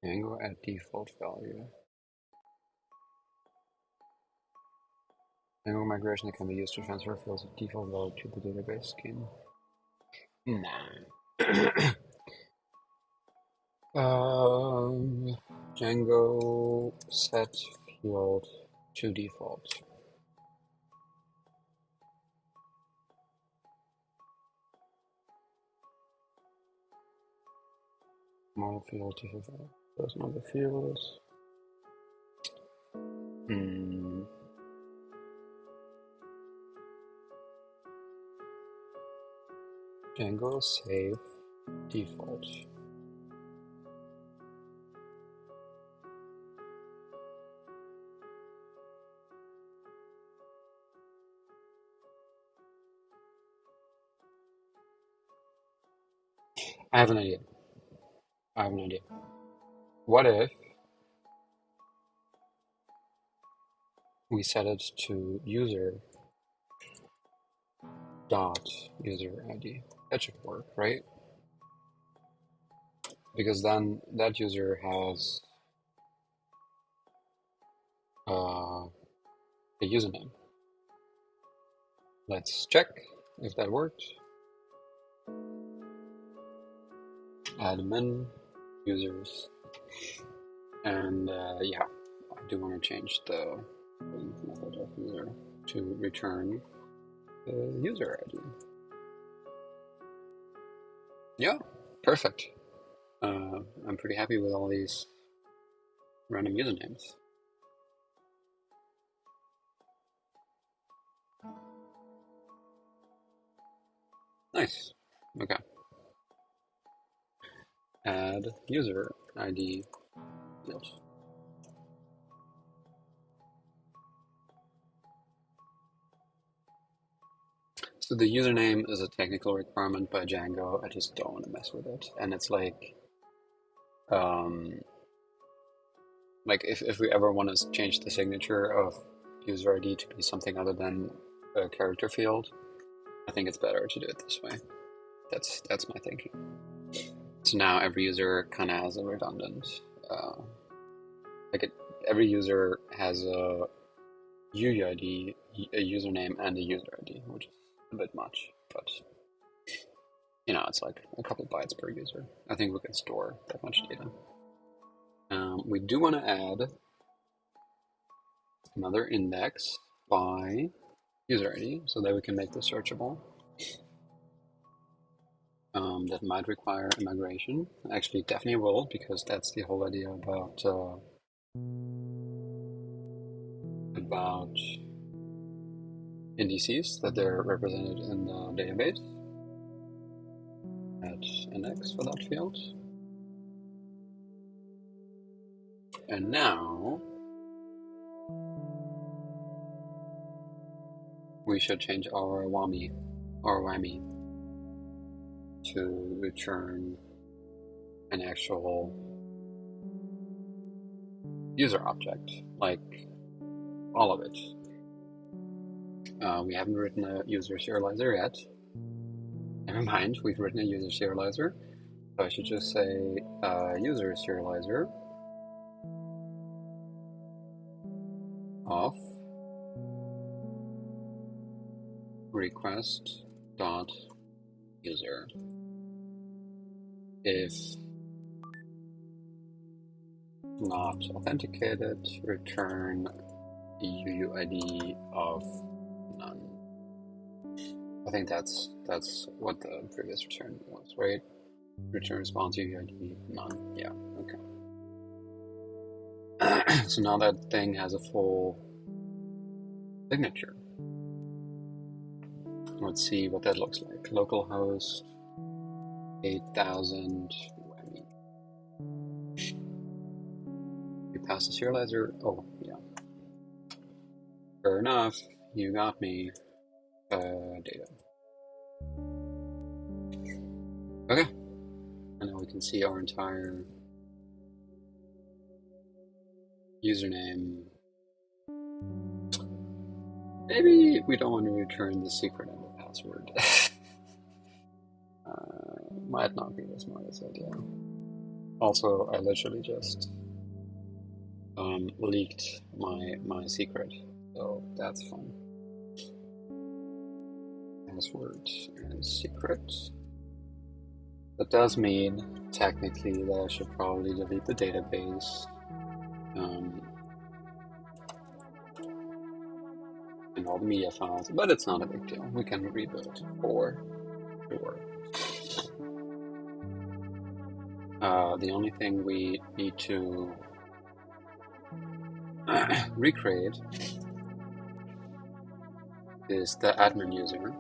Django at default value. Django migration that can be used to transfer fields of default value to the database scheme. Nah. Django set field to default. More field to survive. There's another fields. Django save default. I have an idea. What if we set it to user dot user ID? That should work, right? Because then that user has a username. Let's check if that worked. Admin users, and yeah, I do want to change the method of user to return the user ID. Yeah, perfect. I'm pretty happy with all these random usernames. Nice. Okay. Add user ID field. So the username is a technical requirement by Django. I just don't want to mess with it. And it's like if we ever want to change the signature of user ID to be something other than a character field, I think it's better to do it this way. That's my thinking. So now every user kind of has a redundant, every user has a UUID, a username, and a user ID, which is a bit much, but it's like a couple bytes per user. I think we can store that much data. We do want to add another index by user ID so that we can make this searchable. That might require a migration. Actually, definitely will, because that's the whole idea about indices, that they're represented in the database. Add index for that field. And now we should change our WAMI to return an actual user object, like all of it. We haven't written a user serializer yet. Never mind, we've written a user serializer. So I should just say user serializer of request dot user. If not authenticated, return the UUID of none. I think that's what the previous return was, right? Return response UUID none. Yeah, okay. So now that thing has a full signature. Let's see what that looks like. Localhost 8000 WAMI. You pass the serializer. Oh, yeah. Fair enough. You got me. Data. Okay. And now we can see our entire username. Maybe we don't want to return the secret and the password. Might not be the smartest idea. Also, I literally just leaked my secret, so that's fun. Password and secret. That does mean technically that I should probably delete the database. And all the media files, but it's not a big deal. We can rebuild for sure. The only thing we need to recreate is the admin user.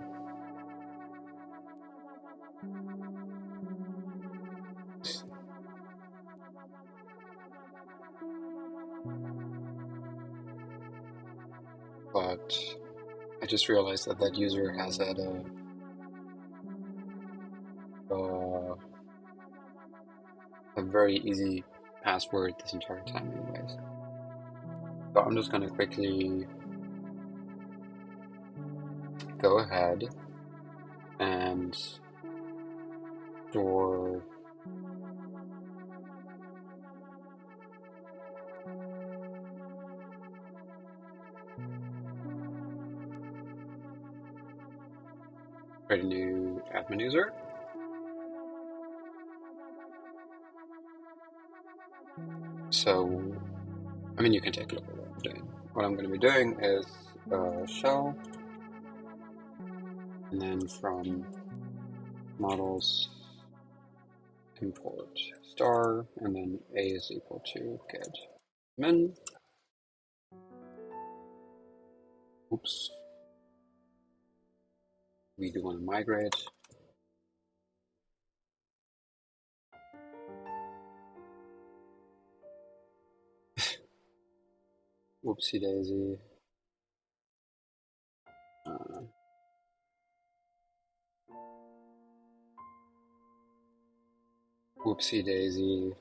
But I just realized that that user has had a very easy password this entire time anyways. So I'm just gonna quickly go ahead and store create a new admin user. So, I mean, you can take a look at what I'm doing. What I'm going to be doing is shell, and then from models import star, and then a is equal to get min. Oops. We do want to migrate. Whoopsie daisy. Whoopsie daisy.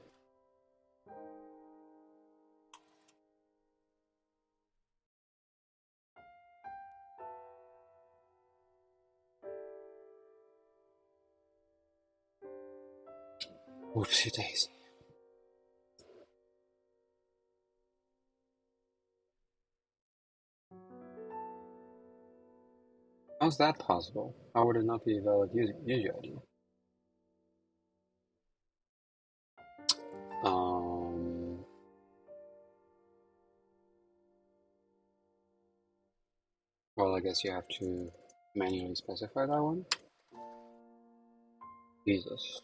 Whoopsie daisy. How's that possible? How would it not be a valid user ID? Well, I guess you have to manually specify that one. Jesus.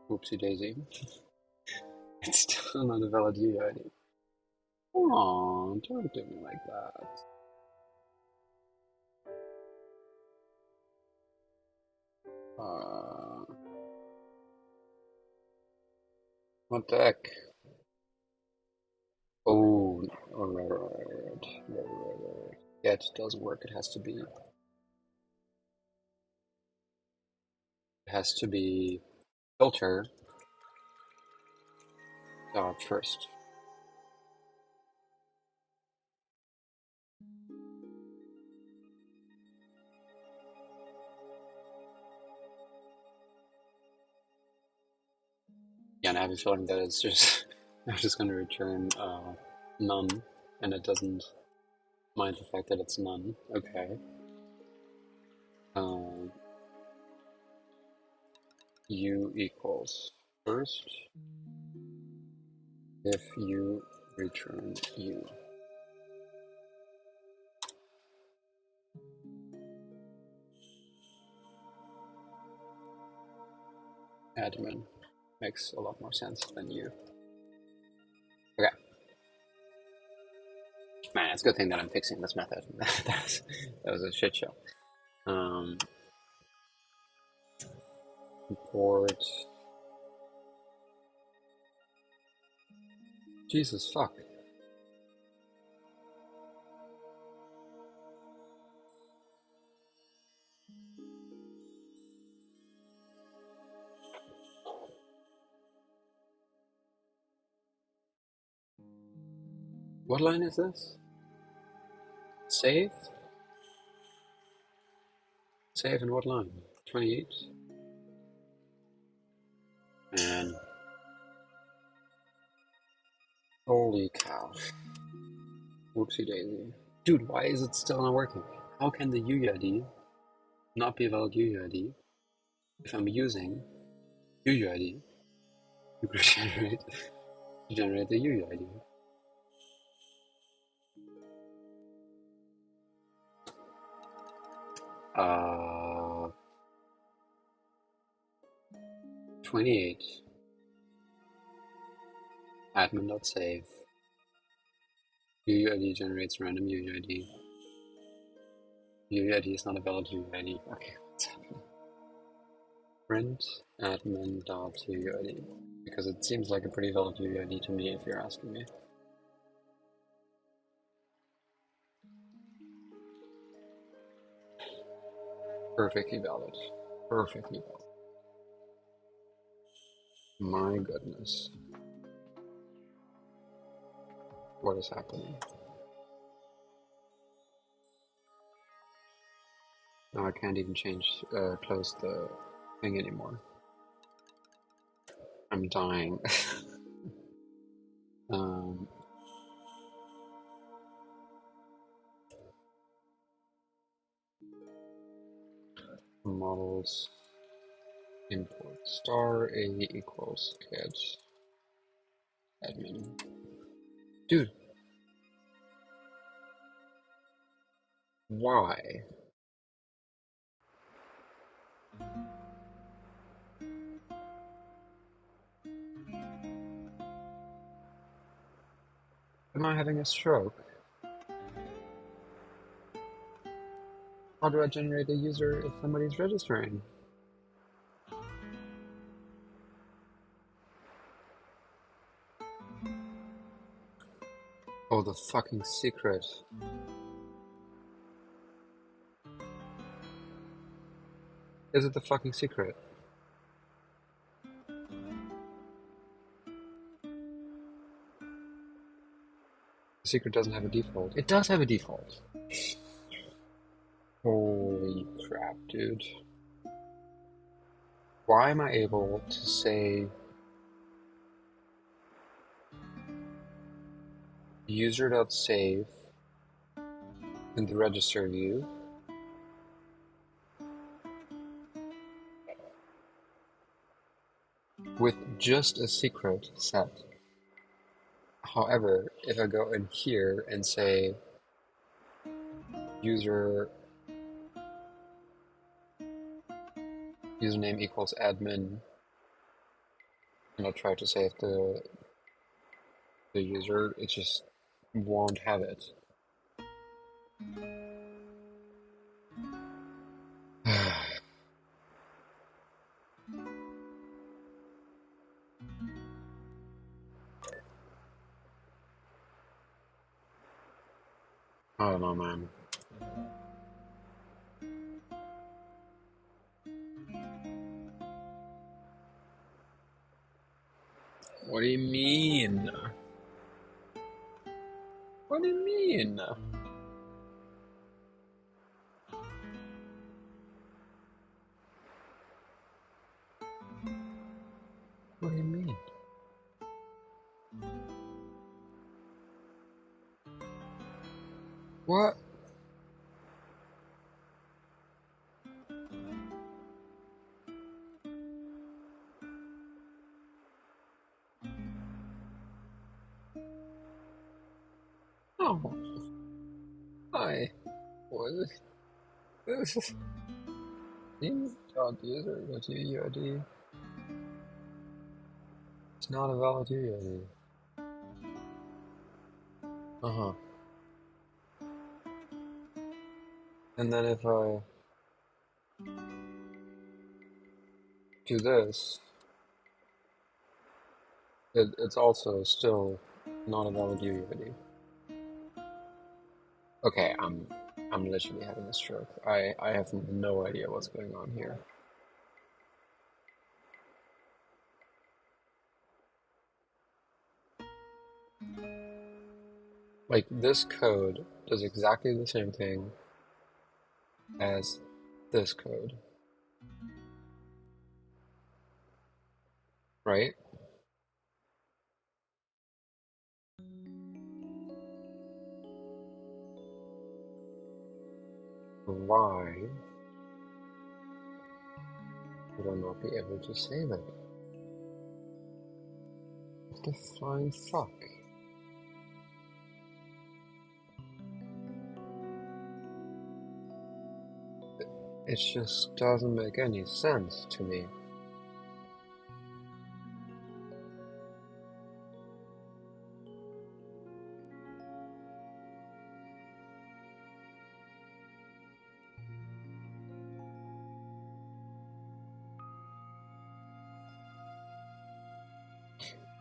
Whoopsie daisy. It's still not a valid user ID. Aw, don't do me like that. What the heck? Oh, right. Yeah, it doesn't work. It has to be filter dot first. Yeah, and I have a feeling that it's just I'm just going to return none, and it doesn't mind the fact that it's none. Okay. U equals first if you return U. Admin makes a lot more sense than U. Okay. Man, it's a good thing that I'm fixing this method. that was a shit show. Import. Jesus fuck. What line is this? Save? Save in what line? 28? Man. Holy cow. Whoopsie daisy. Dude, why is it still not working? How can the UUID not be a valid UUID if I'm using UUID to generate the UUID? 28. Admin.save. UUID generates random UUID. UUID is not a valid UUID. Okay, what's happening? Print admin.UUID. Because it seems like a pretty valid UUID to me if you're asking me. Perfectly valid. Perfectly valid. My goodness. What is happening? Now I can't even close the thing anymore. I'm dying. um, models import star a equals get admin. Dude, why? Am I having a stroke? How do I generate a user if somebody's registering? Oh, the fucking secret. Is it the fucking secret? The secret doesn't have a default. It does have a default. Holy crap, dude. Why am I able to say user.save in the register view with just a secret set? However, if I go in here and say username equals admin, and I try to save the user, it just won't have it. I don't know, man. What do you mean? What do you mean? What do you mean? What? Oh, hi. What is this? User with UUID. It's not a valid UUID. Uh-huh. And then if I do this, it's also still not a valid UUID. Okay, I'm literally having a stroke. I have no idea what's going on here. Like, this code does exactly the same thing as this code, right? Why would I not be able to save it? What the flying fuck? It just doesn't make any sense to me.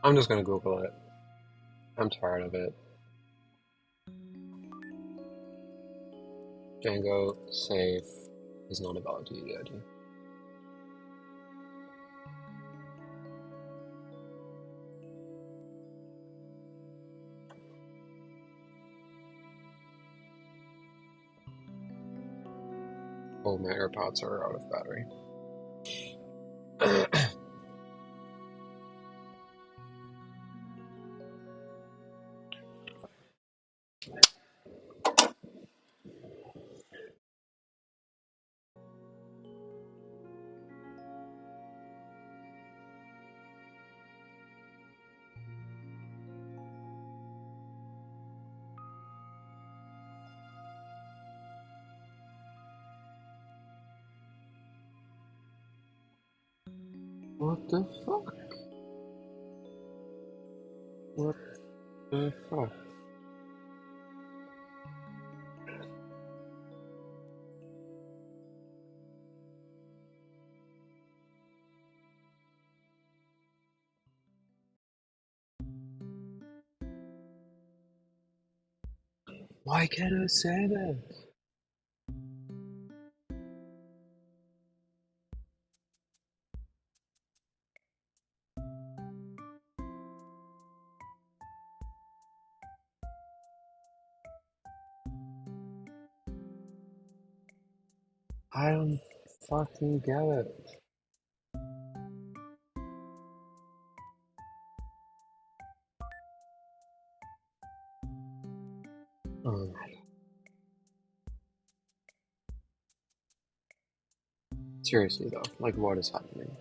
I'm just gonna Google it. I'm tired of it. Django save is not a valid UUID. Oh, my AirPods are out of battery. What the fuck? What the fuck? Why can't I say that? I don't fucking get it. Oh. Seriously though, like what is happening?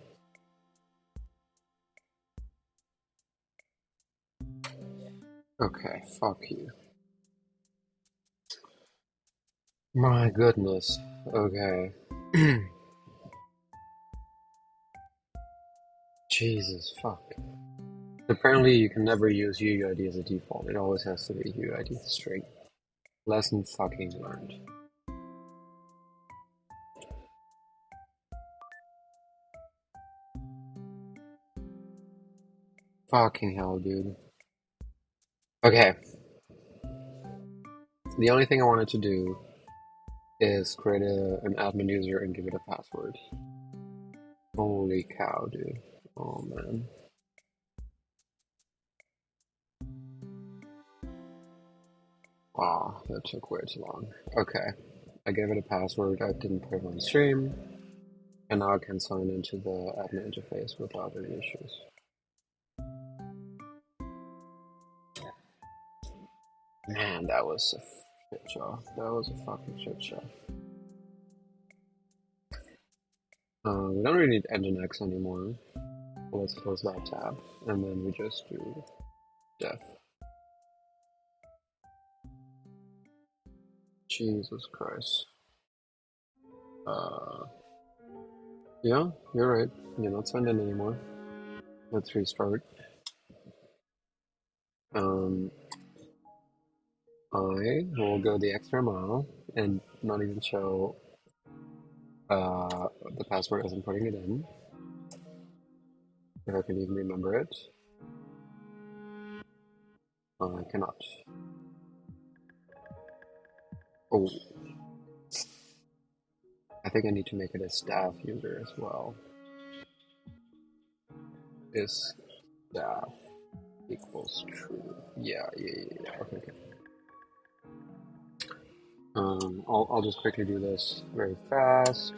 Okay, fuck you. My goodness. Okay. Jesus fuck. Apparently you can never use UUID as a default. It always has to be UUID string. Lesson fucking learned. Fucking hell, dude. Okay. The only thing I wanted to do is create an admin user and give it a password. Holy cow, dude. Oh man. Wow, that took way too long. Okay. I gave it a password, I didn't put it on stream, and now I can sign into the admin interface without any issues. Man, that was a shit show. That was a fucking shit show. We don't really need Nginx anymore. Let's close that tab, and then we just do def. Jesus Christ. Yeah, you're right. You're not signed in anymore. Let's restart. Um, I will go the extra mile and not even show the password as I'm putting it in. If I can even remember it. I cannot. Oh, I think I need to make it a staff user as well. Is staff equals true? Yeah. Okay, okay. I'll just quickly do this very fast.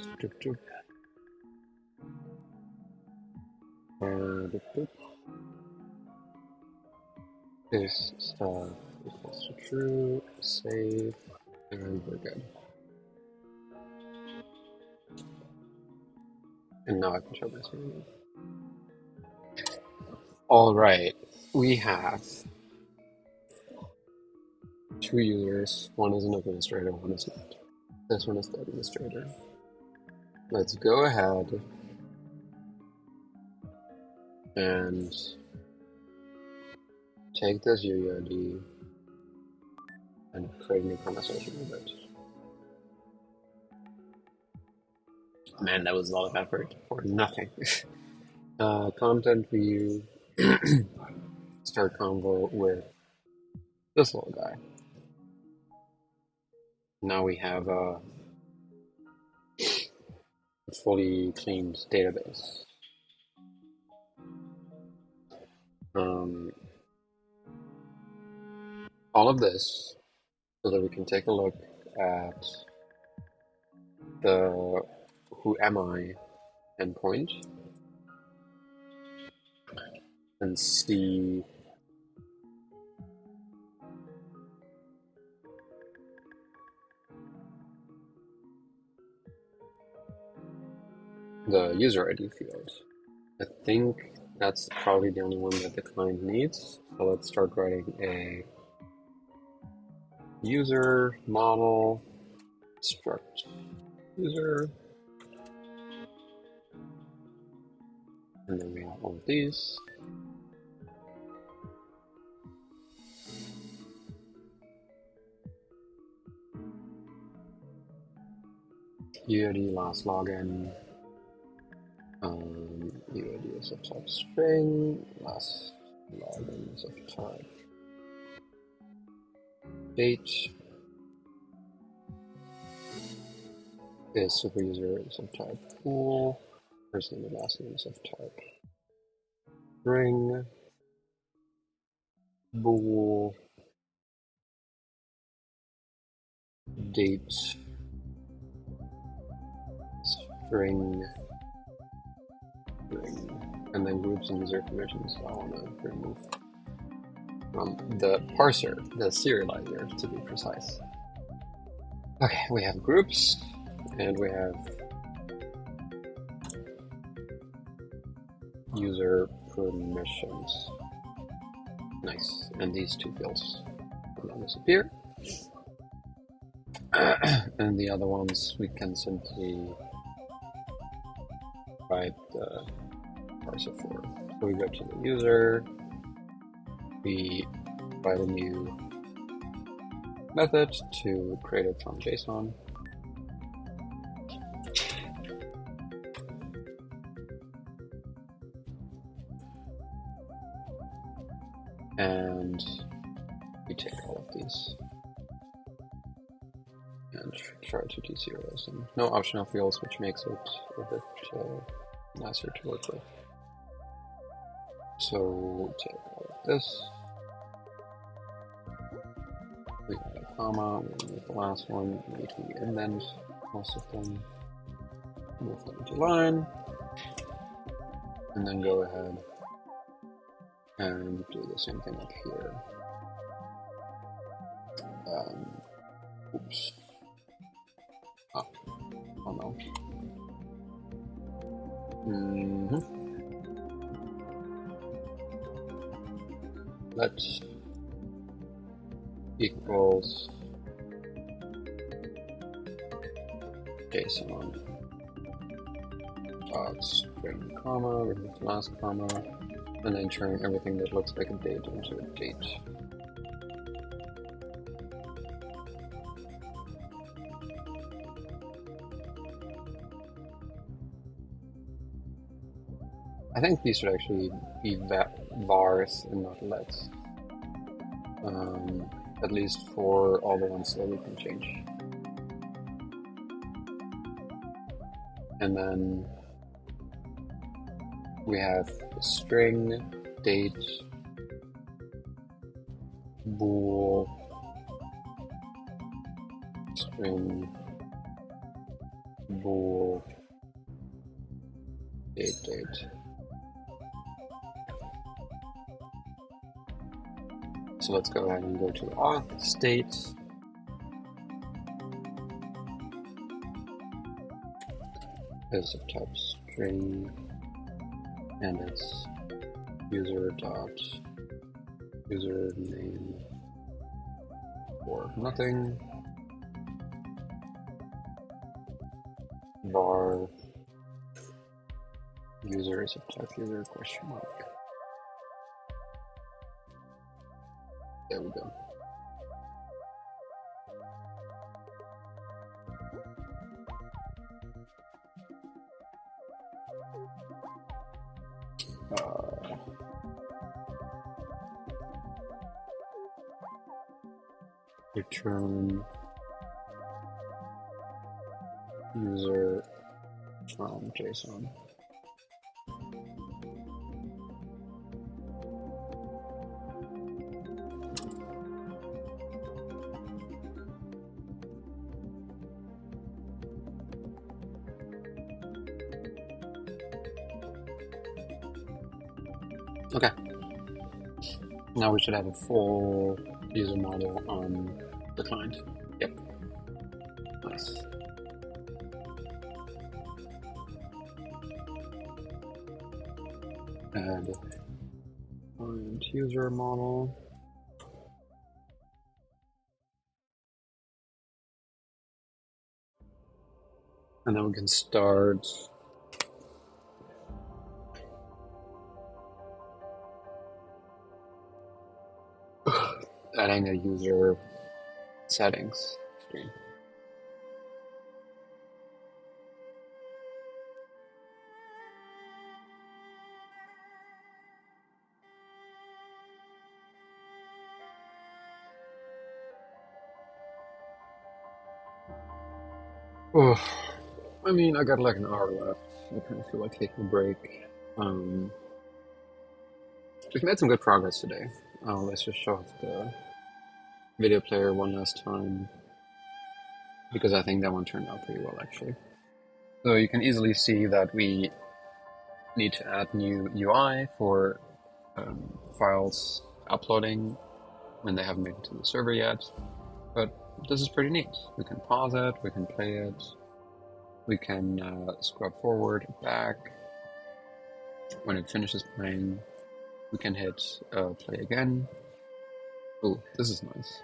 This stuff equals to true, save, and we're good. And now I can show my screen. Alright, we have two users. One is an administrator, one is not. This one is the administrator. Let's go ahead and take this UUID and create a new conversation with it. Man, that was a lot of effort for nothing. Content view. start convo with this little guy. Now we have a fully cleaned database. All of this so that we can take a look at the who am I endpoint and see the user ID field. I think that's probably the only one that the client needs. So let's start writing a user model struct user, and then we have all of these. UID last login. UID is of type string. Last login is of type date. Is super user is of type pool. First name and last name is of type string. Bool. Date. String. And then groups and user permissions. I want to remove from the parser, the serializer to be precise. Okay, we have groups and we have user permissions. Nice. And these two fields will now disappear. And the other ones we can simply write the parser for. So we go to the user, we write a new method to create it from JSON. And we take all of these and try to deserialize them. No optional fields, which makes it a bit nicer to work with. So take all of this. We add a comma, we remove the last one, maybe indent most of them, move them to line, and then go ahead and do the same thing up here. Oops. Oh no. Let equals JSON dot string comma, remove the last comma, and then turn everything that looks like a date into a date. I think these should actually be vars and not lets. At least for all the ones that we can change. And then we have string, date, bool, string, bool, date. So let's go ahead and go to auth state. Is of type string, and it's user dot username or nothing. Var user is of type user question mark. There we go. return user from JSON. Okay. Now we should have a full user model on the client. Yep. Nice. Add client user model. And then we can start adding a user settings screen. Oh, I mean, I got like an hour left. I kind of feel like taking a break. We've made some good progress today. Let's just show off the video player one last time, because I think that one turned out pretty well actually. So you can easily see that we need to add new UI for files uploading when they haven't made it to the server yet. But this is pretty neat. We can pause it, we can play it, we can scrub forward, back. When it finishes playing, we can hit play again. Oh, this is nice.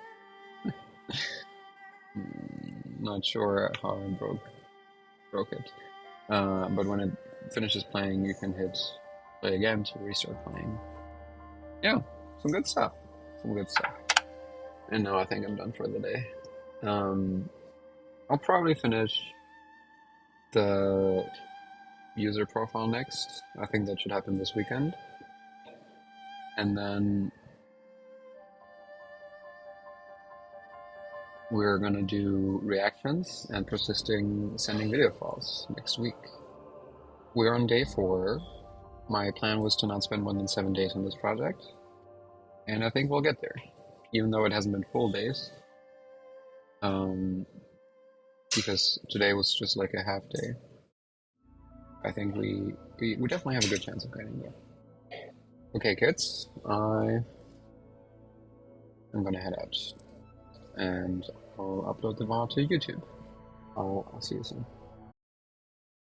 Not sure how I broke it. But when it finishes playing, you can hit play again to restart playing. Yeah, some good stuff. Some good stuff. And now I think I'm done for the day. I'll probably finish the user profile next. I think that should happen this weekend. And then we're gonna do reactions and persisting sending video files next week. We're on day 4. My plan was to not spend more than 7 days on this project, and I think we'll get there, even though it hasn't been full days. Because today was just like a half day. I think we definitely have a good chance of getting there. Okay, kids, I'm gonna head out, and I'll upload the VOD to YouTube. I'll see you soon.